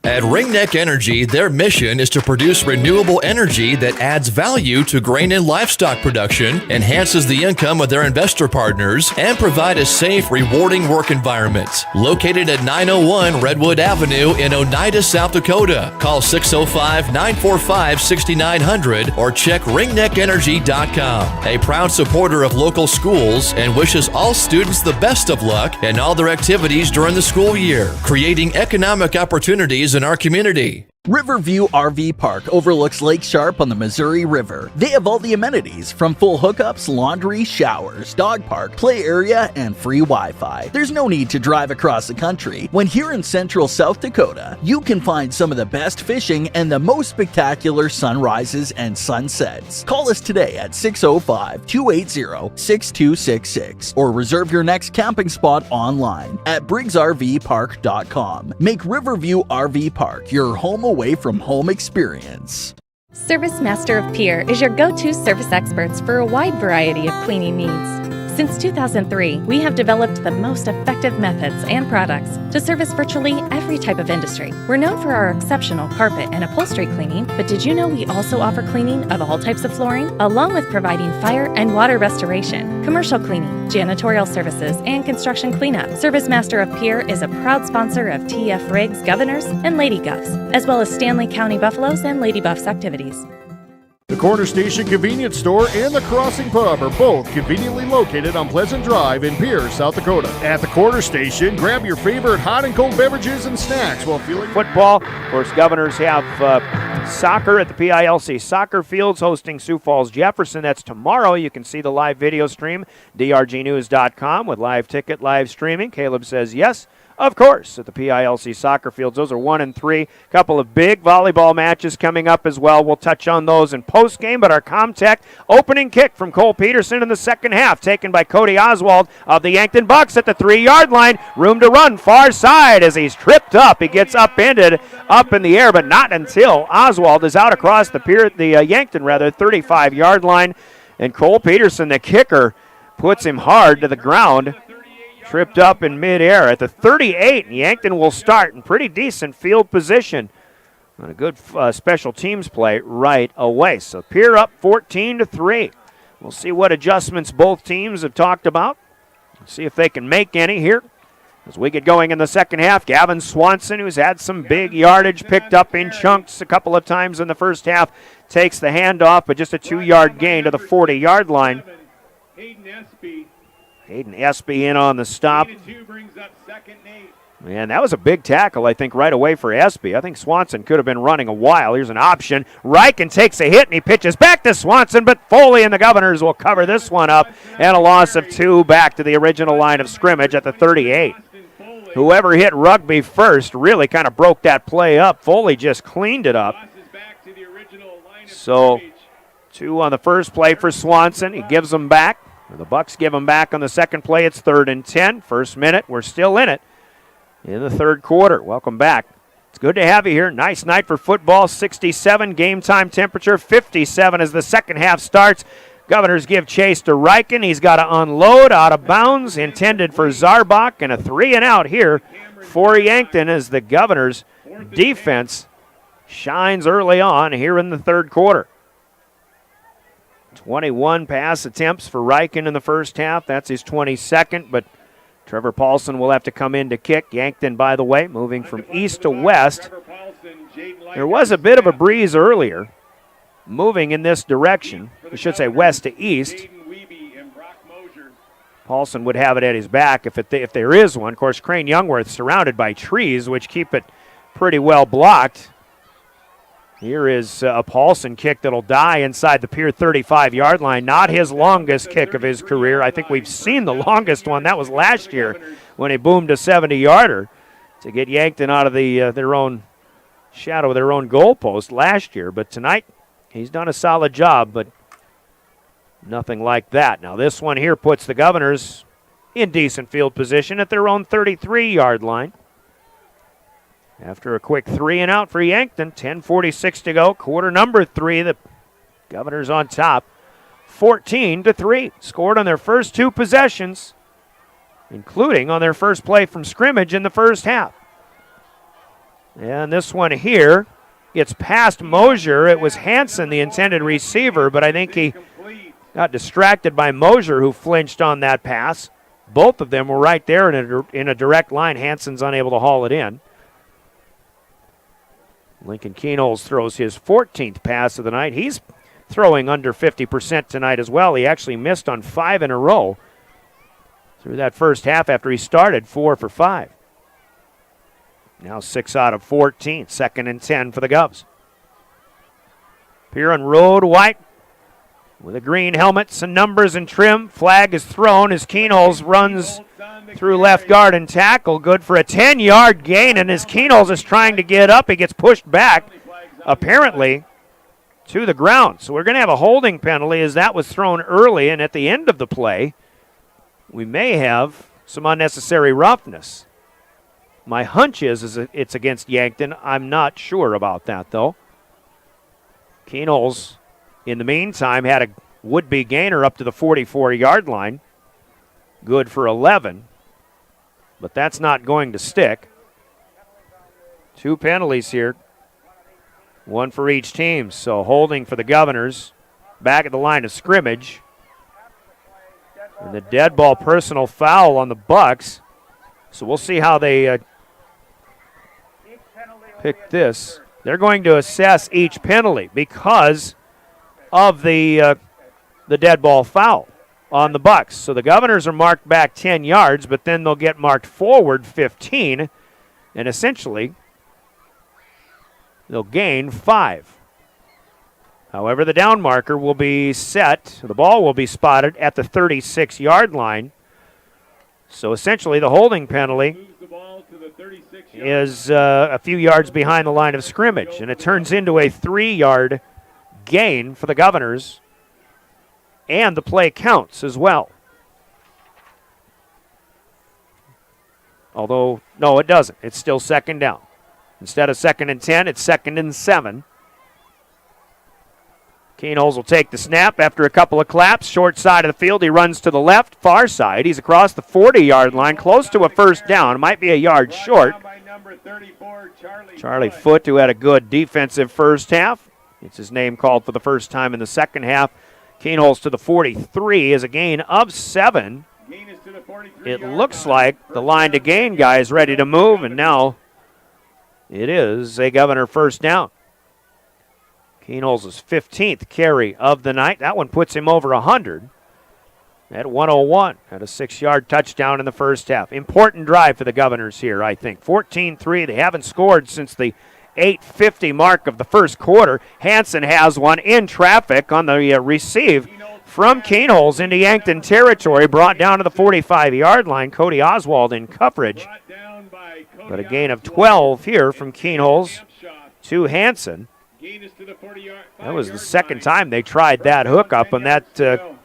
At Ringneck Energy, their mission is to produce renewable energy that adds value to grain and livestock production, enhances the income of their investor partners, and provide a safe, rewarding work environment. Located at 901 Redwood Avenue in Oneida, South Dakota. Call 605-945-6900 or check ringneckenergy.com. A proud supporter of local schools and wishes all students the best of luck in all their activities during the school year, creating economic opportunities in our community. Riverview RV Park overlooks Lake Sharp on the Missouri River. They have all the amenities from full hookups, laundry, showers, dog park, play area, and free Wi-Fi. There's no need to drive across the country. When here in central South Dakota, you can find some of the best fishing and the most spectacular sunrises and sunsets. Call us today at 605-280-6266 or reserve your next camping spot online at briggsrvpark.com. Make Riverview RV Park your home away from home experience. Service Master of Pierre is your go-to service experts for a wide variety of cleaning needs. Since 2003, we have developed the most effective methods and products to service virtually every type of industry. We're known for our exceptional carpet and upholstery cleaning, but did you know we also offer cleaning of all types of flooring, along with providing fire and water restoration, commercial cleaning, janitorial services, and construction cleanup. Service Master of Pierre is a proud sponsor of TF Riggs Governors and Lady Govs, as well as Stanley County Buffaloes and Lady Buffs activities. The Corner Station Convenience Store and the Crossing Pub are both conveniently located on Pleasant Drive in Pierre, South Dakota. At the Corner Station, grab your favorite hot and cold beverages and snacks while feeling football. Of course, Governors have soccer at the PILC Soccer Fields hosting Sioux Falls Jefferson. That's tomorrow. You can see the live video stream, drgnews.com, with live ticket, live streaming. Caleb says yes. Of course, at the PILC Soccer Fields. Those are 1 and 3. Couple of big volleyball matches coming up as well. We'll touch on those in postgame, but our Comtech opening kick from Cole Peterson in the second half, taken by Cody Oswald of the Yankton Bucks at the 3-yard line. Room to run, far side as he's tripped up. He gets upended up in the air, but not until Oswald is out across the Yankton 35-yard line. And Cole Peterson, the kicker, puts him hard to the ground. Tripped up in midair at the 38, and Yankton will start in pretty decent field position. And a good special teams play right away. So Pierre up 14-3. We'll see what adjustments both teams have talked about. See if they can make any here. As we get going in the second half, Gavin Swanson, who's had some big yardage, picked up in chunks a couple of times in the first half, takes the handoff, but just a 2-yard gain to the 40-yard line. Hayden Espy Hayden Espy in on the stop. And that was a big tackle, I think, right away for Espy. I think Swanson could have been running a while. Here's an option. Reichen takes a hit, and he pitches back to Swanson, but Foley and the Governors will cover this one up, and a loss of 2 back to the original line of scrimmage at the 38. Whoever hit Rugby first really kind of broke that play up. Foley just cleaned it up. So 2 on the first play for Swanson. He gives them back. The Bucks give them back on the second play. It's 3rd and 10. First minute, we're still in it. In the third quarter. Welcome back. It's good to have you here. Nice night for football. 67 game time temperature. 57 as the second half starts. Governors give chase to Reichen. He's got to unload out of bounds. Intended for Zarbach. And a 3 and out here for Yankton as the Governors defense shines early on here in the third quarter. 21 pass attempts for Reichen in the first half. That's his 22nd, but Trevor Paulson will have to come in to kick. Yankton, by the way, moving from east to west. There was a bit of a breeze earlier, moving in this direction. I should say west to east. Paulson would have it at his back if there is one. Of course, Crane Youngworth surrounded by trees, which keep it pretty well blocked. Here is a Paulson kick that'll die inside the Pierre 35-yard line. Not his longest kick of his career. I think we've seen the longest one. That was last year when he boomed a 70-yarder to get Yankton out of their own shadow, their own goalpost last year. But tonight, he's done a solid job, but nothing like that. Now this one here puts the Governors in decent field position at their own 33-yard line. After a quick 3 and out for Yankton, 10:46 to go, quarter number 3, the Governors on top, 14-3. Scored on their first 2 possessions, including on their first play from scrimmage in the first half. And this one here gets past Mosier. It was Hansen, the intended receiver, but I think he got distracted by Mosier, who flinched on that pass. Both of them were right there in a direct line. Hansen's unable to haul it in. Lincoln Keenholz throws his 14th pass of the night. He's throwing under 50% tonight as well. He actually missed on 5 in a row through that first half after he started 4 for 5. Now 6 out of 14. 2nd and 10 for the Govs. Pierre Road White with a green helmet, some numbers and trim. Flag is thrown as Keenholz runs through left guard and tackle. Good for a 10-yard gain, and as Keenholz is trying to get up, he gets pushed back, apparently, to the ground. So we're going to have a holding penalty as that was thrown early, and at the end of the play, we may have some unnecessary roughness. My hunch is it's against Yankton. I'm not sure about that, though. Keenholz, in the meantime, had a would-be gainer up to the 44-yard line. Good for 11. But that's not going to stick. 2 penalties here. 1 for each team. So holding for the Governors back at the line of scrimmage. And the dead ball personal foul on the Bucks. So we'll see how they pick this. They're going to assess each penalty because of the dead ball foul on the Bucks. So the Governors are marked back 10 yards, but then they'll get marked forward 15, and essentially they'll gain 5. However, the down marker will be set, the ball will be spotted at the 36-yard line. So essentially the holding penalty is a few yards behind the line of scrimmage, and it turns into a 3-yard gain for the Governors, and the play counts as well. Although, no, it doesn't. It's still 2nd down. Instead of 2nd and 10, it's 2nd and 7. Keenholz will take the snap after a couple of claps. Short side of the field, he runs to the left, far side. He's across the 40-yard line, close to a first down. Might be a yard short. Charlie Foote, who had a good defensive first half. It's his name called for the first time in the second half. Keenholz to the 43 is a gain of 7. It looks like the line to gain guy is ready to move, and now it is a Governor first down. Keenholz's 15th carry of the night. That one puts him over 100. at 101. Had a 6-yard touchdown in the first half. Important drive for the Governors here, I think. 14-3. They haven't scored since the 8:50 mark of the first quarter. Hansen has one in traffic on the receive from Keenholz into Yankton territory, brought down to the 45-yard line. Cody Oswald in coverage. But a gain of 12 here from Keenholz to Hansen. That was the second time they tried that hookup on that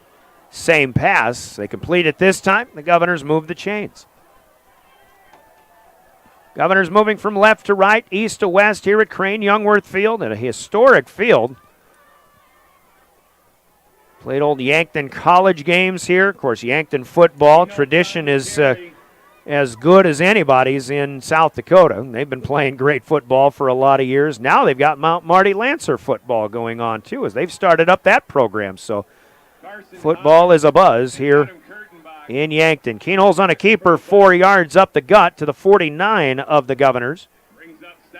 same pass. They complete it this time. The Governors move the chains. Governors moving from left to right, east to west here at Crane Youngworth Field, at a historic field. Played old Yankton college games here. Of course, Yankton football tradition is as good as anybody's in South Dakota. They've been playing great football for a lot of years. Now they've got Mount Marty Lancer football going on too, as they've started up that program. So football is a buzz here in Yankton. Keenholz on a keeper, 4 yards up the gut to the 49 of the Governors.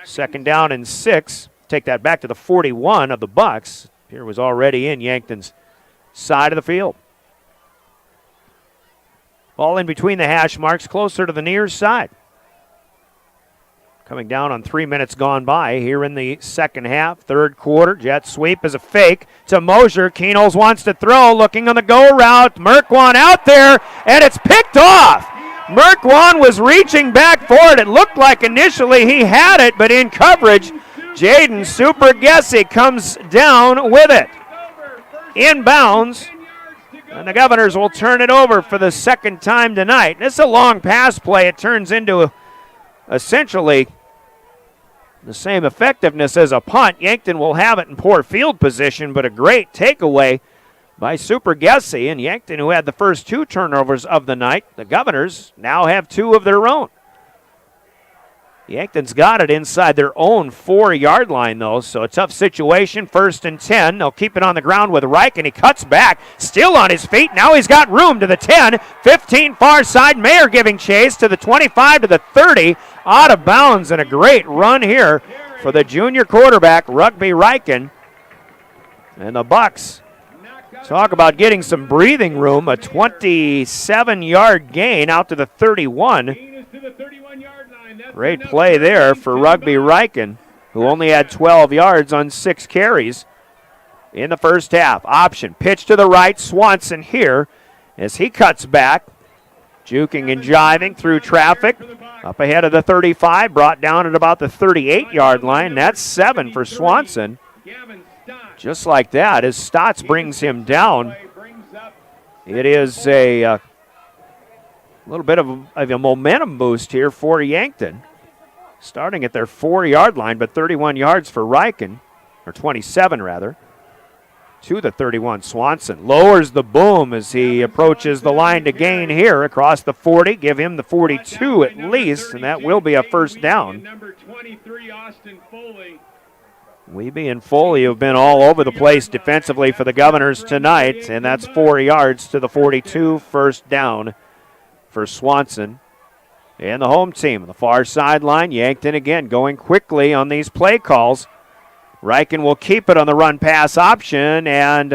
Second down and 6. Take that back to the 41 of the Bucks. Here was already in Yankton's side of the field. Ball in between the hash marks, closer to the near side. Coming down on 3 minutes gone by here in the second half, third quarter. Jet sweep is a fake to Mosier. Keenholz wants to throw, looking on the go route. Merkwan out there, and it's picked off. Merkwan was reaching back for it. It looked like initially he had it, but in coverage, Jaden Supergessi comes down with it. Inbounds, and the Governors will turn it over for the second time tonight. This is a long pass play. It turns into essentially the same effectiveness as a punt. Yankton will have it in poor field position, but a great takeaway by Supergessi. And Yankton, who had the first 2 turnovers of the night, the Governors now have 2 of their own. Yankton's got it inside their own 4-yard line, though, so a tough situation. 1st and 10. They'll keep it on the ground with Reich, and he cuts back, still on his feet. Now he's got room to the 10, 15 far side. Mayer giving chase to the 25 to the 30, out of bounds, and a great run here for the junior quarterback, Rugby Reichen. And the Bucks talk about getting some breathing room. A 27-yard gain out to the 31. Great play there for Rugby Reichen, who only had 12 yards on 6 carries in the first half. Option, pitch to the right, Swanson here as he cuts back, juking and jiving through traffic. Up ahead of the 35, brought down at about the 38-yard line. That's 7 for Swanson. Just like that, as Stotts brings him down, it is a little bit of a momentum boost here for Yankton. Starting at their 4-yard line, but 31 yards for Reichen, or 27 rather, to the 31. Swanson lowers the boom as he approaches the line to gain here across the 40. Give him the 42 at least, and that will be a first down. Weeby and Foley have been all over the place defensively for the Governors tonight, and that's 4 yards to the 42, first down for Swanson. And the home team, the far sideline, Yankton again going quickly on these play calls. Reichen will keep it on the run-pass option and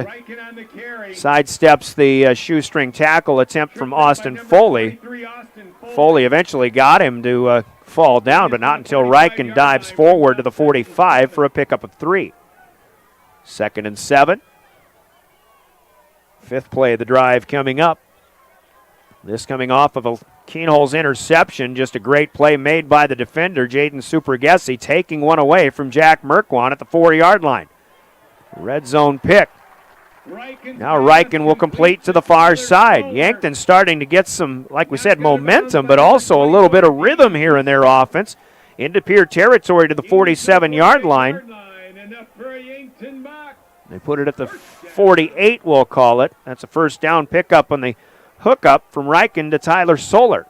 sidesteps the shoestring tackle attempt from Austin Foley. Foley eventually got him to fall down, but not until Reichen dives forward to the 45 for a pickup of 3. 2nd and 7. 5th play of the drive coming up. This coming off of a Keenholz interception. Just a great play made by the defender, Jaden Supergessi, taking one away from Jack Merkwan at the 4-yard line. Red zone pick. Now Reichen will complete to the far side. Yankton starting to get some, like we said, momentum, but also a little bit of rhythm here in their offense. Into Pierre territory to the 47-yard line. They put it at the 48, we'll call it. That's a first down pickup on the hookup from Reichen to Tyler Solar.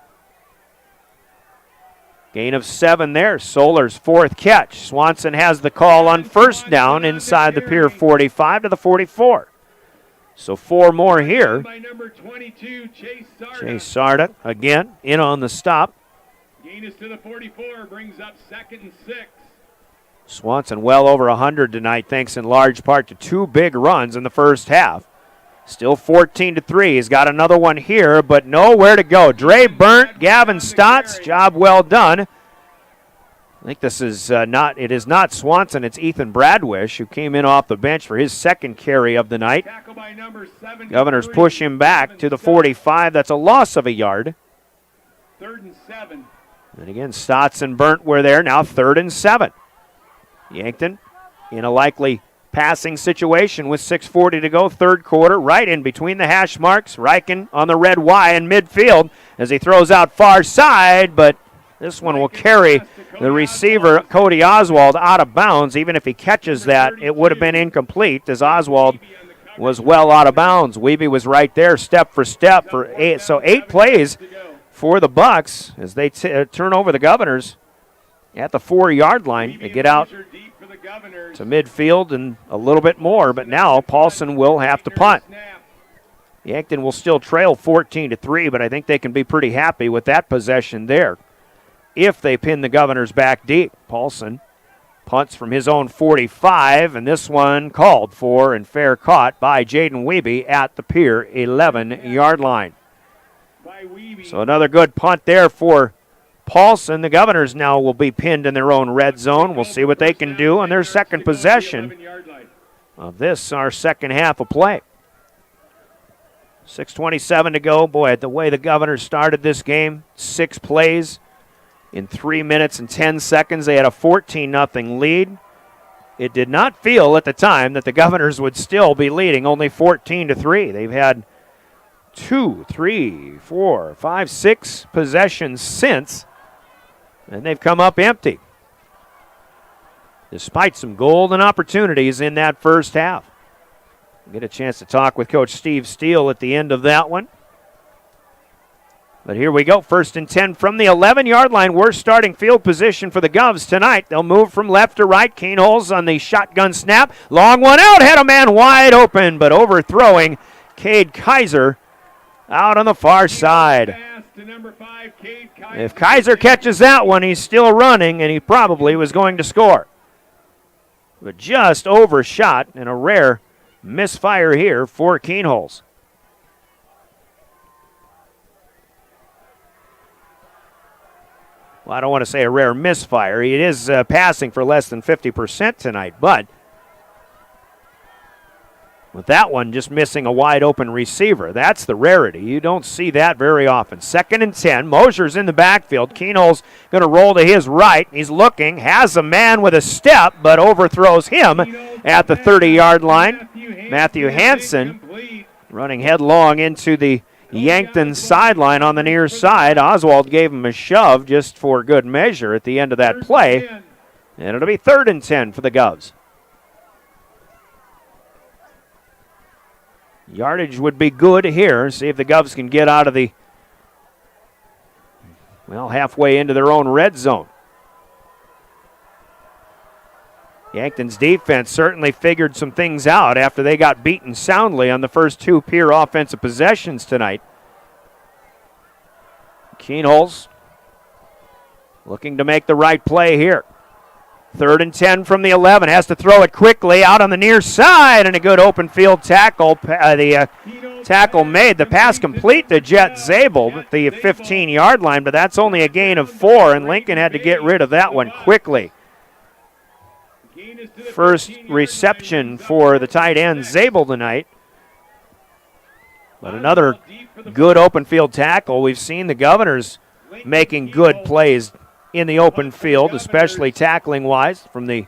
Gain of 7 there. Solar's 4th catch. Swanson has the call on first down inside the Pierre 45 to the 44. So 4 more here. Chase Sarda again in on the stop. Gain is to the 44, brings up 2nd and 6. Swanson well over 100 tonight, thanks in large part to 2 big runs in the first half. Still 14-3. He's got another one here, but nowhere to go. Dre Burnt, Gavin Stotts, job well done. I think this is it is not Swanson, it's Ethan Bradwish, who came in off the bench for his second carry of the night. Governors push him back to the 45. That's a loss of a yard. 3rd and 7. And again, Stotts and Burnt were there, now 3rd and 7. Yankton in a likely passing situation with 6:40 to go, third quarter, right in between the hash marks. Riken on the red Y in midfield as he throws out far side, but this one will carry the receiver, Cody Oswald, out of bounds. Even if he catches that, it would have been incomplete as Oswald was well out of bounds. Wiebe was right there, step for step for 8. So 8 plays for the Bucks as they turn over the Governors at the 4-yard line. They get out to midfield and a little bit more, but now Paulson will have to punt. Yankton will still trail 14-3, but I think they can be pretty happy with that possession there if they pin the Governors back deep. Paulson punts from his own 45, and this one called for and fair caught by Jaden Wiebe at the Pierre 11-yard line. So another good punt there for Paulson. The Governors now will be pinned in their own red zone. We'll see what they can do on their second possession of this, our second half of play. 6:27 to go. Boy, the way the Governors started this game, 6 plays in 3 minutes and 10 seconds. They had a 14-0 lead. It did not feel at the time that the Governors would still be leading, only 14-3. They've had 2, 3, 4, 5, 6 possessions since, and they've come up empty, despite some golden opportunities in that first half. We'll get a chance to talk with Coach Steve Steele at the end of that one. But here we go, 1st and 10 from the 11-yard line. Worst starting field position for the Govs tonight. They'll move from left to right. Keenholz on the shotgun snap. Long one out, had a man wide open, but overthrowing Cade Kaiser out on the far side. If Kaiser catches that one, he's still running, and he probably was going to score. But just overshot, and a rare misfire here for Keenholz. Well, I don't want to say a rare misfire. He is passing for less than 50% tonight, but with that one just missing a wide open receiver, that's the rarity. You don't see that very often. 2nd and 10. Mosier's in the backfield. Keenholz going to roll to his right. He's looking, has a man with a step, but overthrows him at the 30-yard line. Matthew Hansen running headlong into the Yankton sideline on the near side. Oswald gave him a shove just for good measure at the end of that play. And it'll be 3rd and 10 for the Govs. Yardage would be good here. See if the Govs can get out of the, halfway into their own red zone. Yankton's defense certainly figured some things out after they got beaten soundly on the first 2 Pierre offensive possessions tonight. Keenholz looking to make the right play here. 3rd and 10 from the 11. Has to throw it quickly out on the near side, and a good open field tackle. The tackle made. The pass complete to Jet Zabel at the 15-yard line, but that's only a gain of 4, and Lincoln had to get rid of that one quickly. First reception for the tight end Zabel tonight. But another good open field tackle. We've seen the Governors making good plays in the open field, especially tackling-wise from the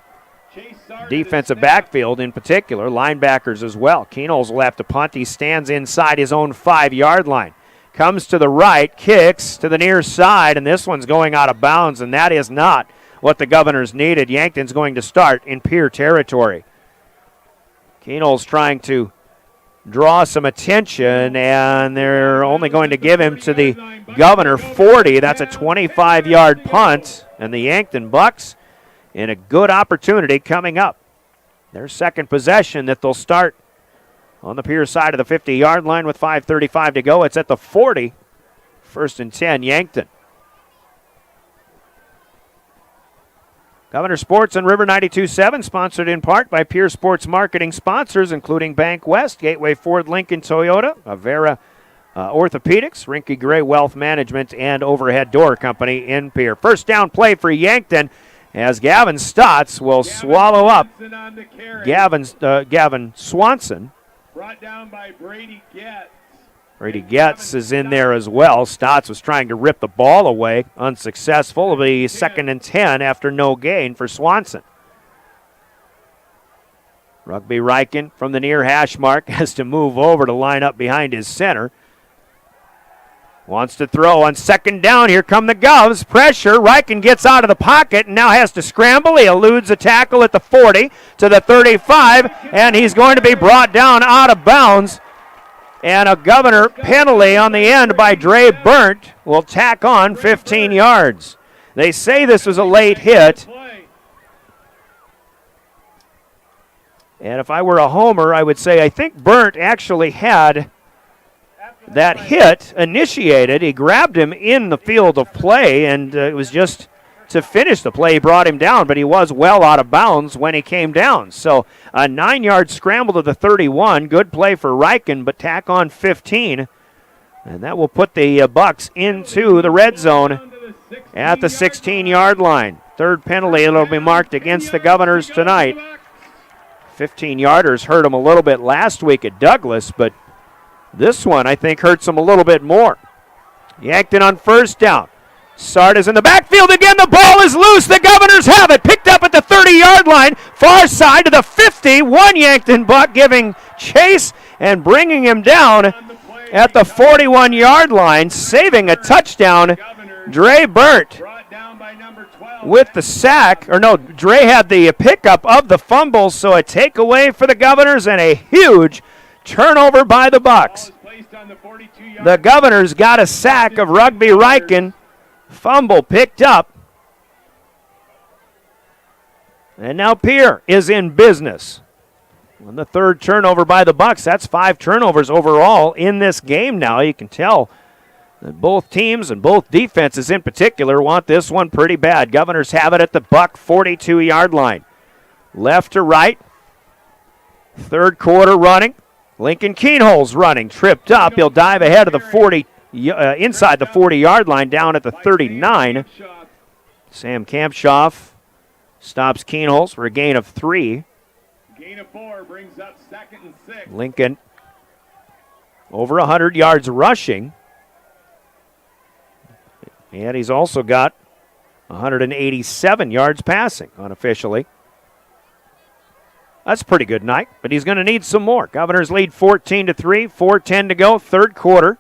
defensive backfield in particular, linebackers as well. Keenholz will have to punt. He stands inside his own 5-yard line. Comes to the right, kicks to the near side, and this one's going out of bounds, and that is not what the Governors needed. Yankton's going to start in Pierre territory. Keenholz trying to draw some attention, and they're only going to give him to the Governor 40. That's a 25-yard punt, and the Yankton Bucks in a good opportunity coming up. Their second possession that they'll start on the Pierre side of the 50-yard line with 5:35 to go. It's at the 40. 1st and 10, Yankton. Governor Sports and River 92.7, sponsored in part by Pierre Sports Marketing sponsors, including Bank West, Gateway Ford Lincoln Toyota, Avera Orthopedics, Rinky Gray Wealth Management, and Overhead Door Company in Pierre. First down play for Yankton as Gavin Stotts will swallow up Gavin Swanson. Brought down by Brady Getz. Brady Getz is in there as well. Stotts was trying to rip the ball away, unsuccessful. It'll be 2nd and 10 after no gain for Swanson. Rugby Riken from the near hash mark has to move over to line up behind his center. Wants to throw on 2nd down. Here come the Govs. Pressure. Riken gets out of the pocket and now has to scramble. He eludes a tackle at the 40 to the 35, and he's going to be brought down out of bounds. And a Governor penalty on the end by Dre Burnt will tack on 15 yards. They say this was a late hit. And if I were a homer, I would say I think Burnt actually had that hit initiated. He grabbed him in the field of play, and it was just to finish the play. He brought him down, but he was well out of bounds when he came down. So a 9-yard scramble to the 31. Good play for Riken, but tack on 15. And that will put the Bucks into the red zone at the 16-yard line. Third penalty, it'll be marked against the Governors tonight. 15-yarders hurt them a little bit last week at Douglas, but this one, I think, hurts them a little bit more. Yankton on first down. Sard is in the backfield again. The ball is loose. The Governors have it. Picked up at the 30-yard line. Far side to the 50. One Yankton Buck giving chase and bringing him down at the 41-yard line, saving a touchdown. Dre Burnt with the sack. Or no, Dre had the pickup of the fumble, so a takeaway for the Governors and a huge turnover by the Bucks. The Governors got a sack of Rugby Riken. Fumble picked up. And now Pierre is in business. On the third turnover by the Bucks, that's 5 turnovers overall in this game now. You can tell that both teams and both defenses in particular want this one pretty bad. Governors have it at the Buck 42-yard line. Left to right. Third quarter running. Lincoln Keenholz running, tripped up. He'll dive ahead of the 40, inside the 40-yard line, down at the 39. Sam Kampshoff stops Keenholz for a gain of 3. Gain of 4 brings up 2nd and 6. Lincoln over 100 yards rushing. And he's also got 187 yards passing unofficially. That's a pretty good night, but he's going to need some more. Governors lead 14-3, 4:10 to go, third quarter.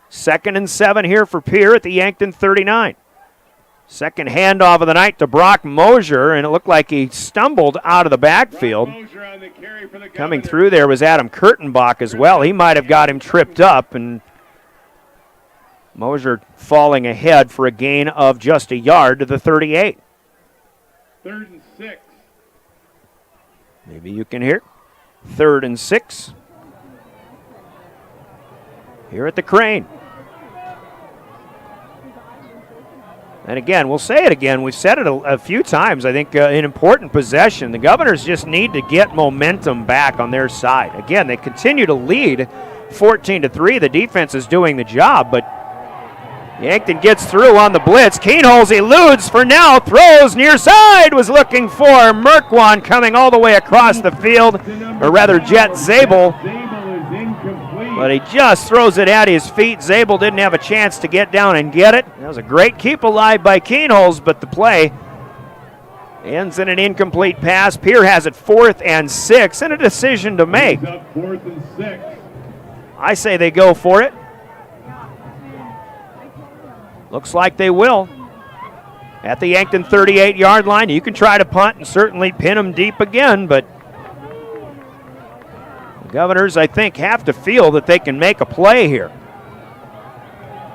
2nd and 7 here for Pierre at the Yankton 39. Second handoff of the night to Brock Mosier, and it looked like he stumbled out of the backfield. Coming through there was Adam Kurtenbach as well. He might have got him tripped up, and Mosier falling ahead for a gain of just a yard to the 38. 3rd and 6. Maybe you can hear. 3rd and 6. Here at the Crane. And again, we'll say it again. We've said it a few times. I think an important possession. The Governors just need to get momentum back on their side. Again, they continue to lead 14-3. The defense is doing the job, but Yankton gets through on the blitz. Keenholz eludes for now, throws near side, was looking for Merkwan coming all the way across the field, or rather Jet Zabel. But he just throws it at his feet. Zabel didn't have a chance to get down and get it. That was a great keep alive by Keenholz, but the play ends in an incomplete pass. Pierre has it 4th and 6 and a decision to make. 4th and 6. I say they go for it. Looks like they will. At the Yankton 38-yard line, you can try to punt and certainly pin them deep again, but the Governors, I think, have to feel that they can make a play here.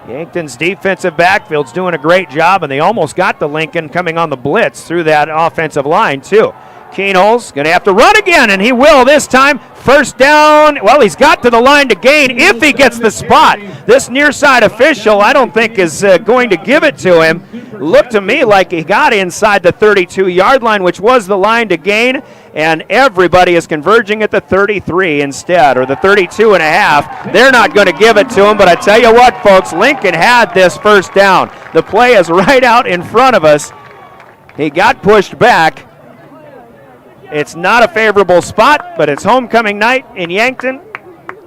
Yankton's defensive backfield's doing a great job, and they almost got the Lincoln coming on the blitz through that offensive line, too. Keenholz going to have to run again, and he will this time. First down. Well, he's got to the line to gain if he gets the spot. This near side official, I don't think, is going to give it to him. Looked to me like he got inside the 32-yard line, which was the line to gain, and everybody is converging at the 33 instead, or the 32 and a half. They're not going to give it to him, but I tell you what, folks, Lincoln had this first down. The play is right out in front of us. He got pushed back. It's not a favorable spot, but it's homecoming night in Yankton,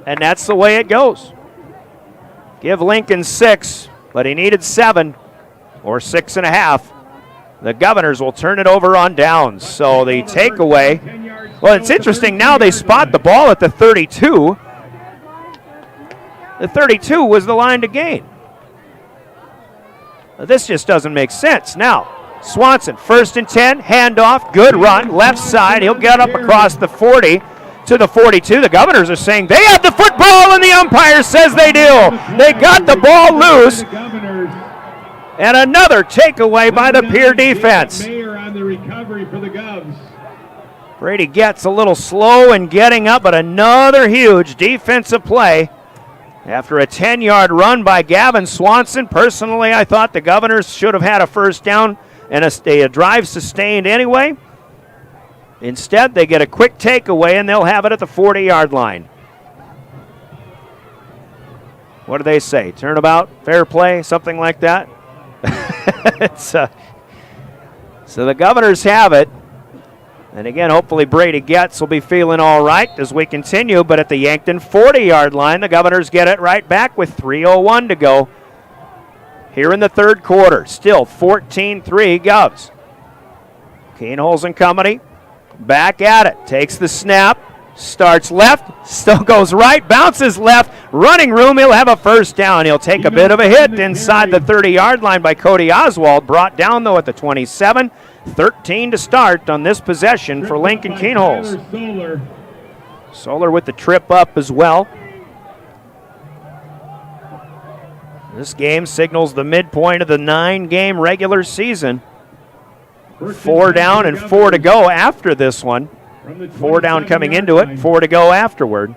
and that's the way it goes. Give Lincoln 6, but he needed 7 or 6.5. The Governors will turn it over on downs. So the takeaway, well, it's interesting now they spot the ball at the 32. The 32 was the line to gain. This just doesn't make sense. Now, Swanson, 1st and 10, handoff, good run, left side. He'll get up across the 40 to the 42. The Governors are saying they have the football, and the umpire says they do. They got the ball loose. And another takeaway by the Pierre defense. Brady gets a little slow in getting up, but another huge defensive play. After a 10-yard run by Gavin Swanson, personally, I thought the Governors should have had a first down and a drive sustained anyway. Instead, they get a quick takeaway, and they'll have it at the 40-yard line. What do they say? Turnabout, fair play, something like that? So the Governors have it. And again, hopefully Brady Getz will be feeling all right as we continue. But at the Yankton 40-yard line, the Governors get it right back with 3:01 to go here in the third quarter. Still 14-3 Govs. Keenholz and company back at it. Takes the snap. Starts left. Still goes right. Bounces left. Running room. He'll have a first down. He'll take a bit of a hit inside the 30-yard line by Cody Oswald. Brought down, though, at the 27. 13 to start on this possession for Lincoln Keenholz. Solar with the trip up as well. This game signals the midpoint of the 9-game regular season. 4 down and 4 to go after this one. 4 down coming into it, 4 to go afterward.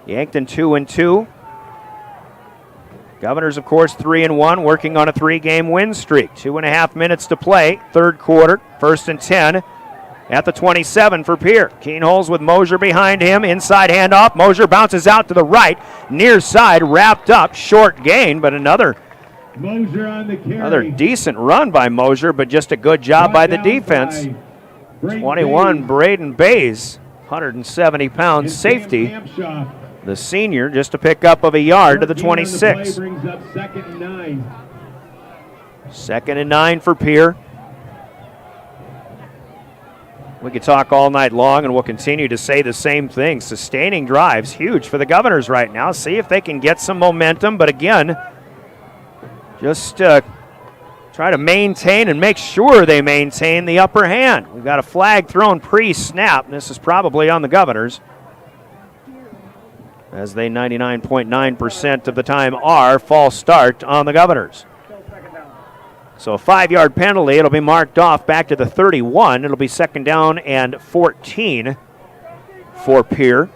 Yankton 2-2. Governors, of course, 3-1, working on a 3-game win streak. 2.5 minutes to play, third quarter, 1st and 10 at the 27 for Pierre. Keenholz with Mosier behind him, inside handoff. Mosier bounces out to the right, near side, wrapped up, short gain, but another decent run by Mosier, but just a good job by the defense. 21, Braden Bays, 170-pound safety. The senior, just a pickup of a yard to the 26. Brings up 2nd and 9. 2nd and 9 for Pierre. We could talk all night long, and we'll continue to say the same thing. Sustaining drives, huge for the Governors right now. See if they can get some momentum, but again, just try to maintain and make sure they maintain the upper hand. We've got a flag thrown pre-snap, and this is probably on the Governors, as they 99.9% of the time are. False start on the Governors. So a 5-yard penalty. It'll be marked off back to the 31. It'll be 2nd down and 14 for Pierre.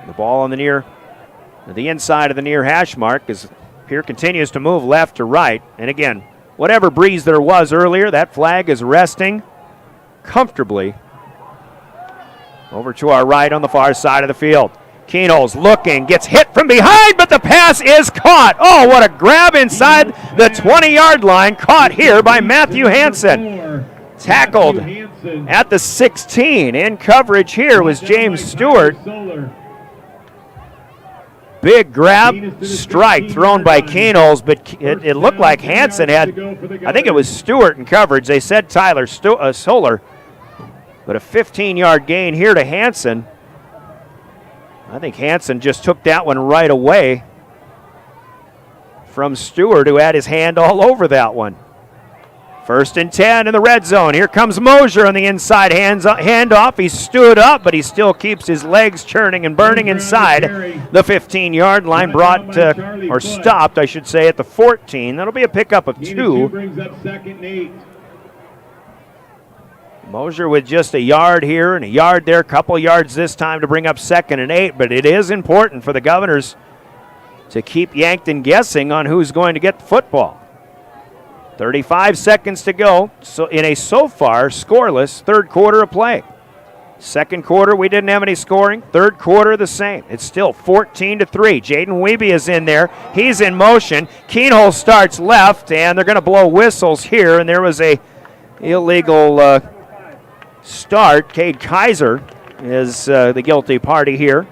The ball on the inside of the near hash mark as Pierre continues to move left to right. And again, whatever breeze there was earlier, that flag is resting comfortably over to our right on the far side of the field. Keenholz looking, gets hit from behind, but the pass is caught. Oh, what a grab inside the 20-yard line. Caught here by Matthew Hansen. Tackled at the 16. In coverage here was James Stewart. Big grab, strike thrown by Keenholz, but it looked like Hansen had, I think it was Stewart in coverage. They said Tyler Solar, but a 15-yard gain here to Hansen. I think Hansen just took that one right away from Stewart, who had his hand all over that one. 1st and 10 in the red zone. Here comes Mosier on the inside handoff. He stood up, but he still keeps his legs churning and burning inside the 15-yard line. Stopped, I should say, at the 14. That'll be a pickup of 2. Brings up 2nd and 8. Mosier with just a yard here and a yard there, couple yards this time to bring up 2nd and 8, but it is important for the Governors to keep Yankton guessing on who's going to get the football. 35 seconds to go, so in a so far scoreless third quarter of play. Second quarter, we didn't have any scoring. Third quarter, the same. It's still 14-3. Jaden Wiebe is in there. He's in motion. Keenholz starts left, and they're going to blow whistles here, and there was a illegal start. Cade Kaiser is the guilty party here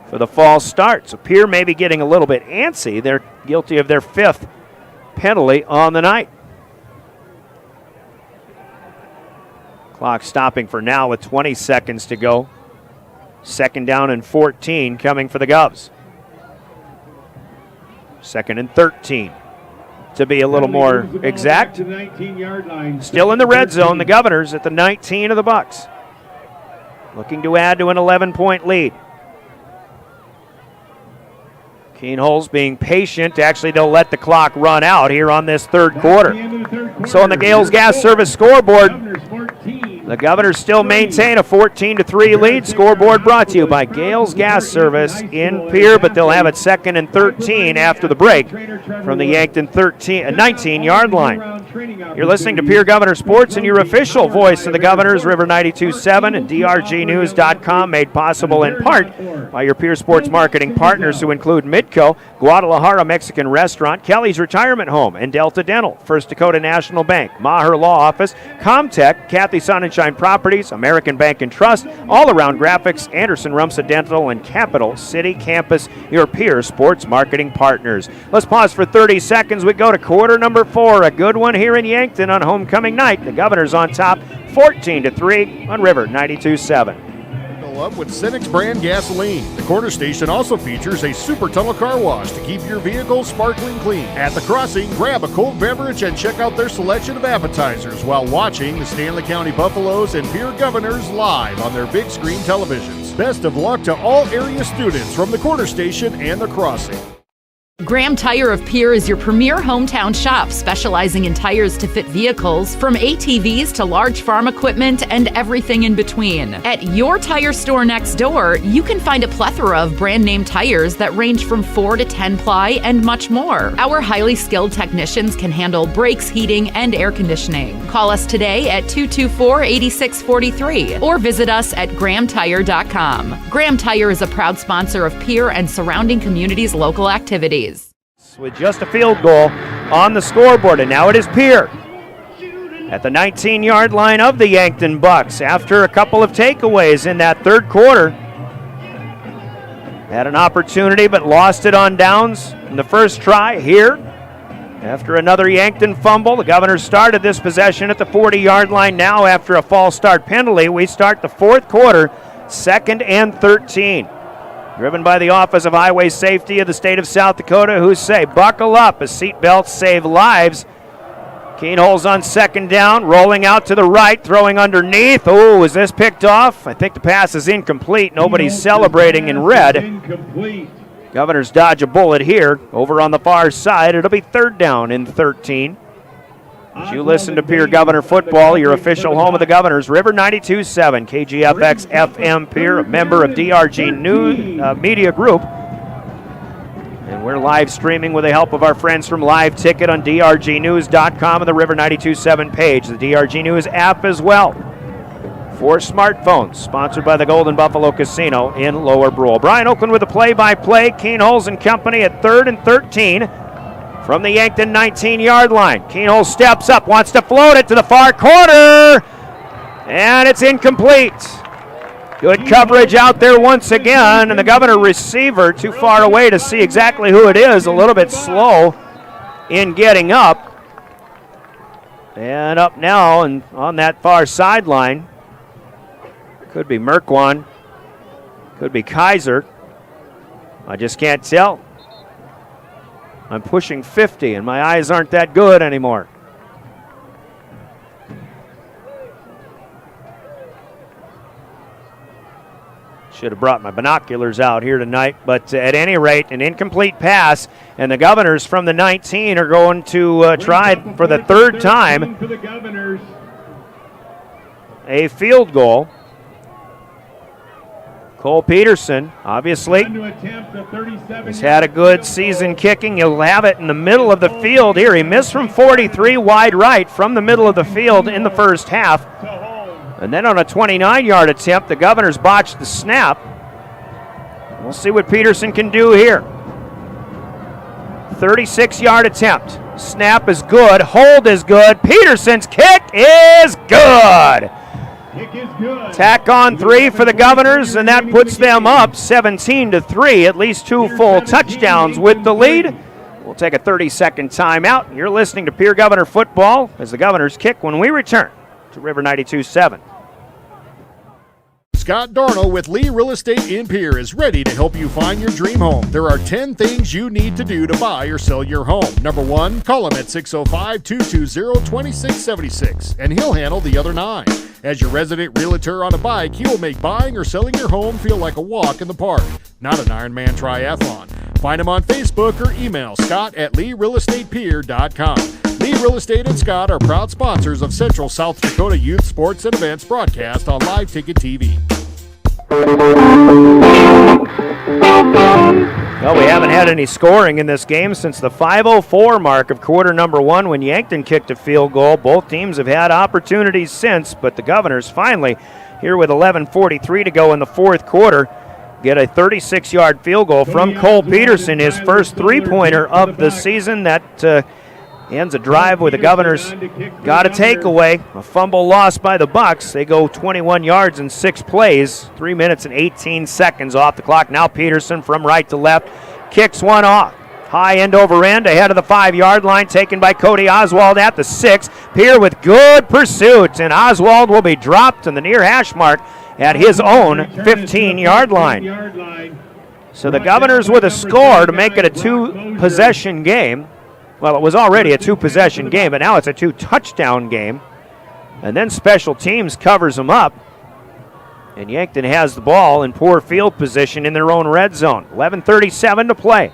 for the false start. So Pierre may be getting a little bit antsy. They're guilty of their 5th penalty on the night. Clock stopping for now with 20 seconds to go. 2nd down and 14 coming for the Govs. 2nd and 13 to be a little more exact. Still in the red zone, the Governors at the 19 of the Bucks. Looking to add to an 11-point lead. Keenholz being patient. Actually, they'll let the clock run out here on this third quarter. So on the Gales Gas Service scoreboard, the Governors still maintain a 14-3 lead. Scoreboard brought to you by Gales Gas Service in Pierre, but they'll have it 2nd and 13 after the break from the Yankton 19-yard line. You're listening to Pierre Governor Sports and your official voice of the Governors, River 92.7 and DRGnews.com, made possible in part by your Pierre Sports marketing partners who include Midco, Guadalajara Mexican Restaurant, Kelly's Retirement Home, and Delta Dental, First Dakota National Bank, Maher Law Office, Comtech, Kathy Sonnenschein Properties, American Bank and Trust, All Around Graphics, Anderson Rumsa Dental, and Capital City Campus, your Pierre Sports marketing partners. Let's pause for 30 seconds. We go to quarter number 4, a good one here in Yankton on homecoming night. The Governors on top, 14-3 on River 92.7. Up with Cenex brand gasoline. The corner station also features a super tunnel car wash to keep your vehicle sparkling clean. At the crossing, grab a cold beverage and check out their selection of appetizers while watching the Stanley County Buffaloes and Pierre Governors live on their big screen televisions. Best of luck to all area students from the corner station and the crossing. Graham Tire of Pierre is your premier hometown shop, specializing in tires to fit vehicles, from ATVs to large farm equipment and everything in between. At your tire store next door, you can find a plethora of brand name tires that range from 4 to 10 ply and much more. Our highly skilled technicians can handle brakes, heating, and air conditioning. Call us today at 224-8643 or visit us at grahamtire.com. Graham Tire is a proud sponsor of Pierre and surrounding communities' local activities. With just a field goal on the scoreboard, and now it is Pierre at the 19-yard line of the Yankton Bucks after a couple of takeaways in that third quarter. Had an opportunity but lost it on downs in the first try here. After another Yankton fumble, the Governors started this possession at the 40-yard line. Now after a false start penalty, we start the fourth quarter, 2nd and 13. Driven by the Office of Highway Safety of the state of South Dakota, who say, buckle up as seatbelts save lives. Keenholz on 2nd down, rolling out to the right, throwing underneath. Oh, is this picked off? I think the pass is incomplete. Nobody's celebrating in red. Governors dodge a bullet here. Over on the far side, it'll be 3rd down and 13. As you listen to Pierre Governor Football, your official home of the Governors, River 92.7, KGFX FM Pierre, a member of DRG Media Group. And we're live streaming with the help of our friends from Live Ticket on DRGnews.com and the River 92.7 page, the DRG News app as well. For smartphones, sponsored by the Golden Buffalo Casino in Lower Brule. Brian Oakland with the play-by-play. Keenholz and company at 3rd and 13. From the Yankton 19-yard line. Keenholz steps up, wants to float it to the far corner, and it's incomplete. Good coverage out there once again, and the Governor receiver too far away to see exactly who it is, a little bit slow in getting up. And up now and on that far sideline. Could be Merkwan, could be Kaiser. I just can't tell. I'm pushing 50, and my eyes aren't that good anymore. Should have brought my binoculars out here tonight, but at any rate, an incomplete pass, and the Governors from the 19 are going to try for the third time a field goal. Cole Peterson, obviously, has had a good season kicking. He'll have it in the middle of the field here. He missed from 43 wide right from the middle of the field in the first half. And then on a 29-yard attempt, the Governors botched the snap. We'll see what Peterson can do here. 36-yard attempt. Snap is good. Hold is good. Peterson's kick is good. Tack on 3 for the Governors, and that puts them up 17-3. At least 2 full touchdowns with the lead. We'll take a 30-second timeout. You're listening to Pierre Governor Football as the Governors kick when we return to River 92.7. Scott Darnell with Lee Real Estate in Pierre is ready to help you find your dream home. There are 10 things you need to do to buy or sell your home. Number 1, call him at 605-220-2676, and he'll handle the other 9. As your resident realtor on a bike, he will make buying or selling your home feel like a walk in the park, not an Ironman triathlon. Find him on Facebook or email scott@LeeRealEstatePierre.com. Lee Real Estate and Scott are proud sponsors of Central South Dakota Youth Sports and Events broadcast on Live Ticket TV. Well, we haven't had any scoring in this game since the 5:04 mark of quarter number 1 when Yankton kicked a field goal. Both teams have had opportunities since, but the Governors finally, here with 11:43 to go in the fourth quarter, get a 36-yard field goal from Cole Peterson, his first three-pointer of the season. That ends a drive where the Governors got a takeaway. A fumble lost by the Bucks. They go 21 yards in 6 plays, 3 minutes and 18 seconds off the clock. Now Peterson from right to left kicks one off. High end over end ahead of the 5-yard line, taken by Cody Oswald at the 6. Pierre with good pursuit, and Oswald will be dropped to the near hash mark at his own 15-yard line. So the Governors with a score to make it a 2-possession game. Well, it was already a 2-possession game, but now it's a 2-touchdown game. And then special teams covers them up. And Yankton has the ball in poor field position in their own red zone. 11:37 to play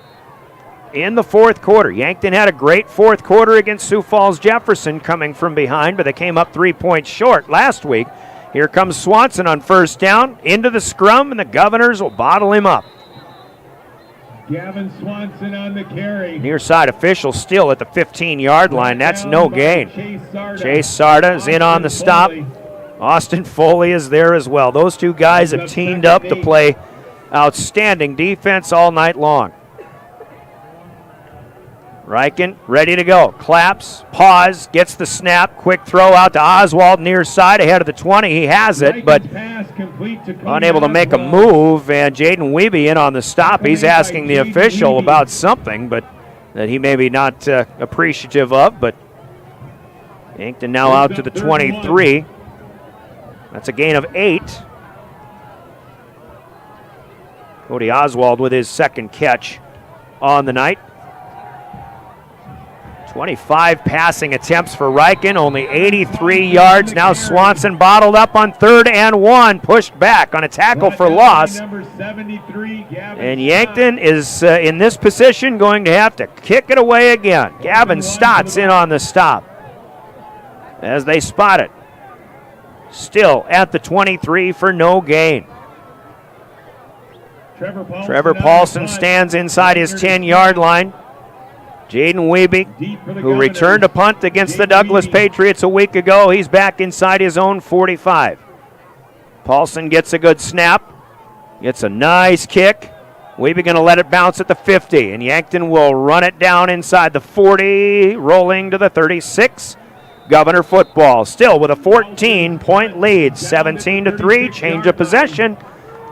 in the fourth quarter. Yankton had a great fourth quarter against Sioux Falls Jefferson coming from behind, but they came up 3 points short last week. Here comes Swanson on first down, into the scrum, and the Governors will bottle him up. Gavin Swanson on the carry. Near side official still at the 15-yard line. That's no gain. Chase Sarda is in on the stop. Austin Foley is there as well. Those two guys have teamed up to play outstanding defense all night long. Reichen ready to go. Claps, pause, gets the snap. Quick throw out to Oswald near side ahead of the 20. He has it, but unable to make a move. And Jaden Wiebe in on the stop. He's asking the official about something, but that he may be not appreciative of. But Yankton now out to the 23. That's a gain of 8. Cody Oswald with his second catch on the night. 25 passing attempts for Reichen, only 83 yards. Now Swanson bottled up on 3rd and 1, pushed back on a tackle for loss. And Yankton is in this position going to have to kick it away again. Gavin Stotts in on the stop as they spot it. Still at the 23 for no gain. Trevor Paulson stands inside his 10-yard line. Jaden Wiebe, who returned a punt against the Douglas Patriots a week ago, he's back inside his own 45. Paulson gets a good snap, gets a nice kick. Wiebe going to let it bounce at the 50, and Yankton will run it down inside the 40, rolling to the 36. Governor football still with a 14-point lead, 17-3, change of possession.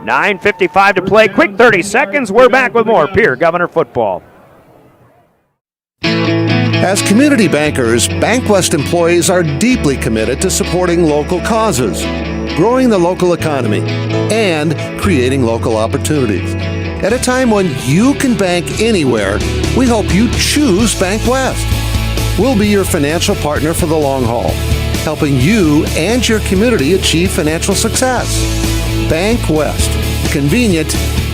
9:55 to play, quick 30 seconds. We're back with more Pierre Governor football. As community bankers, BankWest employees are deeply committed to supporting local causes, growing the local economy, and creating local opportunities. At a time when you can bank anywhere, we hope you choose BankWest. We'll be your financial partner for the long haul, helping you and your community achieve financial success. BankWest. convenient,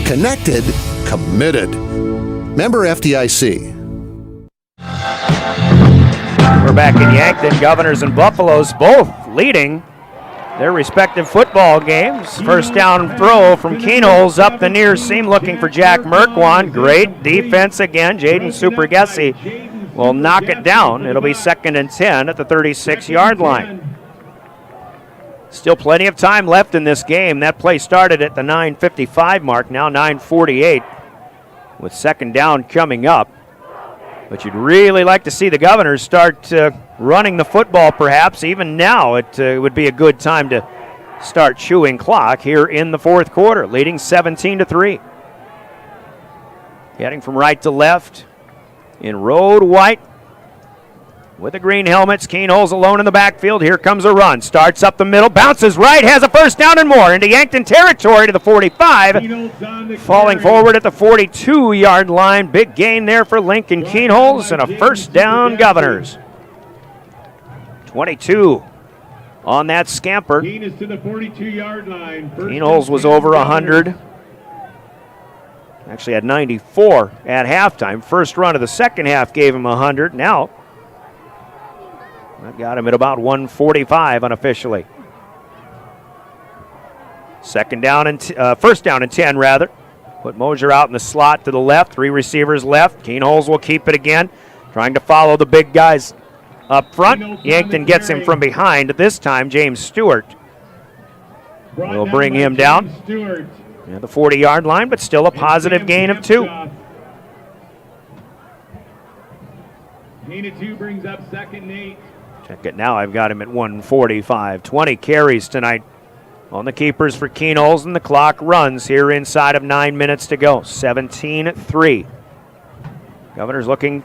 connected, committed. Member FDIC. We're back in Yankton. Governors and Buffaloes both leading their respective football games. First down throw from Keenholz up the near seam looking for Jack Merkwan. Great defense again. Jaden Supergessi will knock it down. It'll be 2nd and 10 at the 36-yard line. Still plenty of time left in this game. That play started at the 9:55 mark, now 9:48 with 2nd down coming up. But you'd really like to see the Governors start running the football perhaps. Even now it would be a good time to start chewing clock here in the 4th quarter, leading 17-3. Heading from right to left in road white with the green helmets. Keenholz alone in the backfield. Here comes a run. Starts up the middle, bounces right, has a first down and more into Yankton territory to the 45. Falling forward at the 42-yard line. Big gain there for Lincoln Keenholz and a first down, Governors. 22 on that scamper. Keenholz was over 100. Actually had 94 at halftime. First run of the second half gave him 100. Now that got him at about 145 unofficially. First down and 10 rather. Put Mosier out in the slot to the left. 3 receivers left. Keenholz will keep it again. Trying to follow the big guys up front. Yankton gets him from behind. This time James Stewart will bring him down. At the 40-yard line, but still a positive gain of 2. Gain of 2 brings up 2nd and 8. Check it now. I've got him at 145. 20 carries tonight on the keepers for Keenholz, and the clock runs here inside of 9 minutes to go. 17-3. Governors looking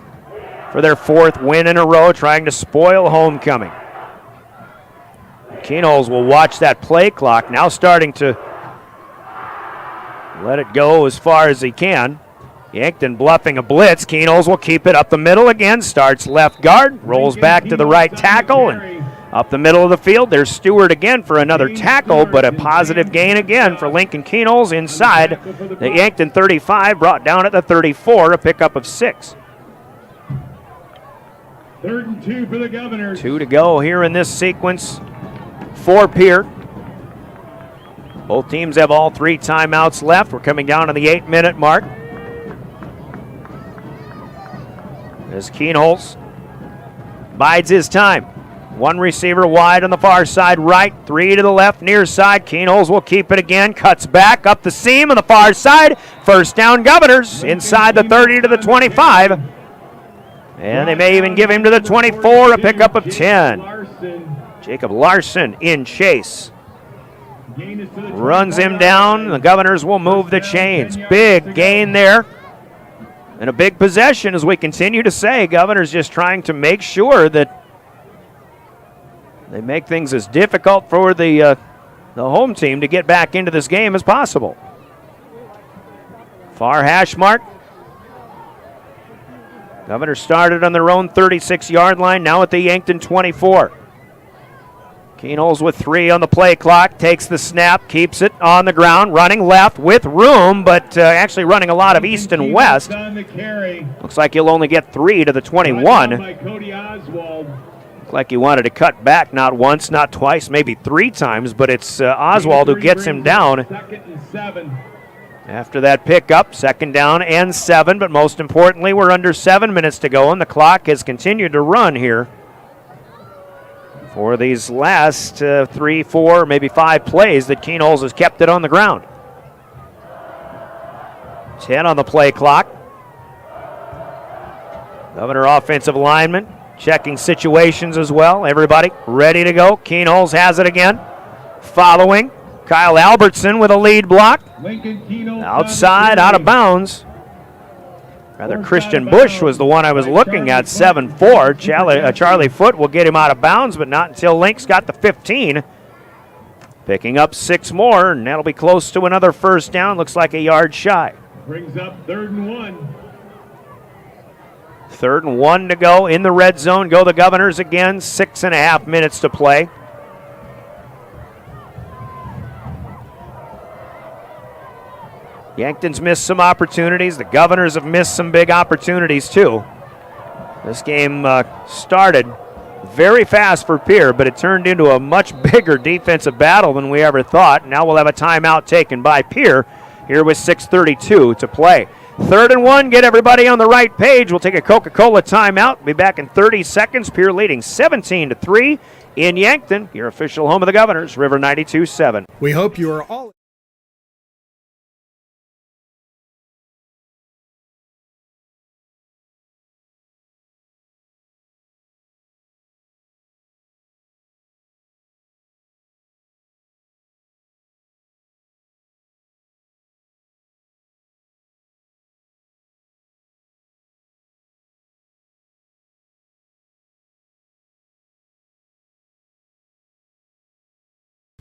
for their 4th win in a row, trying to spoil homecoming. Keenholz will watch that play clock, now starting to let it go as far as he can. Yankton bluffing a blitz. Keenholz will keep it up the middle again. Starts left guard, rolls back to the right tackle, and up the middle of the field. There's Stewart again for another tackle, but a positive gain again for Lincoln Keenholz inside the Yankton 35, brought down at the 34, a pickup of 6. 3rd and 2 for the Governors. 2 to go here in this sequence for Pierre. Both teams have all 3 timeouts left. We're coming down to the 8-minute mark. As Keenholz bides his time. 1 receiver wide on the far side right, 3 to the left near side. Keenholz will keep it again, cuts back up the seam on the far side. First down, Governors inside the 30 to the 25. And they may even give him to the 24, a pickup of 10. Jacob Larson in chase. Runs him down. The Governors will move the chains. Big gain there. And a big possession, as we continue to say. Governors just trying to make sure that they make things as difficult for the home team to get back into this game as possible. Far hash mark. Governors started on their own 36-yard line, now at the Yankton 24. Keenholz with 3 on the play clock, takes the snap, keeps it on the ground, running left with room, but actually running a lot of east and west. Looks like he'll only get 3 to the 21. Looks like he wanted to cut back not once, not twice, maybe 3 times, but it's Oswald who gets him down. After that pickup, 2nd down and 7, but most importantly, we're under 7 minutes to go, and the clock has continued to run here for these last 3, 4, maybe 5 plays that Keenholz has kept it on the ground. 10 on the play clock. Governor offensive lineman checking situations as well. Everybody ready to go. Keenholz has it again. Following. Kyle Albertson with a lead block. Outside, out of bounds. Rather, Christian Bush was the one I was looking at, 7'4". Charlie Foote will get him out of bounds, but not until Link's got the 15. Picking up 6 more, and that'll be close to another first down. Looks like a yard shy. Brings up 3rd and 1. 3rd and 1 to go in the red zone. Go the Governors again. 6.5 minutes to play. Yankton's missed some opportunities. The Governors have missed some big opportunities too. This game started very fast for Pierre, but it turned into a much bigger defensive battle than we ever thought. Now we'll have a timeout taken by Pierre here with 6:32 to play. 3rd and 1, get everybody on the right page. We'll take a Coca-Cola timeout. Be back in 30 seconds. Pierre leading 17-3 in Yankton, your official home of the Governors, River 92.7. We hope you are all...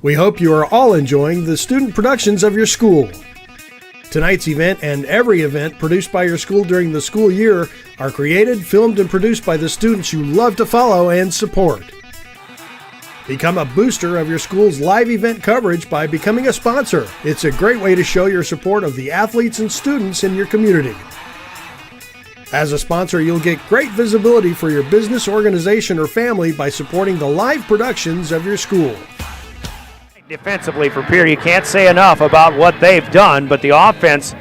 We hope you are all enjoying the student productions of your school. Tonight's event and every event produced by your school during the school year are created, filmed, and produced by the students you love to follow and support. Become a booster of your school's live event coverage by becoming a sponsor. It's a great way to show your support of the athletes and students in your community. As a sponsor, you'll get great visibility for your business, organization, or family by supporting the live productions of your school. Defensively for Pierre, you can't say enough about what they've done, but the offense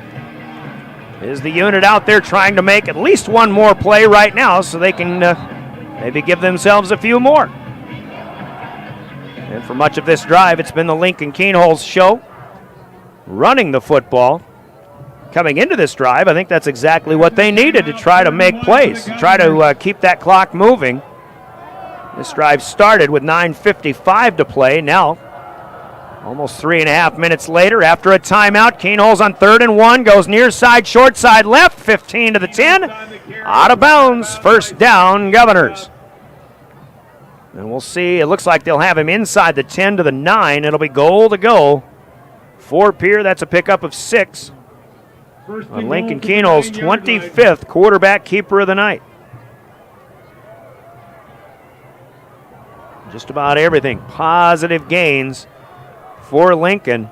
is the unit out there trying to make at least one more play right now so they can maybe give themselves a few more. And for much of this drive, it's been the Lincoln Keenholz show running the football. Coming into this drive, I think that's exactly what they needed to try to make plays, try to keep that clock moving. This drive started with 9:55 to play. Now, almost 3.5 minutes later, after a timeout, Keenholz on 3rd and 1, goes near side, short side left, 15 to the 10, out of bounds, 1st down, Governors. And we'll see, it looks like they'll have him inside the 10 to the 9. It'll be goal to go for Pierre. That's a pickup of 6 on Lincoln Keenholz, 25th quarterback keeper of the night. Just about everything, positive gains for Lincoln.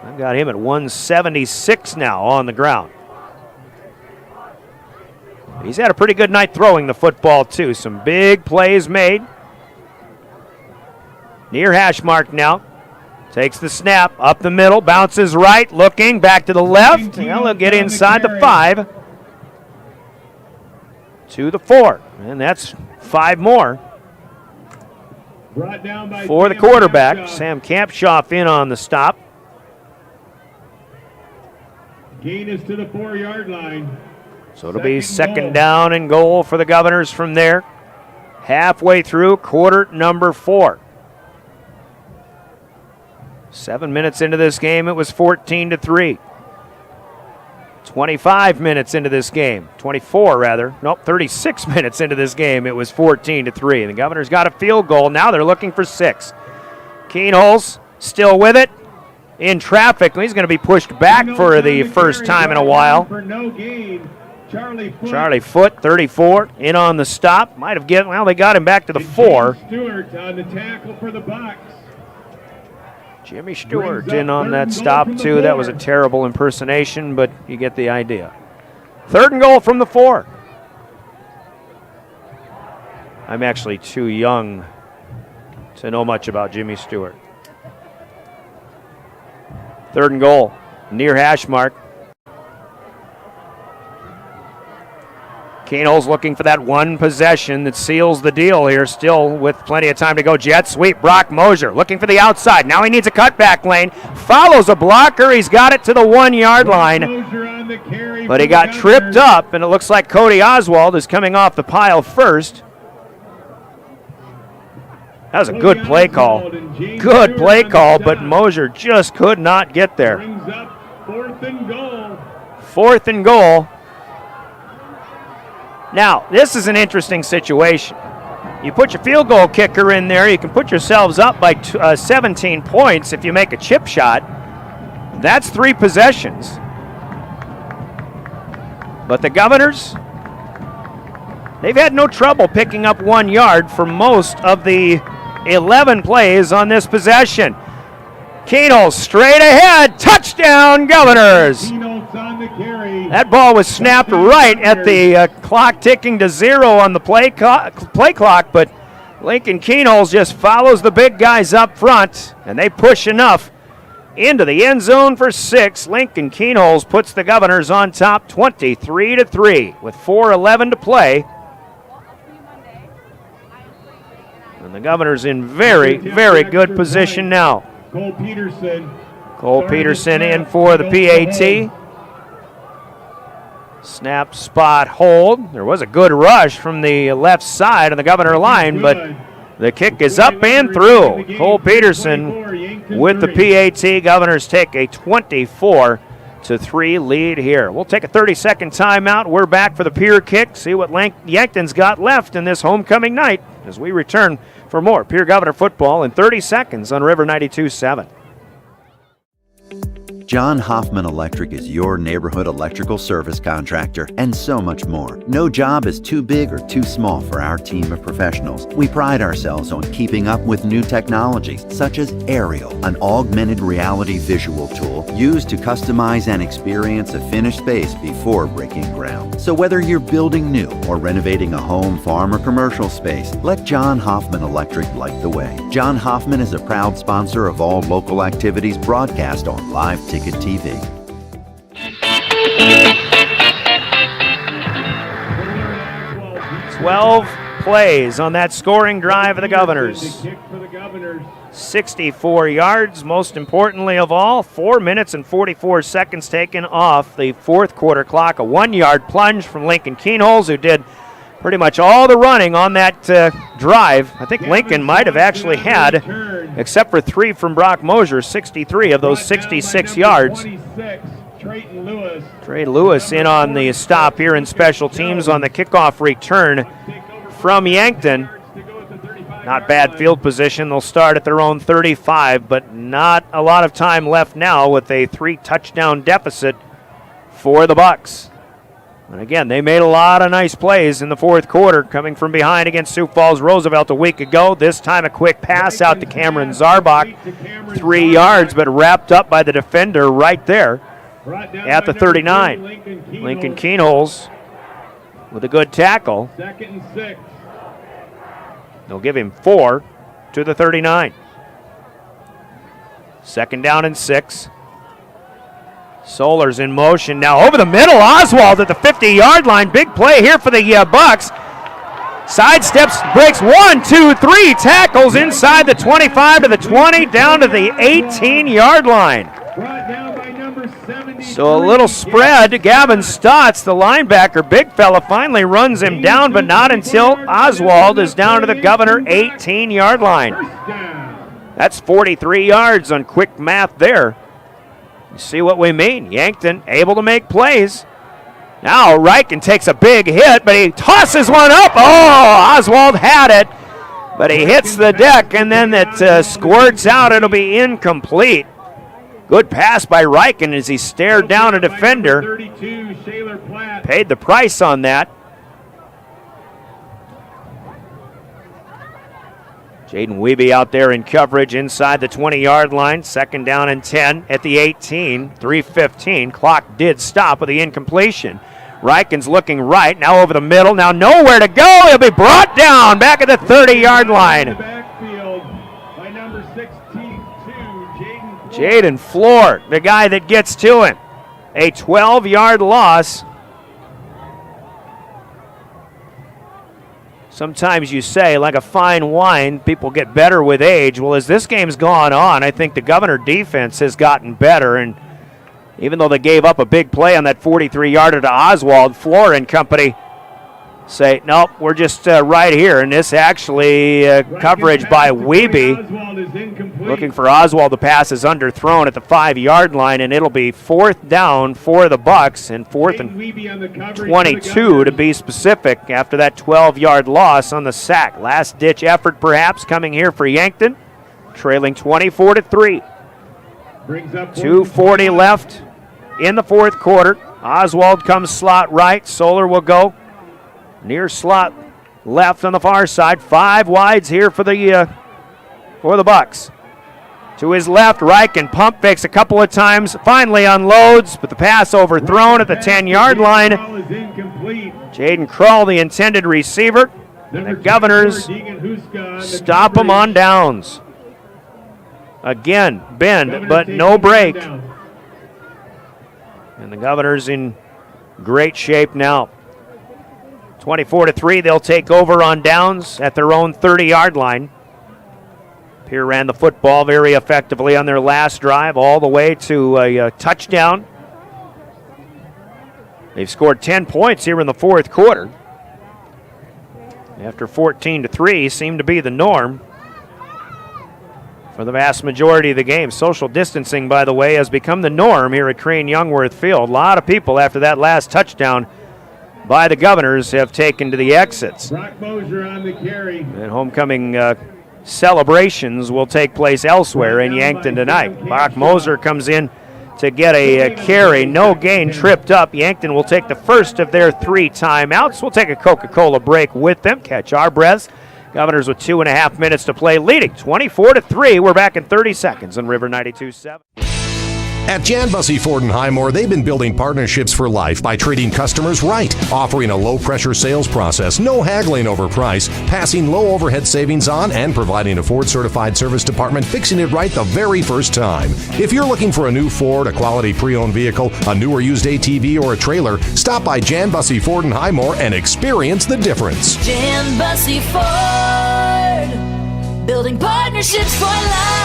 I've got him at 176 now on the ground. He's had a pretty good night throwing the football too. Some big plays made. Near hash mark now. Takes the snap, up the middle, bounces right, looking, back to the left. Well, he'll get inside the 5 to the 4. And that's 5 more for the quarterback. Sam Kampshoff in on the stop. Gain is to the 4-yard line. So it'll be 2nd down and goal for the Governors from there. Halfway through quarter number 4. 7 minutes into this game, it was 14-3. 25 minutes into this game, 36 minutes into this game, it was 14-3. And the Governors got a field goal. Now they're looking for 6. Keenholz still with it. In traffic. He's going to be pushed back for the first time in a while. Charlie Foote, 34, in on the stop. Might have given, well, they got him back to the 4. Stewart on the tackle for the Bucks. Jimmy Stewart in on that stop, too. That was a terrible impersonation, but you get the idea. 3rd and goal from the 4. I'm actually too young to know much about Jimmy Stewart. 3rd and goal, near hash mark. Keenholz looking for that one possession that seals the deal here, still with plenty of time to go. Jet sweep, Brock Mosier looking for the outside. Now he needs a cutback lane. Follows a blocker. He's got it to the 1-yard line. But he got tripped up, and it looks like Cody Oswald is coming off the pile first. That was a good play call. Good play call, but Mosier just could not get there. 4th and goal. 4th and goal. Now, this is an interesting situation. You put your field goal kicker in there, you can put yourselves up by 17 points if you make a chip shot. That's 3 possessions. But the Governors, they've had no trouble picking up 1 yard for most of the 11 plays on this possession. Keenel straight ahead. Touchdown, Governors. That ball was snapped right at the clock ticking to 0 on the play clock, but Lincoln Keenholz just follows the big guys up front, and they push enough into the end zone for 6. Lincoln Keenholz puts the Governors on top 23-3 with 4:11 to play. And the Governors in very, very good position now. Cole Peterson in for the PAT. Snap, spot, hold. There was a good rush from the left side of the Governor line, but the kick is up and through. Cole Peterson with the PAT. Governors take a 24-3 lead here. We'll take a 30-second timeout. We're back for the Pierre kick. See what Yankton's got left in this homecoming night as we return for more Pierre Governor football in 30 seconds on River 92.7. John Hoffman Electric is your neighborhood electrical service contractor and so much more. No job is too big or too small for our team of professionals. We pride ourselves on keeping up with new technologies such as Aerial, an augmented reality visual tool used to customize and experience a finished space before breaking ground. So whether you're building new or renovating a home, farm, or commercial space, let John Hoffman Electric light the way. John Hoffman is a proud sponsor of all local activities broadcast on Live Ticket TV. 12 plays on that scoring drive of the Governors. 64 yards, most importantly of all, 4 minutes and 44 seconds taken off the fourth quarter clock. A 1-yard plunge from Lincoln Keenholz, who did pretty much all the running on that drive. I think Lincoln might have actually had, except for 3 from Brock Mosier, 63 of those 66 yards. Trey Lewis in on the stop here in special teams on the kickoff return from Yankton. Not bad field position. They'll start at their own 35, but not a lot of time left now with a 3-touchdown deficit for the Bucks. And again, they made a lot of nice plays in the fourth quarter, coming from behind against Sioux Falls Roosevelt a week ago. This time a quick pass out to Cameron Zarbach, 3 yards, but wrapped up by the defender right there at the 39. Lincoln Keenholz with a good tackle. 2nd and 6. They'll give him 4 to the 39. 2nd down and 6. Solar's in motion now over the middle. Oswald at the 50-yard line. Big play here for the Bucks. Sidesteps, breaks 1, 2, 3 tackles inside the 25 to the 20, down to the 18-yard line. So a little spread. Gavin Stotts, the linebacker, big fella, finally runs him down, but not until Oswald is down to the Governor 18-yard line. That's 43 yards on quick math there. You see what we mean. Yankton able to make plays. Now Riken takes a big hit, but he tosses one up. Oh, Oswald had it, but he hits the deck, and then it squirts out. It'll be incomplete. Good pass by Riken as he stared down a defender. Paid the price on that. Jaden Wiebe out there in coverage inside the 20-yard line. 2nd down and 10 at the 18. 3:15. Clock did stop with the incompletion. Riken's looking right. Now over the middle. Now nowhere to go. He'll be brought down back at the 30-yard line. Jaden Floor, the guy that gets to him. A 12-yard loss. Sometimes you say, like a fine wine, people get better with age. Well, as this game's gone on, I think the Governor defense has gotten better. And even though they gave up a big play on that 43-yarder to Oswald, Floor and company say, nope, we're just right here. And this actually coverage by Wiebe. Looking for Oswald. The pass is underthrown at the 5-yard line, and it'll be 4th down for the Bucks, and 4th and 22 to be specific after that 12-yard loss on the sack. Last-ditch effort perhaps coming here for Yankton, trailing 24-3. 2:40 left in the fourth quarter. Oswald comes slot right. Solar will go near slot left on the far side. 5 wides here for the Bucks. To his left, Reich and pump fakes a couple of times, finally unloads, but the pass overthrown at the 10-yard line. Jaden Krull, the intended receiver. And the Governors stop him on downs. Again, bend, but no break. And the Governors in great shape now. 24-3, they'll take over on downs at their own 30-yard line. Pierre ran the football very effectively on their last drive, all the way to a touchdown. They've scored 10 points here in the fourth quarter. After 14-3 seemed to be the norm for the vast majority of the game. Social distancing, by the way, has become the norm here at Crane Youngworth Field. A lot of people after that last touchdown by the Governors have taken to the exits. Brock Mosier on the carry. And homecoming celebrations will take place elsewhere in Yankton tonight. Brock Moser comes in to get a carry. No gain, tripped up. Yankton will take the first of their 3 timeouts. We'll take a Coca-Cola break with them, catch our breaths. Governors with 2.5 minutes to play, leading 24-3. We're back in 30 seconds on River 92.7. At Jan Bussey Ford and Highmore, they've been building partnerships for life by treating customers right, offering a low-pressure sales process, no haggling over price, passing low overhead savings on, and providing a Ford-certified service department fixing it right the very first time. If you're looking for a new Ford, a quality pre-owned vehicle, a new or used ATV, or a trailer, stop by Jan Bussey Ford and Highmore and experience the difference. Jan Bussey Ford, building partnerships for life.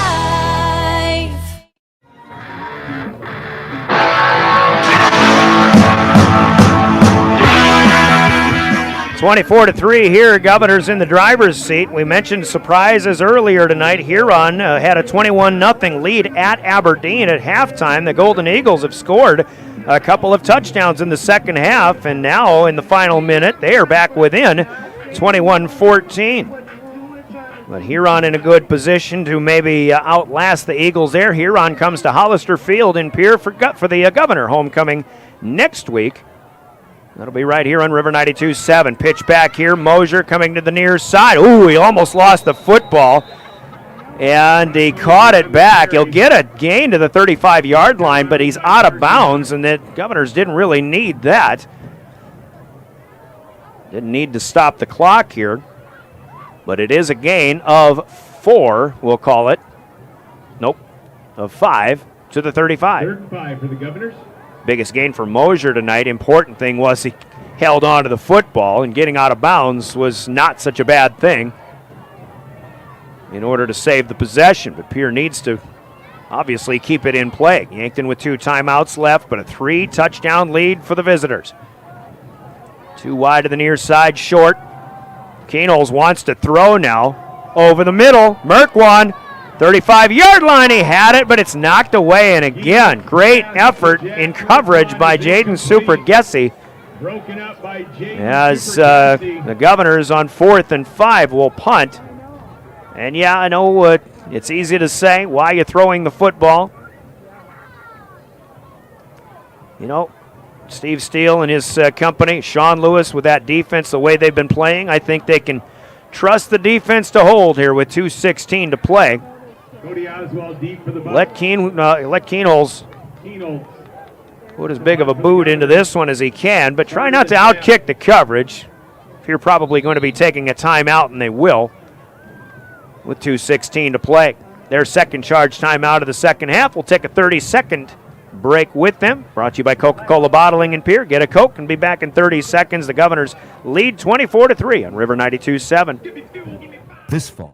24-3 here, Governors in the driver's seat. We mentioned surprises earlier tonight. Huron had a 21-0 lead at Aberdeen at halftime. The Golden Eagles have scored a couple of touchdowns in the second half, and now in the final minute, they are back within 21-14. But Huron in a good position to maybe outlast the Eagles there. Huron comes to Hollister Field in Pierre for the Governor homecoming next week. That'll be right here on River 92.7. Pitch back here. Mosier coming to the near side. Ooh, he almost lost the football. And he caught it back. He'll get a gain to the 35-yard line, but he's out of bounds, and the Governors didn't really need that. Didn't need to stop the clock here. But it is a gain of 4, we'll call it. Nope, of 5 to the 35. Third 5 for the Governors. Biggest gain for Mosier tonight. Important thing was he held on to the football, and getting out of bounds was not such a bad thing in order to save the possession. But Pierre needs to obviously keep it in play. Yankton with 2 timeouts left, but a 3-touchdown lead for the visitors. 2 wide to the near side, short. Keenholz wants to throw now. Over the middle, Merkwan. 35-yard line, he had it, but it's knocked away. And again, great effort in coverage by Jaden Super-Gessie. Broken up by Jaden As the Governors on 4th and 5 will punt. And yeah, I know it's easy to say, why are you throwing the football? You know, Steve Steele and his company, Sean Lewis with that defense, the way they've been playing, I think they can trust the defense to hold here with 2:16 to play. Cody Oswald deep for the ball. Let Keenholz put as big of a boot into this one as he can, but try not to outkick the coverage. You're probably going to be taking a timeout, and they will, with 2:16 to play. Their second charge timeout of the second half. We'll take a 30-second break with them. Brought to you by Coca-Cola Bottling in Pierre. Get a Coke and be back in 30 seconds. The Governors lead 24-3 on River 92.7. This fall,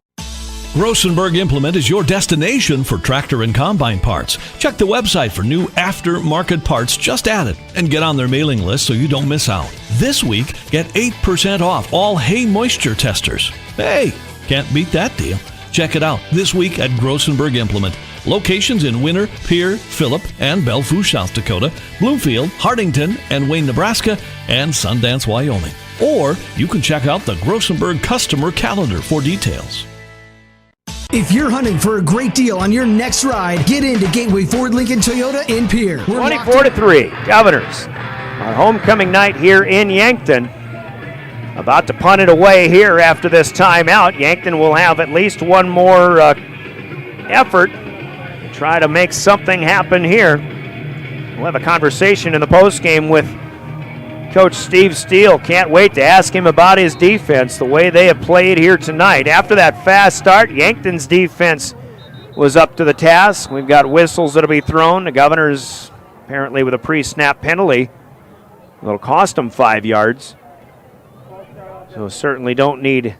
Grossenberg Implement is your destination for tractor and combine parts. Check the website for new aftermarket parts just added and get on their mailing list so you don't miss out. This week, get 8% off all hay moisture testers. Hey, can't beat that deal. Check it out this week at Grossenberg Implement. Locations in Winter, Pierre, Phillip, and Belfouche, South Dakota, Bloomfield, Hardington, and Wayne, Nebraska, and Sundance, Wyoming. Or you can check out the Grossenberg customer calendar for details. If you're hunting for a great deal on your next ride, get into Gateway Ford Lincoln Toyota in Pierre. 24-3, Governors. Our homecoming night here in Yankton. About to punt it away here after this timeout. Yankton will have at least one more effort try to make something happen here. We'll have a conversation in the postgame with Coach Steve Steele. Can't wait to ask him about his defense, the way they have played here tonight. After that fast start, Yankton's defense was up to the task. We've got whistles that'll be thrown. The Governors apparently with a pre-snap penalty. It'll cost them 5 yards. So certainly don't need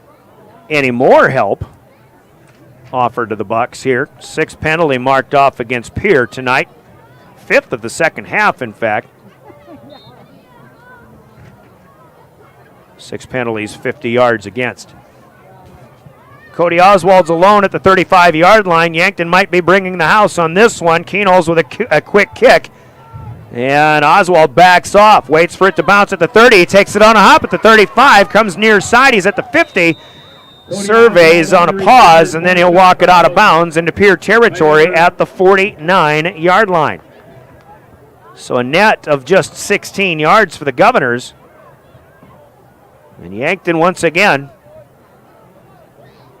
any more help offered to the Bucks here. 6th penalty marked off against Pierre tonight. 5th of the second half, in fact. 6 penalties, 50 yards against. Cody Oswald's alone at the 35-yard line. Yankton might be bringing the house on this one. Keenholz with a quick kick. And Oswald backs off, waits for it to bounce at the 30. He takes it on a hop at the 35, comes near side. He's at the 50. Surveys on a pause, and then he'll walk it out of bounds into Pierre territory at the 49-yard line. So a net of just 16 yards for the Governors. And Yankton once again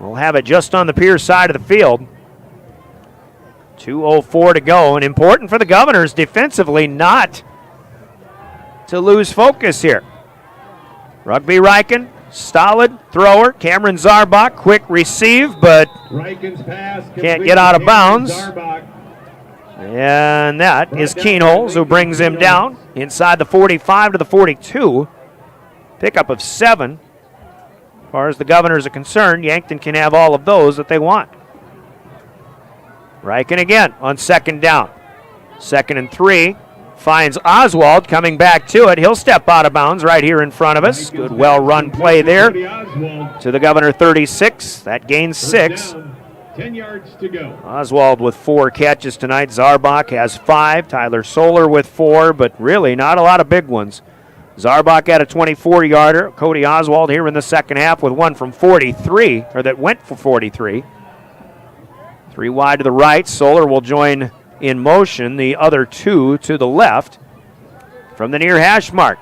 will have it just on the Pierre side of the field. 2:04 to go, and important for the Governors defensively not to lose focus here. Rugby Riken, solid thrower. Cameron Zarbach, quick receive, but can't get out of bounds. And that is Keenholz who brings him down inside the 45 to the 42. Pickup of 7. As far as the Governors are concerned, Yankton can have all of those that they want. Riken again on 2nd down. 2nd and 3. Finds Oswald coming back to it. He'll step out of bounds right here in front of us. Good well-run play there to the Governor 36. That gains 6. 10 yards to go. Oswald with 4 catches tonight. Zarbach has 5. Tyler Solar with 4, but really not a lot of big ones. Zarbach had a 24-yarder. Cody Oswald here in the second half with one from 43, or that went for 43. 3 wide to the right. Solar will join in motion. The other 2 to the left from the near hash mark.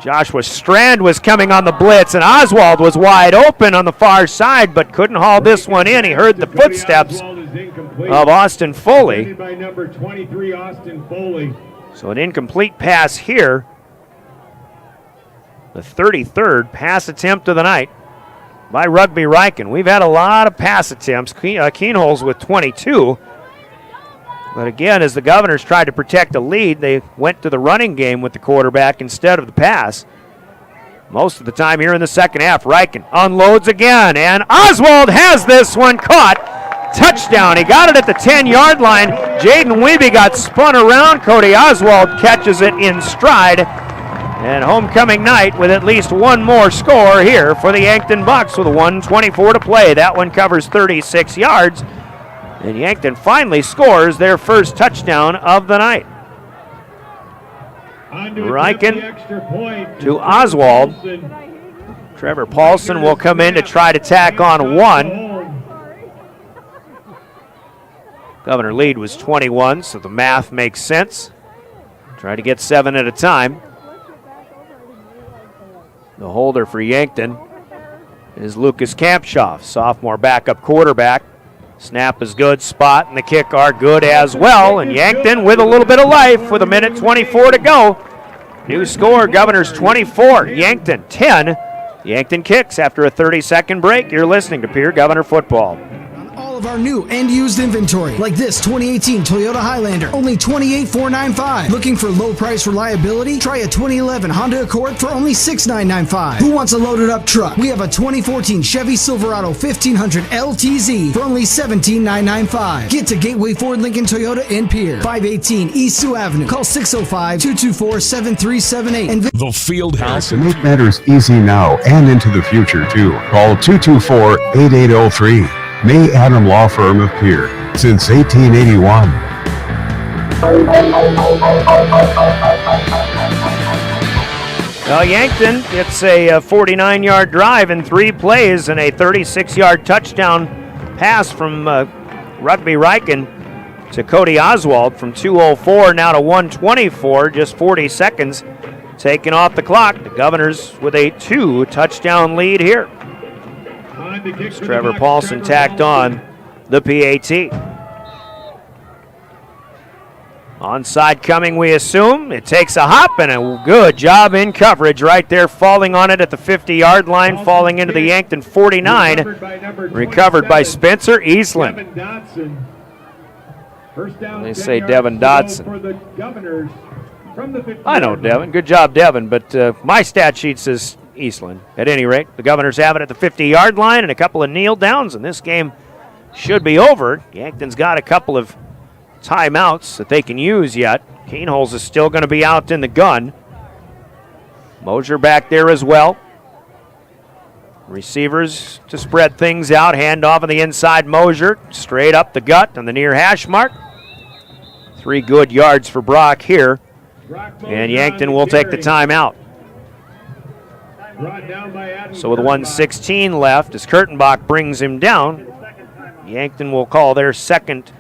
Joshua Strand was coming on the blitz, and Oswald was wide open on the far side, but couldn't haul this one in. He heard the footsteps of Austin Foley. By number 23, Austin Foley. So an incomplete pass here. The 33rd pass attempt of the night by Rugby Riken. We've had a lot of pass attempts. Keenholz with 22. But again, as the Governors tried to protect a lead, they went to the running game with the quarterback instead of the pass. Most of the time here in the second half, Riken unloads again, and Oswald has this one caught. Touchdown. He got it at the 10-yard line. Jaden Weeby got spun around. Cody Oswald catches it in stride. And homecoming night with at least one more score here for the Yankton Bucks with 1:24 to play. That one covers 36 yards. And Yankton finally scores their first touchdown of the night. Riken to Oswald. Trevor Paulson will come in to try to tack on 1. Governor lead was 21, so the math makes sense. Try to get 7 at a time. The holder for Yankton is Lucas Kampshoff, sophomore backup quarterback. Snap is good, spot and the kick are good as well. And Yankton with a little bit of life with 1:24 to go. New score, Governors 24, Yankton 10. Yankton kicks after a 30-second break. You're listening to Pierre Governor Football. All of our new and used inventory, like this 2018 Toyota Highlander, only $28,495. Looking for low price reliability? Try a 2011 Honda Accord for only $6,995. Who wants a loaded up truck? We have a 2014 Chevy Silverado 1500 LTZ for only $17,995. Get to Gateway Ford Lincoln Toyota in Pierre, 518 East Sioux Avenue. Call 605-224-7378 and The Fieldhouse. To make matters easy now and into the future, too. Call 224-8803. May Adam Law Firm of Pierre, since 1881. Well, Yankton gets a 49-yard drive in 3 plays and a 36-yard touchdown pass from Rugby Riken to Cody Oswald from 2:04 now to 1:24, just 40 seconds taken off the clock. The Governors with a 2-touchdown lead here. Trevor Paulson tacked on the PAT. Onside coming, we assume. It takes a hop and a good job in coverage right there, falling on it at the 50-yard line, falling into the Yankton 49. Recovered by Spencer Eastland. They say Devin Dodson. I know Devin. Good job, Devin. But my stat sheet says Eastland. At any rate, the Governors have it at the 50-yard line and a couple of kneel downs, and this game should be over. Yankton's got a couple of timeouts that they can use yet. Keenholz is still going to be out in the gun. Mosier back there as well. Receivers to spread things out. Handoff on the inside. Mosier straight up the gut on the near hash mark. 3 good yards for Brock here. And Yankton will take the timeout. So with 1:16 left, as Kurtenbach brings him down, Yankton will call their second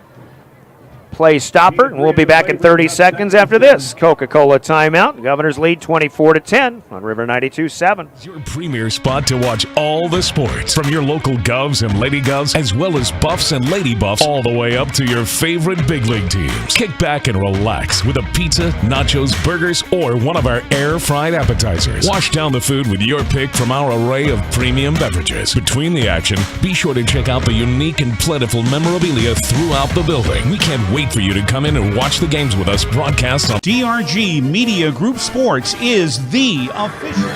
play stopper, and we'll be back in 30 seconds after this Coca-Cola timeout. The Governors lead 24-10 on River 92.7. Your premier spot to watch all the sports, from your local Govs and Lady Govs, as well as Buffs and Lady Buffs, all the way up to your favorite big league teams. Kick back and relax with a pizza, nachos, burgers, or one of our air-fried appetizers. Wash down the food with your pick from our array of premium beverages. Between the action, be sure to check out the unique and plentiful memorabilia throughout the building. We can't wait for you to come in and watch the games with us broadcast on DRG Media Group Sports is the official.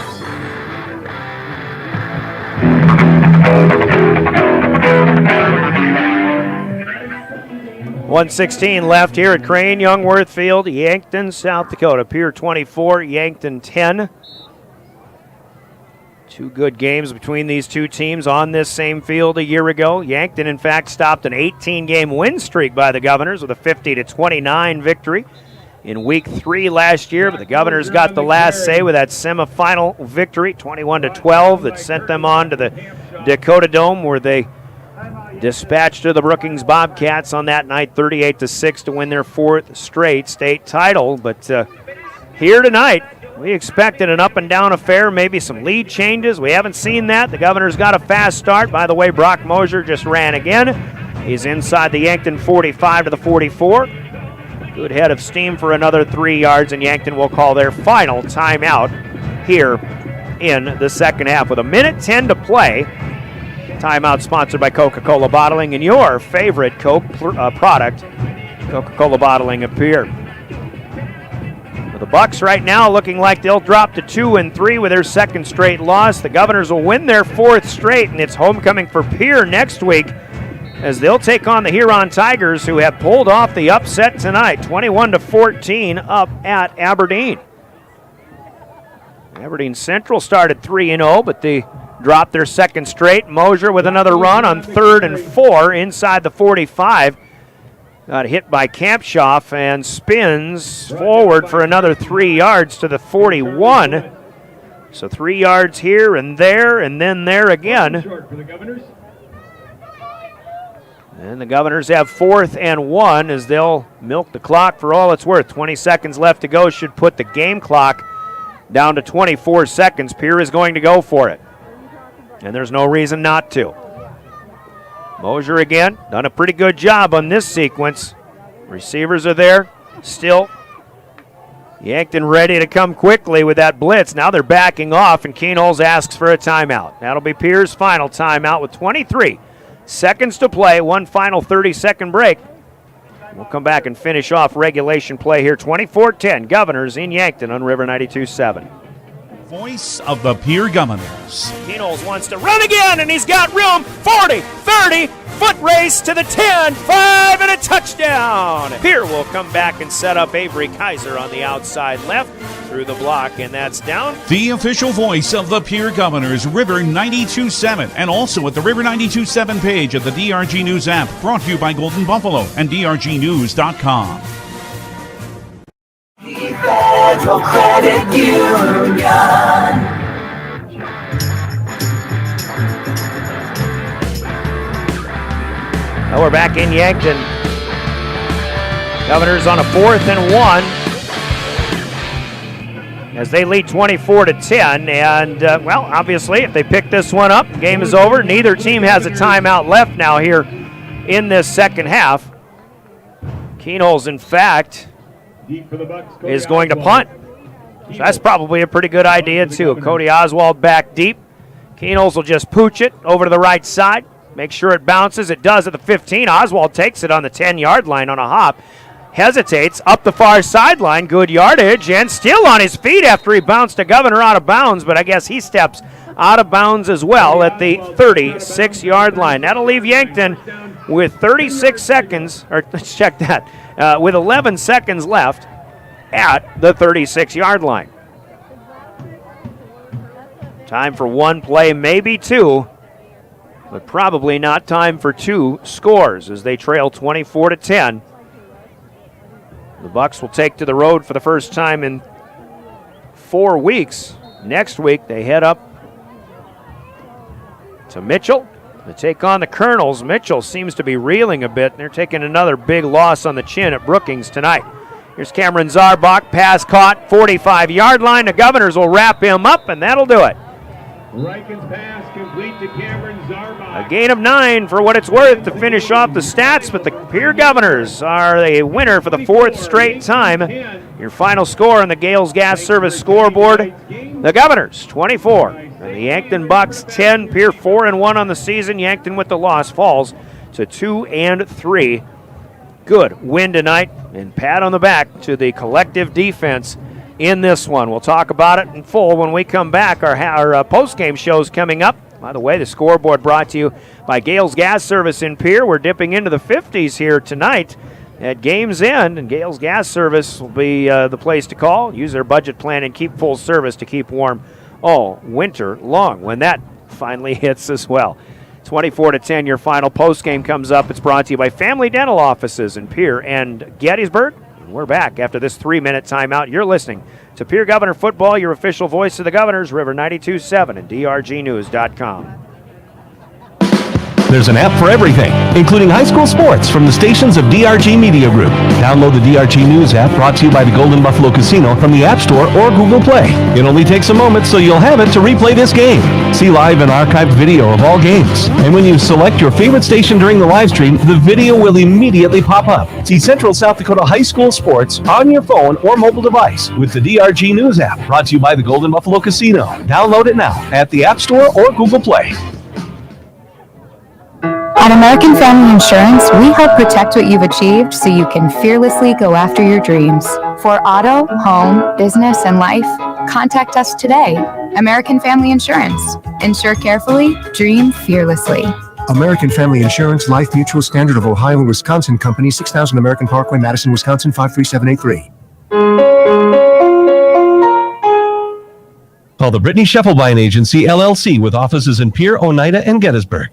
.116 left here at Crane Youngworth Field, Yankton, South Dakota. Pierre 24, Yankton 10. 2 good games between these two teams on this same field a year ago. Yankton, in fact, stopped an 18-game win streak by the Governors with a 50-29 victory in Week 3 last year. But the Governors got the last say with that semifinal victory, 21-12, that sent them on to the Dakota Dome, where they dispatched the Brookings Bobcats on that night, 38-6, to win their 4th straight state title. But here tonight, we expected an up-and-down affair, maybe some lead changes. We haven't seen that. The Governors got a fast start. By the way, Brock Mosier just ran again. He's inside the Yankton 45 to the 44. Good head of steam for another 3 yards, and Yankton will call their final timeout here in the second half with 1:10 to play. Timeout sponsored by Coca-Cola Bottling and your favorite Coke product, Coca-Cola Bottling of Pierre. The Bucks right now looking like they'll drop to 2-3 with their second straight loss. The Governors will win their 4th straight, and it's homecoming for Pierre next week as they'll take on the Huron Tigers, who have pulled off the upset tonight, 21-14 up at Aberdeen. Aberdeen Central started 3-0, but they dropped their second straight. Mosier with another run on 3rd and 4 inside the 45. Got hit by Kampshoff and spins forward for another 3 yards to the 41. So 3 yards here and then there again. And the Governors have 4th and 1 as they'll milk the clock for all it's worth. 20 seconds left to go should put the game clock down to 24 seconds. Pierre is going to go for it, and there's no reason not to. Mosier again, done a pretty good job on this sequence. Receivers are there still. Yankton ready to come quickly with that blitz. Now they're backing off, and Keenholz asks for a timeout. That'll be Pierre's final timeout with 23 seconds to play. One final 30-second break. We'll come back and finish off regulation play here. 24-10, Governors in Yankton on River 92.7. Voice of the Pierre Governors. Keenholz wants to run again, and he's got room. 40, 30, foot race to the 10, 5, and a touchdown. Pierre will come back and set up Avery Kaiser on the outside left through the block, and that's down. The official voice of the Pierre Governors, River 92.7, and also at the River 92.7 page of the DRG News app, brought to you by Golden Buffalo and DRGnews.com. Federal Credit Union. Well, we're back in Yankton. Governors on a 4th and 1 as they lead 24-10. And, well, obviously, if they pick this one up, the game is over. Neither team has a timeout left now here in this second half. Keenholz, in fact, is going to punt. So that's probably a pretty good idea, too. Cody Oswald back deep. Keenels will just pooch it over to the right side. Make sure it bounces. It does at the 15. Oswald takes it on the 10-yard line on a hop. Hesitates up the far sideline. Good yardage and still on his feet after he bounced a Governor out of bounds, but I guess he steps out of bounds as well at the 36-yard line. That'll leave Yankton with 36 seconds, or let's check that, with 11 seconds left at the 36-yard line. Time for one play, maybe two, but probably not time for two scores as they trail 24-10. The Bucs will take to the road for the first time in 4 weeks. Next week, they head up to Mitchell to take on the Colonels. Mitchell seems to be reeling a bit. They're taking another big loss on the chin at Brookings tonight. Here's Cameron Zarbach, pass caught, 45-yard line. The Governors will wrap him up, and that'll do it. Reichen's pass complete to Cameron Zarbach. A gain of 9 for what it's worth to finish off the stats, but the Pierre Governors are the winner for the fourth straight time. Your final score on the Gales Gas Service scoreboard, the Governors 24, and the Yankton Bucs 10. Pierre 4-1 on the season. Yankton with the loss falls to 2-3. Good win tonight, and pat on the back to the collective defense in this one. We'll talk about it in full when we come back. Our post-game show's coming up. By the way, the scoreboard brought to you by Gales Gas Service in Pierre. We're dipping into the 50s here tonight at Game's End, and Gales Gas Service will be the place to call. Use their budget plan and keep full service to keep warm all winter long when that finally hits as well. 24-10, your final post-game comes up. It's brought to you by Family Dental Offices in Pierre and Gettysburg. We're back after this 3-minute timeout. You're listening to Pierre Governor Football, your official voice of the Governors, River 92.7 and drgnews.com. There's an app for everything, including high school sports from the stations of DRG Media Group. Download the DRG News app brought to you by the Golden Buffalo Casino from the App Store or Google Play. It only takes a moment, so you'll have it to replay this game. See live and archived video of all games. And when you select your favorite station during the live stream, the video will immediately pop up. See Central South Dakota high school sports on your phone or mobile device with the DRG News app brought to you by the Golden Buffalo Casino. Download it now at the App Store or Google Play. At American Family Insurance, we help protect what you've achieved so you can fearlessly go after your dreams. For auto, home, business, and life, contact us today. American Family Insurance. Insure carefully, dream fearlessly. American Family Insurance, Life Mutual, Standard of Ohio and Wisconsin Company, 6000 American Parkway, Madison, Wisconsin, 53783. Call the Brittany Scheffelbein Agency, LLC, with offices in Pierre, Oneida, and Gettysburg.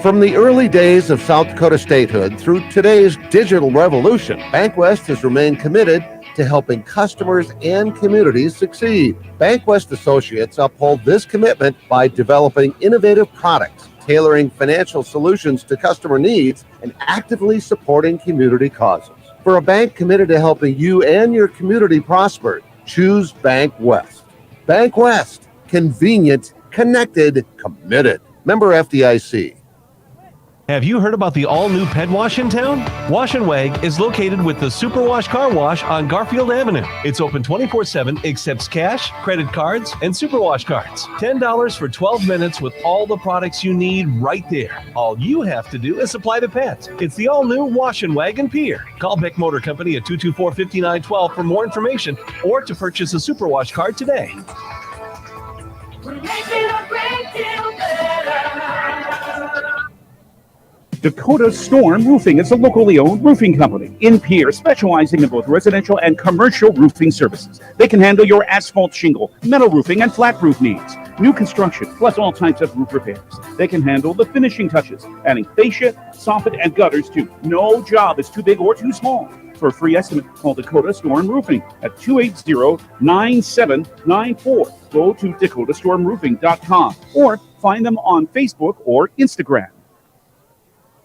From the early days of South Dakota statehood through today's digital revolution, BankWest has remained committed to helping customers and communities succeed. BankWest Associates uphold this commitment by developing innovative products, tailoring financial solutions to customer needs, and actively supporting community causes. For a bank committed to helping you and your community prosper, choose BankWest. BankWest, convenient, connected, committed. Member FDIC. Have you heard about the all-new pet wash in town? Wash and Wag is located with the Superwash Car Wash on Garfield Avenue. It's open 24/7, accepts cash, credit cards, and Superwash cards. $10 for 12 minutes with all the products you need right there. All you have to do is supply the pets. It's the all-new Wash and Wag in Pierre. Call Beck Motor Company at 224-5912 for more information or to purchase a Superwash card today. We're making a great deal better. Dakota Storm Roofing is a locally owned roofing company in Pierre, specializing in both residential and commercial roofing services. They can handle your asphalt shingle, metal roofing, and flat roof needs. New construction, plus all types of roof repairs. They can handle the finishing touches, adding fascia, soffit, and gutters too. No job is too big or too small. For a free estimate, call Dakota Storm Roofing at 280-9794. Go to dakotastormroofing.com or find them on Facebook or Instagram.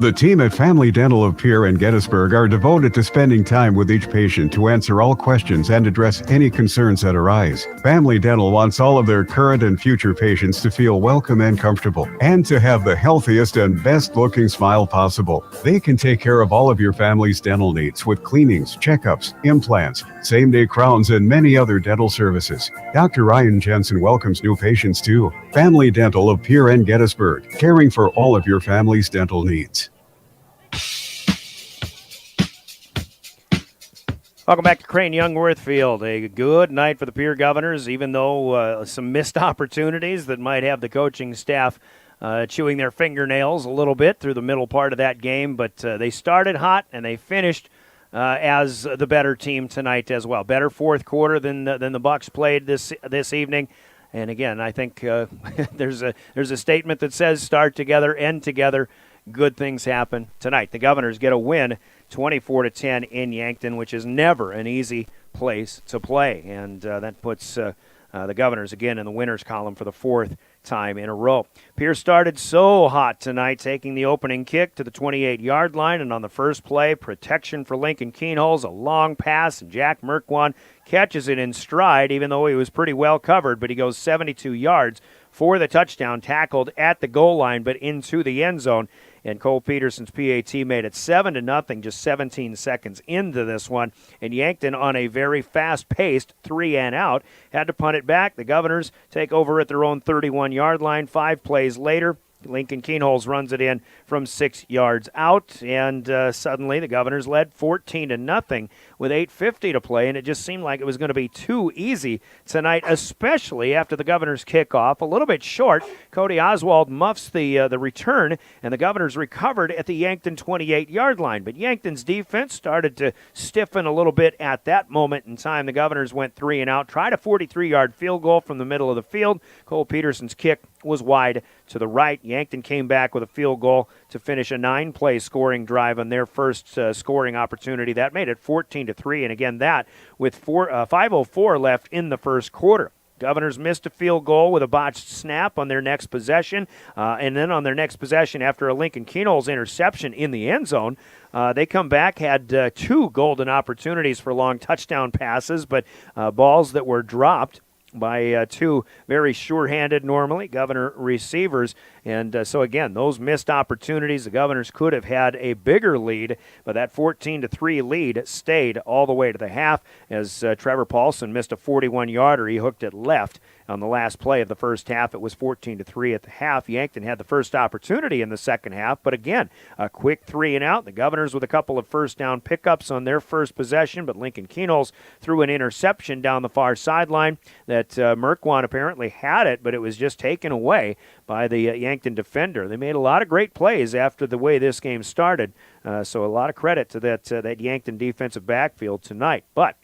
The team at Family Dental of Pierre and Gettysburg are devoted to spending time with each patient to answer all questions and address any concerns that arise. Family Dental wants all of their current and future patients to feel welcome and comfortable, and to have the healthiest and best-looking smile possible. They can take care of all of your family's dental needs with cleanings, checkups, implants, same-day crowns, and many other dental services. Dr. Ryan Jensen welcomes new patients too. Family Dental of Pierre and Gettysburg, caring for all of your family's dental needs. Welcome back to Crane Youngworth Field. A good night for the Pierre Governors, even though some missed opportunities that might have the coaching staff chewing their fingernails a little bit through the middle part of that game. But they started hot and they finished as the better team tonight as well. Better fourth quarter than the Bucks played this evening. And again, I think there's a statement that says start together, end together. Good things happen tonight. The Governors get a win 24-10 in Yankton, which is never an easy place to play. And that puts the Governors again in the winners column for the fourth time in a row. Pierce started so hot tonight, taking the opening kick to the 28-yard line, and on the first play, protection for Lincoln Keenholz, a long pass, and Jack Merkwan catches it in stride, even though he was pretty well covered, but he goes 72 yards for the touchdown, tackled at the goal line, but into the end zone. And Cole Peterson's PAT made it 7-0, just 17 seconds into this one. And Yankton, on a very fast-paced 3-and-out, had to punt it back. The Governors take over at their own 31-yard line. 5 plays later, Lincoln Keenholz runs it in from 6 yards out, and suddenly the Governors led 14-0 with 8:50 to play, and it just seemed like it was going to be too easy tonight, especially after the Governors kickoff. A little bit short, Cody Oswald muffs the return, and the Governors recovered at the Yankton 28-yard line. But Yankton's defense started to stiffen a little bit at that moment in time. The Governors went 3-and-out, tried a 43-yard field goal from the middle of the field. Cole Peterson's kick was wide to the right. Yankton came back with a field goal to finish a 9-play scoring drive on their first scoring opportunity. That made it 14-3, and again, that with 5:04 left in the first quarter. Governors missed a field goal with a botched snap on their next possession, and then on their next possession after a Lincoln Keenholz interception in the end zone, they come back, had 2 golden opportunities for long touchdown passes, but balls that were dropped by 2 very sure-handed, normally, Governor receivers. And so, again, those missed opportunities, the Governors could have had a bigger lead, but that 14-3 lead stayed all the way to the half as Trevor Paulson missed a 41-yarder. He hooked it left on the last play of the first half. It was 14-3 at the half. Yankton had the first opportunity in the second half, but again, a quick 3-and-out. The Governors with a couple of first down pickups on their first possession, but Lincoln Keenholz threw an interception down the far sideline that Merkwan apparently had it, but it was just taken away by the Yankton defender. They made a lot of great plays after the way this game started, so a lot of credit to that Yankton defensive backfield tonight. But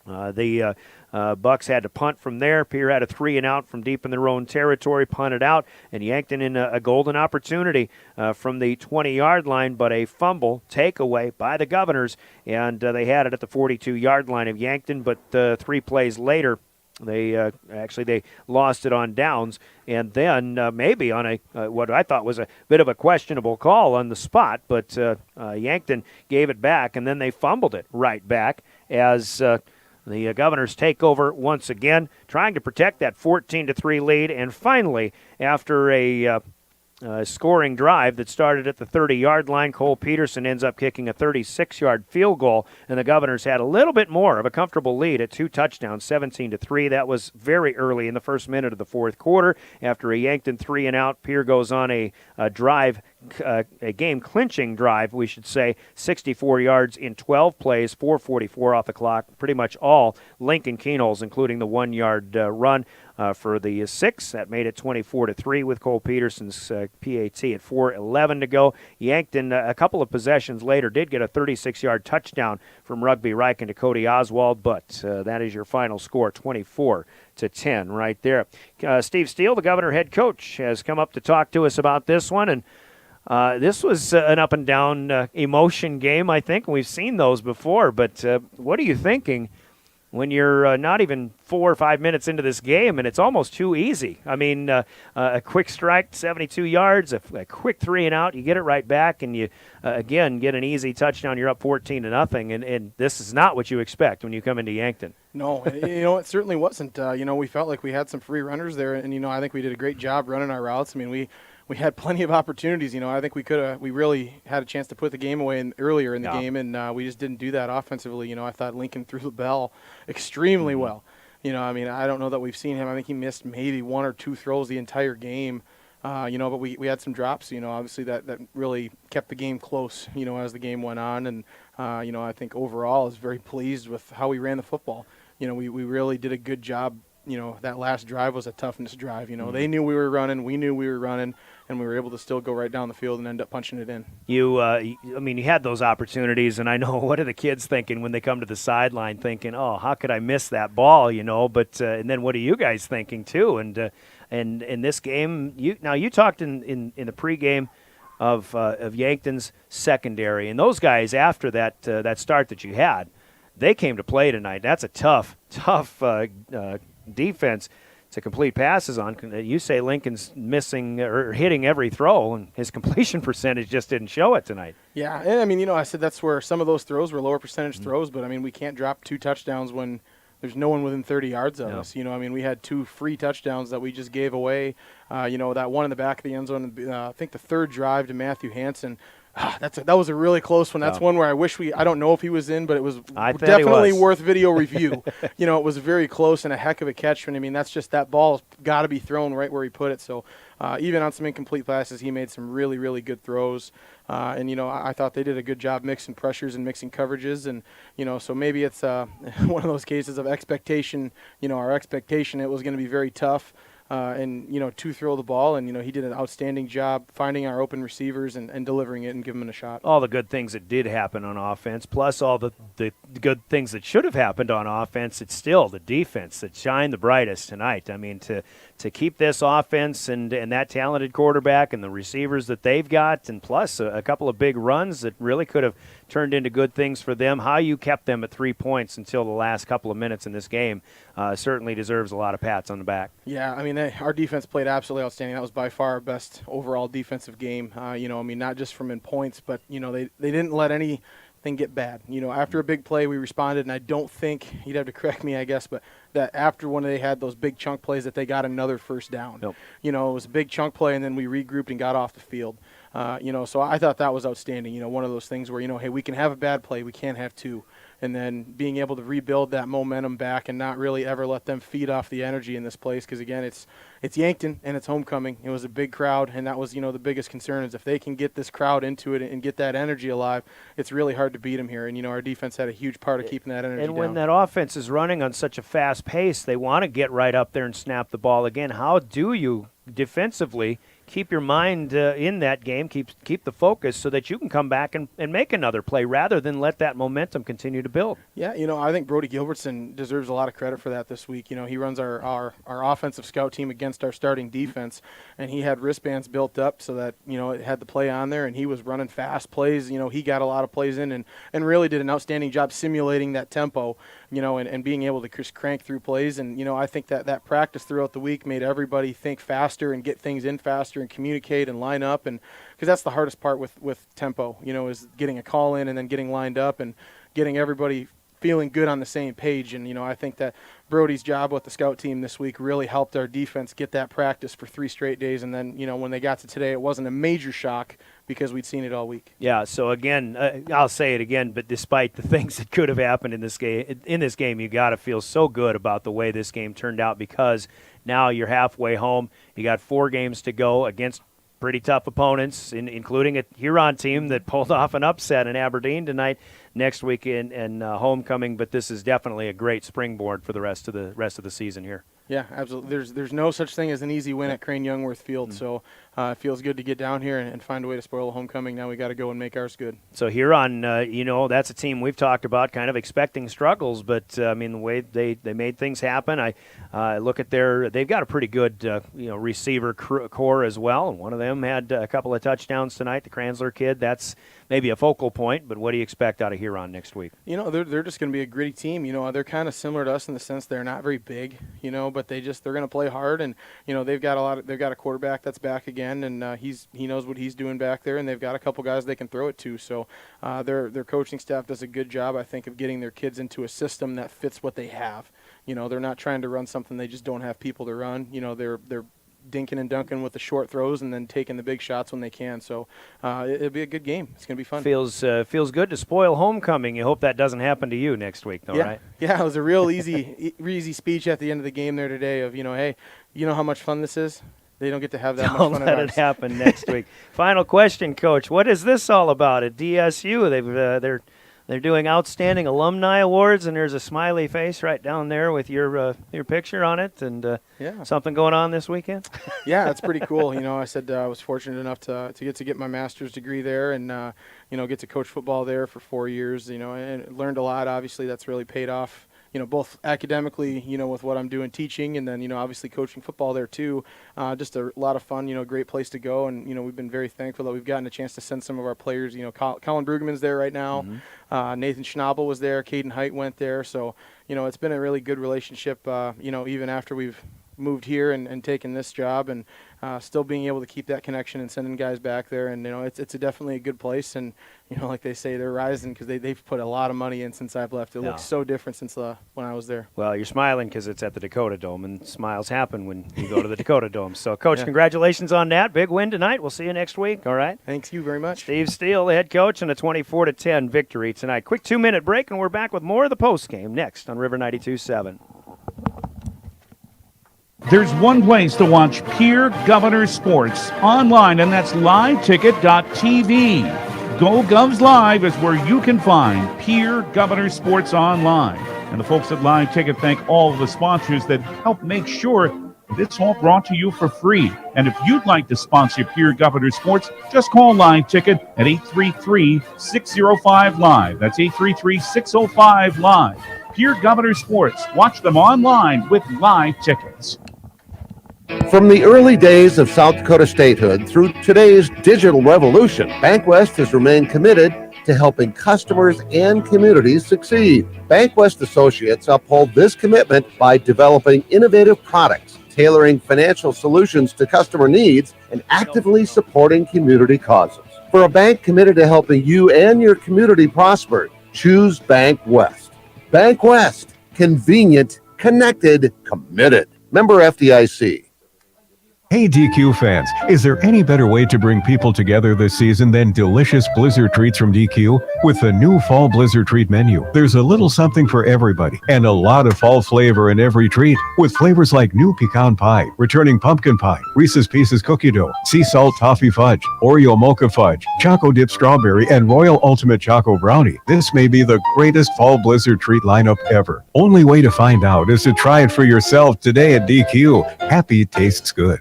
the Bucks had to punt from there. Pierre had a 3-and-out from deep in their own territory, punted out, and Yankton in a golden opportunity from the 20-yard line, but a fumble takeaway by the Governors, and they had it at the 42-yard line of Yankton, but 3 plays later, they lost it on downs, and then maybe on a what I thought was a bit of a questionable call on the spot, but Yankton gave it back, and then they fumbled it right back as the Governors take over once again, trying to protect that 14-3 lead, and finally, after a scoring drive that started at the 30-yard line, Cole Peterson ends up kicking a 36-yard field goal, and the Governors had a little bit more of a comfortable lead at 2 touchdowns, 17-3. That was very early in the first minute of the fourth quarter. After a Yankton 3-and-out, Pierre goes on a drive, a game-clinching drive, we should say, 64 yards in 12 plays, 4:44 off the clock, pretty much all Lincoln Keenholz, including the 1-yard run for the 6. That made it 24-3 with Cole Peterson's PAT at 4:11 to go. Yankton, a couple of possessions later, did get a 36-yard touchdown from Rugby Riken to Cody Oswald, but that is your final score, 24-10 right there. Steve Steele, the Governor head coach, has come up to talk to us about this one, and this was an up-and-down emotion game, I think. We've seen those before, but what are you thinking when you're not even 4 or 5 minutes into this game, and it's almost too easy. I mean, a quick strike, 72 yards, a quick 3 and out, you get it right back, and you again get an easy touchdown. You're up 14-0, and this is not what you expect when you come into Yankton. No, it certainly wasn't. We felt like we had some free runners there, and I think we did a great job running our routes. I mean, we had plenty of opportunities. I think we really had a chance to put the game away earlier in the game, and we just didn't do that offensively. I thought Lincoln threw the bell extremely well. I don't know that we've seen him. I think he missed maybe 1 or 2 throws the entire game. But we had some drops, obviously that really kept the game close, as the game went on. And, I think overall I was very pleased with how we ran the football. We really did a good job. That last drive was a toughness drive. They knew we were running, we knew we were running, and we were able to still go right down the field and end up punching it in. You had those opportunities, and I know what are the kids thinking when they come to the sideline thinking, oh, how could I miss that ball, But and then what are you guys thinking too? And in this game, you talked in the pregame of Yankton's secondary, and those guys after that start that you had, they came to play tonight. That's a tough defense to complete passes on. You say Lincoln's missing or hitting every throw, and his completion percentage just didn't show it tonight. Yeah, and I said that's where some of those throws were lower percentage throws, but we can't drop 2 touchdowns when there's no one within 30 yards of us. We had 2 free touchdowns that we just gave away. That one in the back of the end zone, I think the 3rd drive to Matthew Hansen. That was a really close one. That's one where I don't know if he was in, but it was definitely worth video review. It was very close and a heck of a catch. And that's just that ball's got to be thrown right where he put it. So even on some incomplete passes, he made some really, really good throws. I thought they did a good job mixing pressures and mixing coverages. And, so maybe it's one of those cases of expectation. Our expectation, it was going to be very tough. To throw the ball, and he did an outstanding job finding our open receivers and delivering it and giving them a shot. All the good things that did happen on offense, plus all the good things that should have happened on offense, it's still the defense that shined the brightest tonight. To keep this offense and that talented quarterback and the receivers that they've got, and plus a couple of big runs that really could have turned into good things for them. How you kept them at 3 points until the last couple of minutes in this game certainly deserves a lot of pats on the back. Yeah, our defense played absolutely outstanding. That was by far our best overall defensive game. Not just from in points, but they didn't let anything get bad. After a big play, we responded, and I don't think you'd have to correct me, I guess, but that after when they had those big chunk plays, that they got another first down. Nope. It was a big chunk play, and then we regrouped and got off the field. So I thought that was outstanding. One of those things where hey, we can have a bad play, we can't have 2. And then being able to rebuild that momentum back and not really ever let them feed off the energy in this place. Because, again, it's Yankton and it's homecoming. It was a big crowd, and that was, the biggest concern is if they can get this crowd into it and get that energy alive, it's really hard to beat them here. And, our defense had a huge part of keeping that energy down. And when that offense is running on such a fast pace, they want to get right up there and snap the ball again. How do you defensively keep your mind in that game, keep the focus so that you can come back and make another play rather than let that momentum continue to build? Yeah, I think Brody Gilbertson deserves a lot of credit for that this week. He runs our offensive scout team against our starting defense, and he had wristbands built up so that, it had the play on there, and he was running fast plays. He got a lot of plays in and really did an outstanding job simulating that tempo, and being able to just crank through plays. And, I think that practice throughout the week made everybody think faster and get things in faster and communicate and line up, and because that's the hardest part with tempo, is getting a call in and then getting lined up and getting everybody feeling good on the same page. And I think that Brody's job with the scout team this week really helped our defense get that practice for 3 straight days, and then when they got to today, it wasn't a major shock because we'd seen it all week. Yeah, so again, I'll say it again, but despite the things that could have happened in this game, you got to feel so good about the way this game turned out, because now you're halfway home. You got 4 games to go against pretty tough opponents, including a Huron team that pulled off an upset in Aberdeen tonight. Next week in homecoming, but this is definitely a great springboard for the rest of the season here. Yeah, absolutely. There's no such thing as an easy win at Crane Youngworth Field. So, it feels good to get down here and find a way to spoil a homecoming. Now we got to go and make ours good. So Huron, that's a team we've talked about kind of expecting struggles, but the way they made things happen, I look at they've got a pretty good receiver core as well, and one of them had a couple of touchdowns tonight, the Kranzler kid. That's maybe a focal point, but what do you expect out of Huron next week? They're just going to be a gritty team. They're kind of similar to us in the sense they're not very big, but they're going to play hard, and they've got a quarterback that's back again, and he knows what he's doing back there, and they've got a couple guys they can throw it to. So their coaching staff does a good job, I think, of getting their kids into a system that fits what they have. They're not trying to run something they just don't have people to run. They're dinking and dunking with the short throws and then taking the big shots when they can. So it'll be a good game. It's going to be fun. Feels good to spoil homecoming. You hope that doesn't happen to you next week, though, right? Yeah, it was a real easy speech at the end of the game there today of, hey, you know how much fun this is? They don't get to have that much fun. Don't let it happen next week. Final question, Coach. What is this all about at DSU? They're doing outstanding alumni awards, and there's a smiley face right down there with your picture on it, and something going on this weekend. Yeah, it's pretty cool. I said I was fortunate enough to get my master's degree there, and get to coach football there for 4 years. And learned a lot. Obviously, that's really paid off. Both academically, with what I'm doing teaching, and then, obviously coaching football there too. Just a lot of fun, great place to go. And, we've been very thankful that we've gotten a chance to send some of our players, Colin Brueggemann's there right now. Mm-hmm. Nathan Schnabel was there. Caden Height went there. So, it's been a really good relationship, even after we've moved here and taken this job, and still being able to keep that connection and sending guys back there. And, it's definitely a good place. And, like they say, they're rising because they've put a lot of money in since I've left. It looks so different since when I was there. Well, you're smiling because it's at the Dakota Dome, and smiles happen when you go to the Dakota Dome. So, Coach, congratulations on that. Big win tonight. We'll see you next week, all right? Thanks you very much. Steve Steele, the head coach, and a 24-10 victory tonight. Quick 2-minute break, and we're back with more of the postgame next on River 92.7. There's one place to watch Pierre Governors sports online, and that's liveticket.tv. Go Govs Live is where you can find Pierre Governors sports online. And the folks at Live Ticket thank all of the sponsors that help make sure it's all brought to you for free. And if you'd like to sponsor Pierre Governors sports, just call Live Ticket at 833-605-LIVE. That's 833-605-LIVE. Pierre Governors sports. Watch them online with Live Tickets. From the early days of South Dakota statehood through today's digital revolution, BankWest has remained committed to helping customers and communities succeed. BankWest Associates uphold this commitment by developing innovative products, tailoring financial solutions to customer needs, and actively supporting community causes. For a bank committed to helping you and your community prosper, choose BankWest. BankWest, convenient, connected, committed. Member FDIC. Hey DQ fans, is there any better way to bring people together this season than delicious Blizzard treats from DQ? With the new Fall Blizzard treat menu, there's a little something for everybody and a lot of fall flavor in every treat, with flavors like new pecan pie, returning pumpkin pie, Reese's Pieces cookie dough, sea salt toffee fudge, Oreo mocha fudge, Choco dip strawberry, and Royal Ultimate Choco brownie. This may be the greatest Fall Blizzard treat lineup ever. Only way to find out is to try it for yourself today at DQ. Happy tastes good.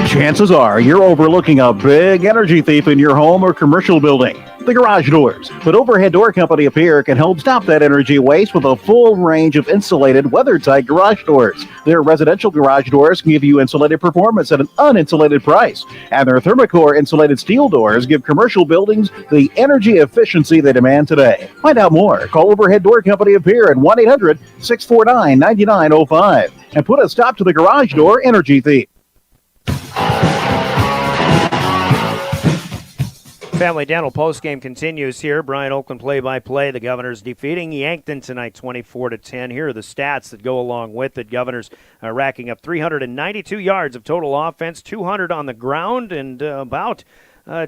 Chances are you're overlooking a big energy thief in your home or commercial building. The Garage Doors. But Overhead Door Company of Pierre can help stop that energy waste with a full range of insulated, weather-tight garage doors. Their residential garage doors give you insulated performance at an uninsulated price. And their Thermocore insulated steel doors give commercial buildings the energy efficiency they demand today. Find out more. Call Overhead Door Company of Pierre at 1-800-649-9905 and put a stop to the garage door energy thief. Family Dental postgame continues here. Brian Oakland play-by-play. The Governors defeating Yankton tonight 24-10. Here are the stats that go along with it. Governors racking up 392 yards of total offense, 200 on the ground, and about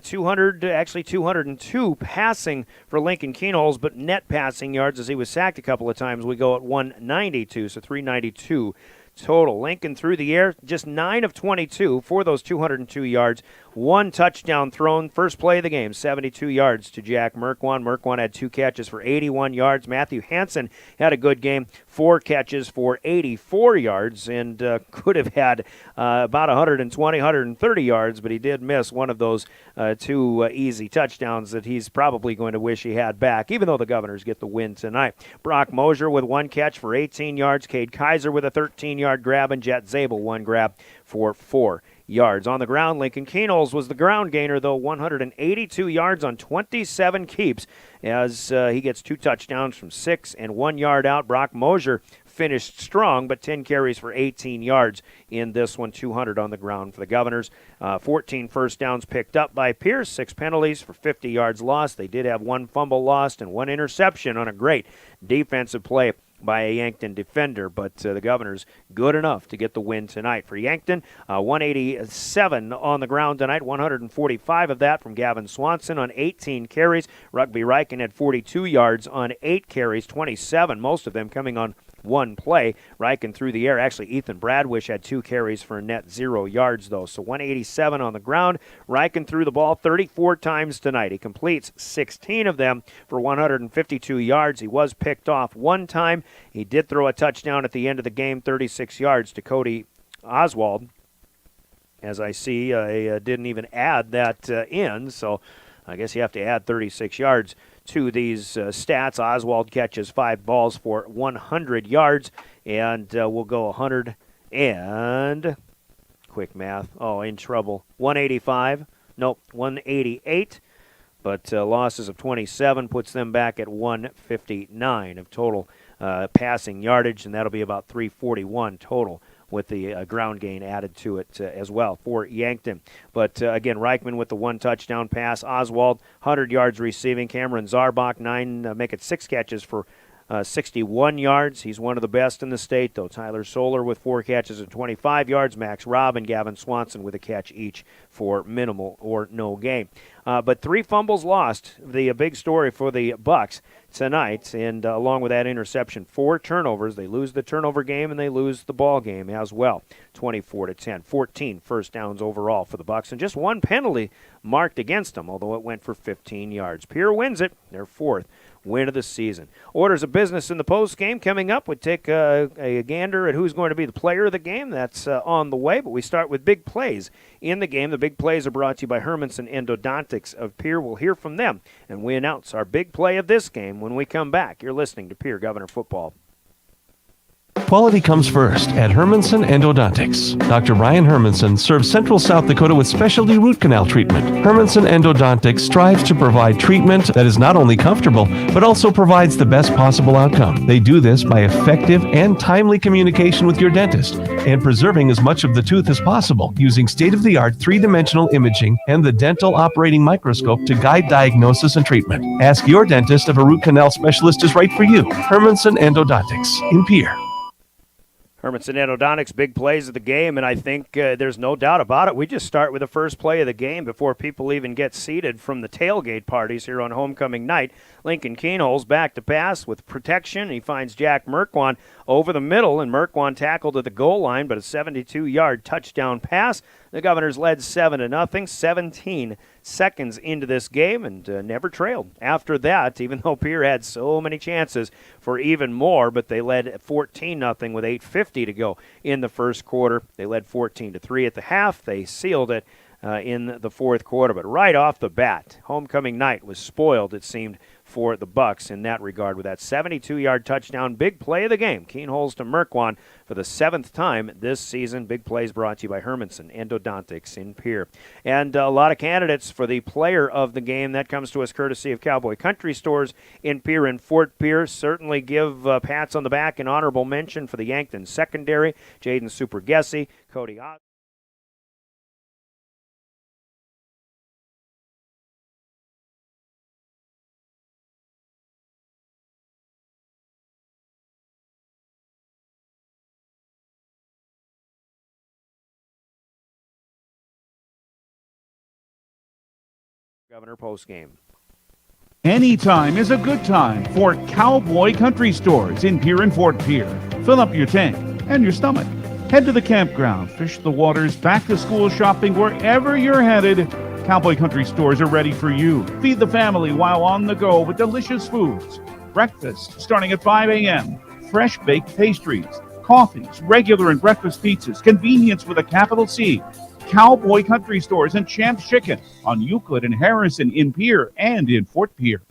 202 passing for Lincoln Keenholz, but net passing yards as he was sacked a couple of times. We go at 192, so 392 total. Lincoln through the air, just 9 of 22 for those 202 yards. 1 touchdown thrown. First play of the game, 72 yards to Jack Merkwan. Merkwan had 2 catches for 81 yards. Matthew Hansen had a good game, 4 catches for 84 yards, and could have had about 120, 130 yards, but he did miss one of those 2 easy touchdowns that he's probably going to wish he had back, even though the Governors get the win tonight. Brock Mosier with 1 catch for 18 yards. Cade Kaiser with a 13-yard grab, and Jet Zabel 1 grab for 4 yards. On the ground, Lincoln Keenholz was the ground gainer, though, 182 yards on 27 keeps as he gets 2 touchdowns from 6 and 1 yard out. Brock Mosier finished strong, but 10 carries for 18 yards in this one, 200 on the ground for the Governors. 14 first downs picked up by Pierce, 6 penalties for 50 yards lost. They did have 1 fumble lost and 1 interception on a great defensive play by a Yankton defender, but the Governors good enough to get the win tonight. For Yankton, 187 on the ground tonight, 145 of that from Gavin Swanson on 18 carries. Rugby Riken had 42 yards on 8 carries, 27, most of them coming on 1 play. Riken through the air. Actually, Ethan Bradwish had 2 carries for a net 0 yards, though. So 187 on the ground. Riken threw the ball 34 times tonight. He completes 16 of them for 152 yards. He was picked off 1 time. He did throw a touchdown at the end of the game, 36 yards to Cody Oswald. As I see, I didn't even add that in, so I guess you have to add 36 yards to these stats. Oswald catches 5 balls for 100 yards, and we'll go 100 and, quick math, in trouble, 185, nope, 188, but losses of 27 puts them back at 159 of total passing yardage, and that'll be about 341 total with the ground gain added to it as well for Yankton. But again, Reichman with the 1 touchdown pass. Oswald, 100 yards receiving. Cameron Zarbach, 6 catches for 61 yards. He's one of the best in the state, though. Tyler Solar with 4 catches and 25 yards. Max Robb and Gavin Swanson with a catch each for minimal or no gain. But 3 fumbles lost, the big story for the Bucks tonight, and along with that interception, 4 turnovers. They lose the turnover game and they lose the ball game as well, 24-10. 14 first downs overall for the Bucks, and just 1 penalty marked against them, although it went for 15 yards. Pierre wins it, their 4th win of the season. Orders of business in the post game coming up. We take a gander at who's going to be the player of the game. That's on the way, but we start with big plays in the game. The big plays are brought to you by Hermanson Endodontics of Pierre. We'll hear from them, and we announce our big play of this game when we come back. You're listening to Pierre Governor Football. Quality comes first at Hermanson Endodontics. Dr. Brian Hermanson serves Central South Dakota with specialty root canal treatment. Hermanson Endodontics strives to provide treatment that is not only comfortable, but also provides the best possible outcome. They do this by effective and timely communication with your dentist and preserving as much of the tooth as possible using state-of-the-art 3-dimensional imaging and the dental operating microscope to guide diagnosis and treatment. Ask your dentist if a root canal specialist is right for you. Hermanson Endodontics in Pierre. Hermanson Endodontics, big plays of the game, and I think there's no doubt about it. We just start with the first play of the game before people even get seated from the tailgate parties here on homecoming night. Lincoln Keenholz back to pass with protection. He finds Jack Merkwan over the middle, and Merkwan tackled at the goal line, but a 72-yard touchdown pass. The Governors led 7-0, 17 seconds into this game, and never trailed after that, even though Pierre had so many chances for even more, but they led 14-0 with 8:50 to go in the first quarter. They led 14-3 at the half. They sealed it in the fourth quarter, but right off the bat, homecoming night was spoiled, it seemed, for the Bucks in that regard with that 72-yard touchdown. Big play of the game. Keenholz to Merkwan for the 7th time this season. Big plays brought to you by Hermanson Endodontics in Pierre. And a lot of candidates for the player of the game. That comes to us courtesy of Cowboy Country Stores in Pierre and Fort Pierce. Certainly give pats on the back and honorable mention for the Yankton secondary. Jaden Supergessi, Cody Ott. Governor postgame. Anytime is a good time for Cowboy Country Stores in Pierre and Fort Pierre. Fill up your tank and your stomach Head to the campground, fish the waters, back to school shopping, wherever you're headed. Cowboy Country Stores are ready for you. Feed the family while on the go with delicious foods. Breakfast starting at 5 a.m. Fresh baked pastries, coffees, regular and breakfast pizzas, convenience with a capital C. Cowboy Country Stores and Champs Chicken on Euclid and Harrison in Pierre and in Fort Pierre.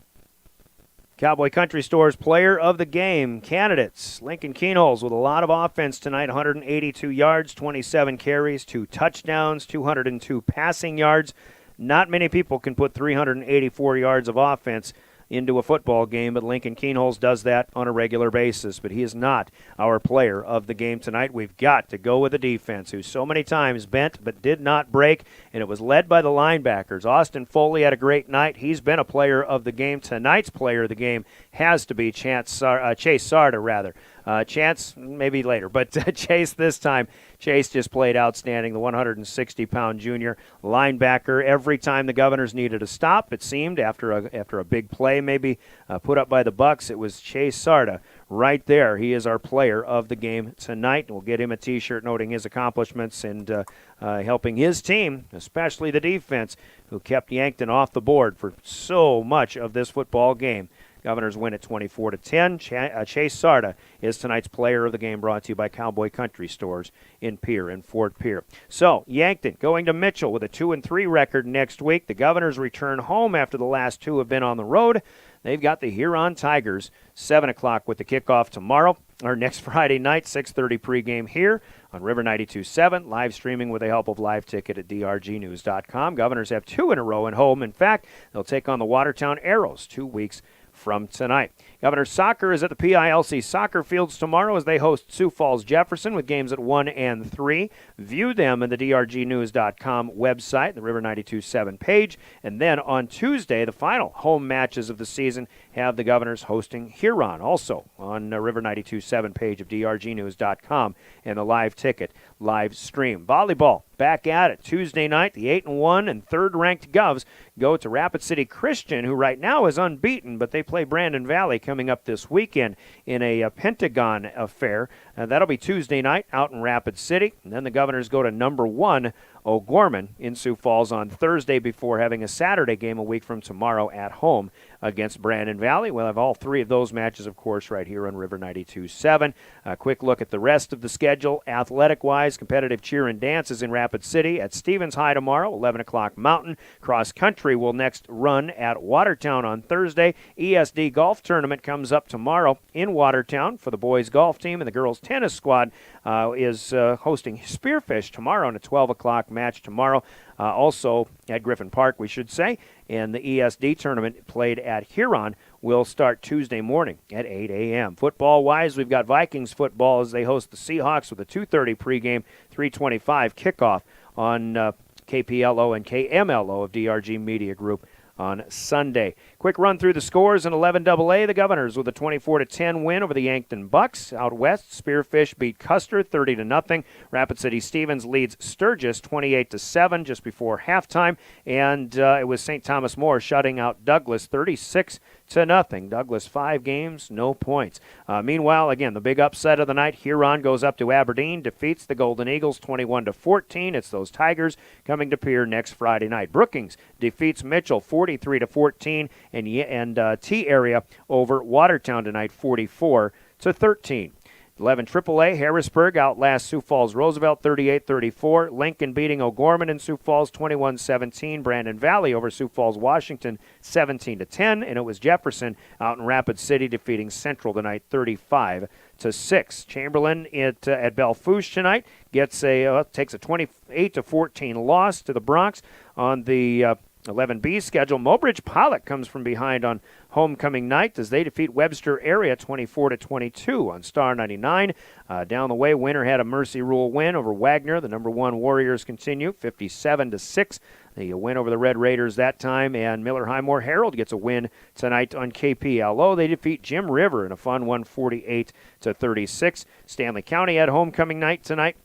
Cowboy Country Store's player of the game candidates. Lincoln Keenholz with a lot of offense tonight, 182 yards, 27 carries, 2 touchdowns, 202 passing yards. Not many people can put 384 yards of offense into a football game, but Lincoln Keenholz does that on a regular basis. But he is not our player of the game tonight. We've got to go with the defense, who so many times bent but did not break, and it was led by the linebackers. Austin Foley had a great night. He's been a player of the game. Tonight's player of the game has to be Chase Sarda. Chance, maybe later, but Chase this time. Chase just played outstanding, the 160-pound junior linebacker. Every time the Governors needed a stop, it seemed, after a big play maybe put up by the Bucks, it was Chase Sarda right there. He is our player of the game tonight. We'll get him a T-shirt noting his accomplishments and helping his team, especially the defense, who kept Yankton off the board for so much of this football game. Governors win at 24-10. Chase Sarda is tonight's player of the game, brought to you by Cowboy Country Stores in Pierre and Fort Pierre. So, Yankton going to Mitchell with a 2-3 record next week. The Governors return home after the last two have been on the road. They've got the Huron Tigers, 7 o'clock with the kickoff tomorrow, or next Friday night, 6:30 pregame here on River 92.7, live streaming with the help of Live Ticket at drgnews.com. Governors have 2 in a row at home. In fact, they'll take on the Watertown Arrows 2 weeks from tonight. Governors Soccer is at the PILC Soccer Fields tomorrow as they host Sioux Falls Jefferson with games at 1 and 3. View them in the drgnews.com website, the River 92.7 page. And then on Tuesday, the final home matches of the season have the Governors hosting Huron, also on the River 92.7 page of drgnews.com and the Live Ticket live stream. Volleyball back at it Tuesday night. The 8-1 and third-ranked Govs go to Rapid City Christian, who right now is unbeaten, but they play Brandon Valley coming up this weekend in a Pentagon affair. That'll be Tuesday night out in Rapid City. And then the Governors go to number 1 O'Gorman in Sioux Falls on Thursday before having a Saturday game a week from tomorrow at home against Brandon Valley. We'll have all 3 of those matches, of course, right here on River 92.7. A quick look at the rest of the schedule. Athletic-wise, competitive cheer and dance is in Rapid City at Stevens High tomorrow, 11 o'clock Mountain. Cross country will next run at Watertown on Thursday. ESD golf tournament comes up tomorrow in Watertown for the boys golf team, and the girls tennis squad is hosting Spearfish tomorrow in a 12 o'clock match tomorrow. Also at Griffin Park, we should say. And the ESD tournament played at Huron will start Tuesday morning at 8 a.m. Football-wise, we've got Vikings football as they host the Seahawks with a 2:30 pregame, 3:25 kickoff on KPLO and KMLO of DRG Media Group on Sunday. Quick run through the scores in 11AA. The Governors with a 24-10 win over the Yankton Bucks. Out west, Spearfish beat Custer 30-0. Rapid City Stevens leads Sturgis 28-7 just before halftime. And it was St. Thomas More shutting out Douglas 36-0. Douglas 5 games, no points. Meanwhile, again, the big upset of the night, Huron goes up to Aberdeen, defeats the Golden Eagles 21-14. It's those Tigers coming to Pierre next Friday night. Brookings defeats Mitchell 43-14, and T-Area over Watertown tonight 44-13. 11 AAA, Harrisburg outlasts Sioux Falls Roosevelt 38-34. Lincoln beating O'Gorman in Sioux Falls 21-17. Brandon Valley over Sioux Falls, Washington 17-10. And it was Jefferson out in Rapid City defeating Central tonight 35-6. Chamberlain at Belfouche tonight takes a 28-14 loss to the Bronx on the 11B schedule. Mobridge Pollock comes from behind on homecoming night as they defeat Webster Area 24-22 on Star 99. Down the way, Winter had a Mercy Rule win over Wagner. The number 1 Warriors continue 57-6. The win over the Red Raiders that time, and Miller Highmore Herald gets a win tonight on KPLO. They defeat Jim River in a fun 148-36. Stanley County had homecoming night tonight.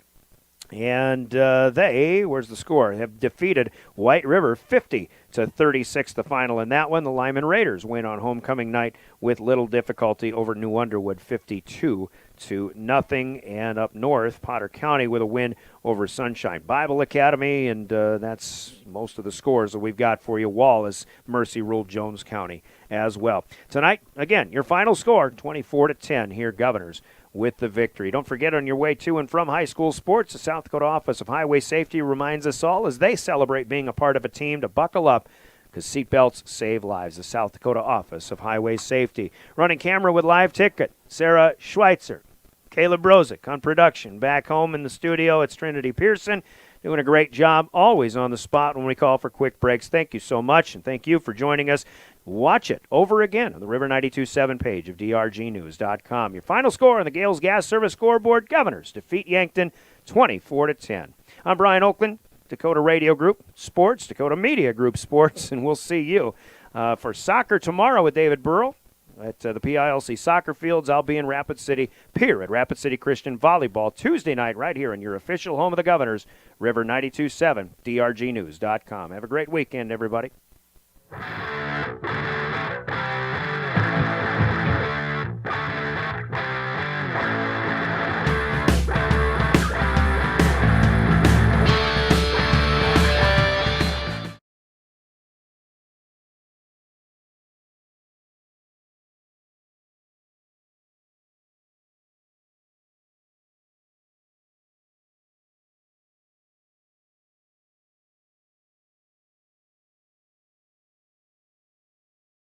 And where's the score? Have defeated White River 50-36, the final in that one. The Lyman Raiders win on homecoming night with little difficulty over New Underwood 52-14. 2-0. And up north, Potter County with a win over Sunshine Bible Academy, and that's most of the scores that we've got for you. Wallace Mercy ruled Jones County as well. Tonight, again, your final score, 24-10 here, Governors with the victory. Don't forget, on your way to and from high school sports, the South Dakota Office of Highway Safety reminds us all as they celebrate being a part of a team to buckle up, because seatbelts save lives. The South Dakota Office of Highway Safety. Running camera with live ticket, Sarah Schweitzer. Caleb Brozick on production. Back home in the studio, it's Trinity Pearson. Doing a great job, always on the spot when we call for quick breaks. Thank you so much, and thank you for joining us. Watch it over again on the River 92.7 page of drgnews.com. Your final score on the Gales Gas Service scoreboard: Governors defeat Yankton 24-10. I'm Brian Oakland, Dakota Radio Group Sports, Dakota Media Group Sports, and we'll see you for soccer tomorrow with David Burrell at the PILC soccer fields. I'll be in Rapid City Pier at Rapid City Christian Volleyball Tuesday night right here in your official home of the Governors, River 92.7, drgnews.com. Have a great weekend, everybody.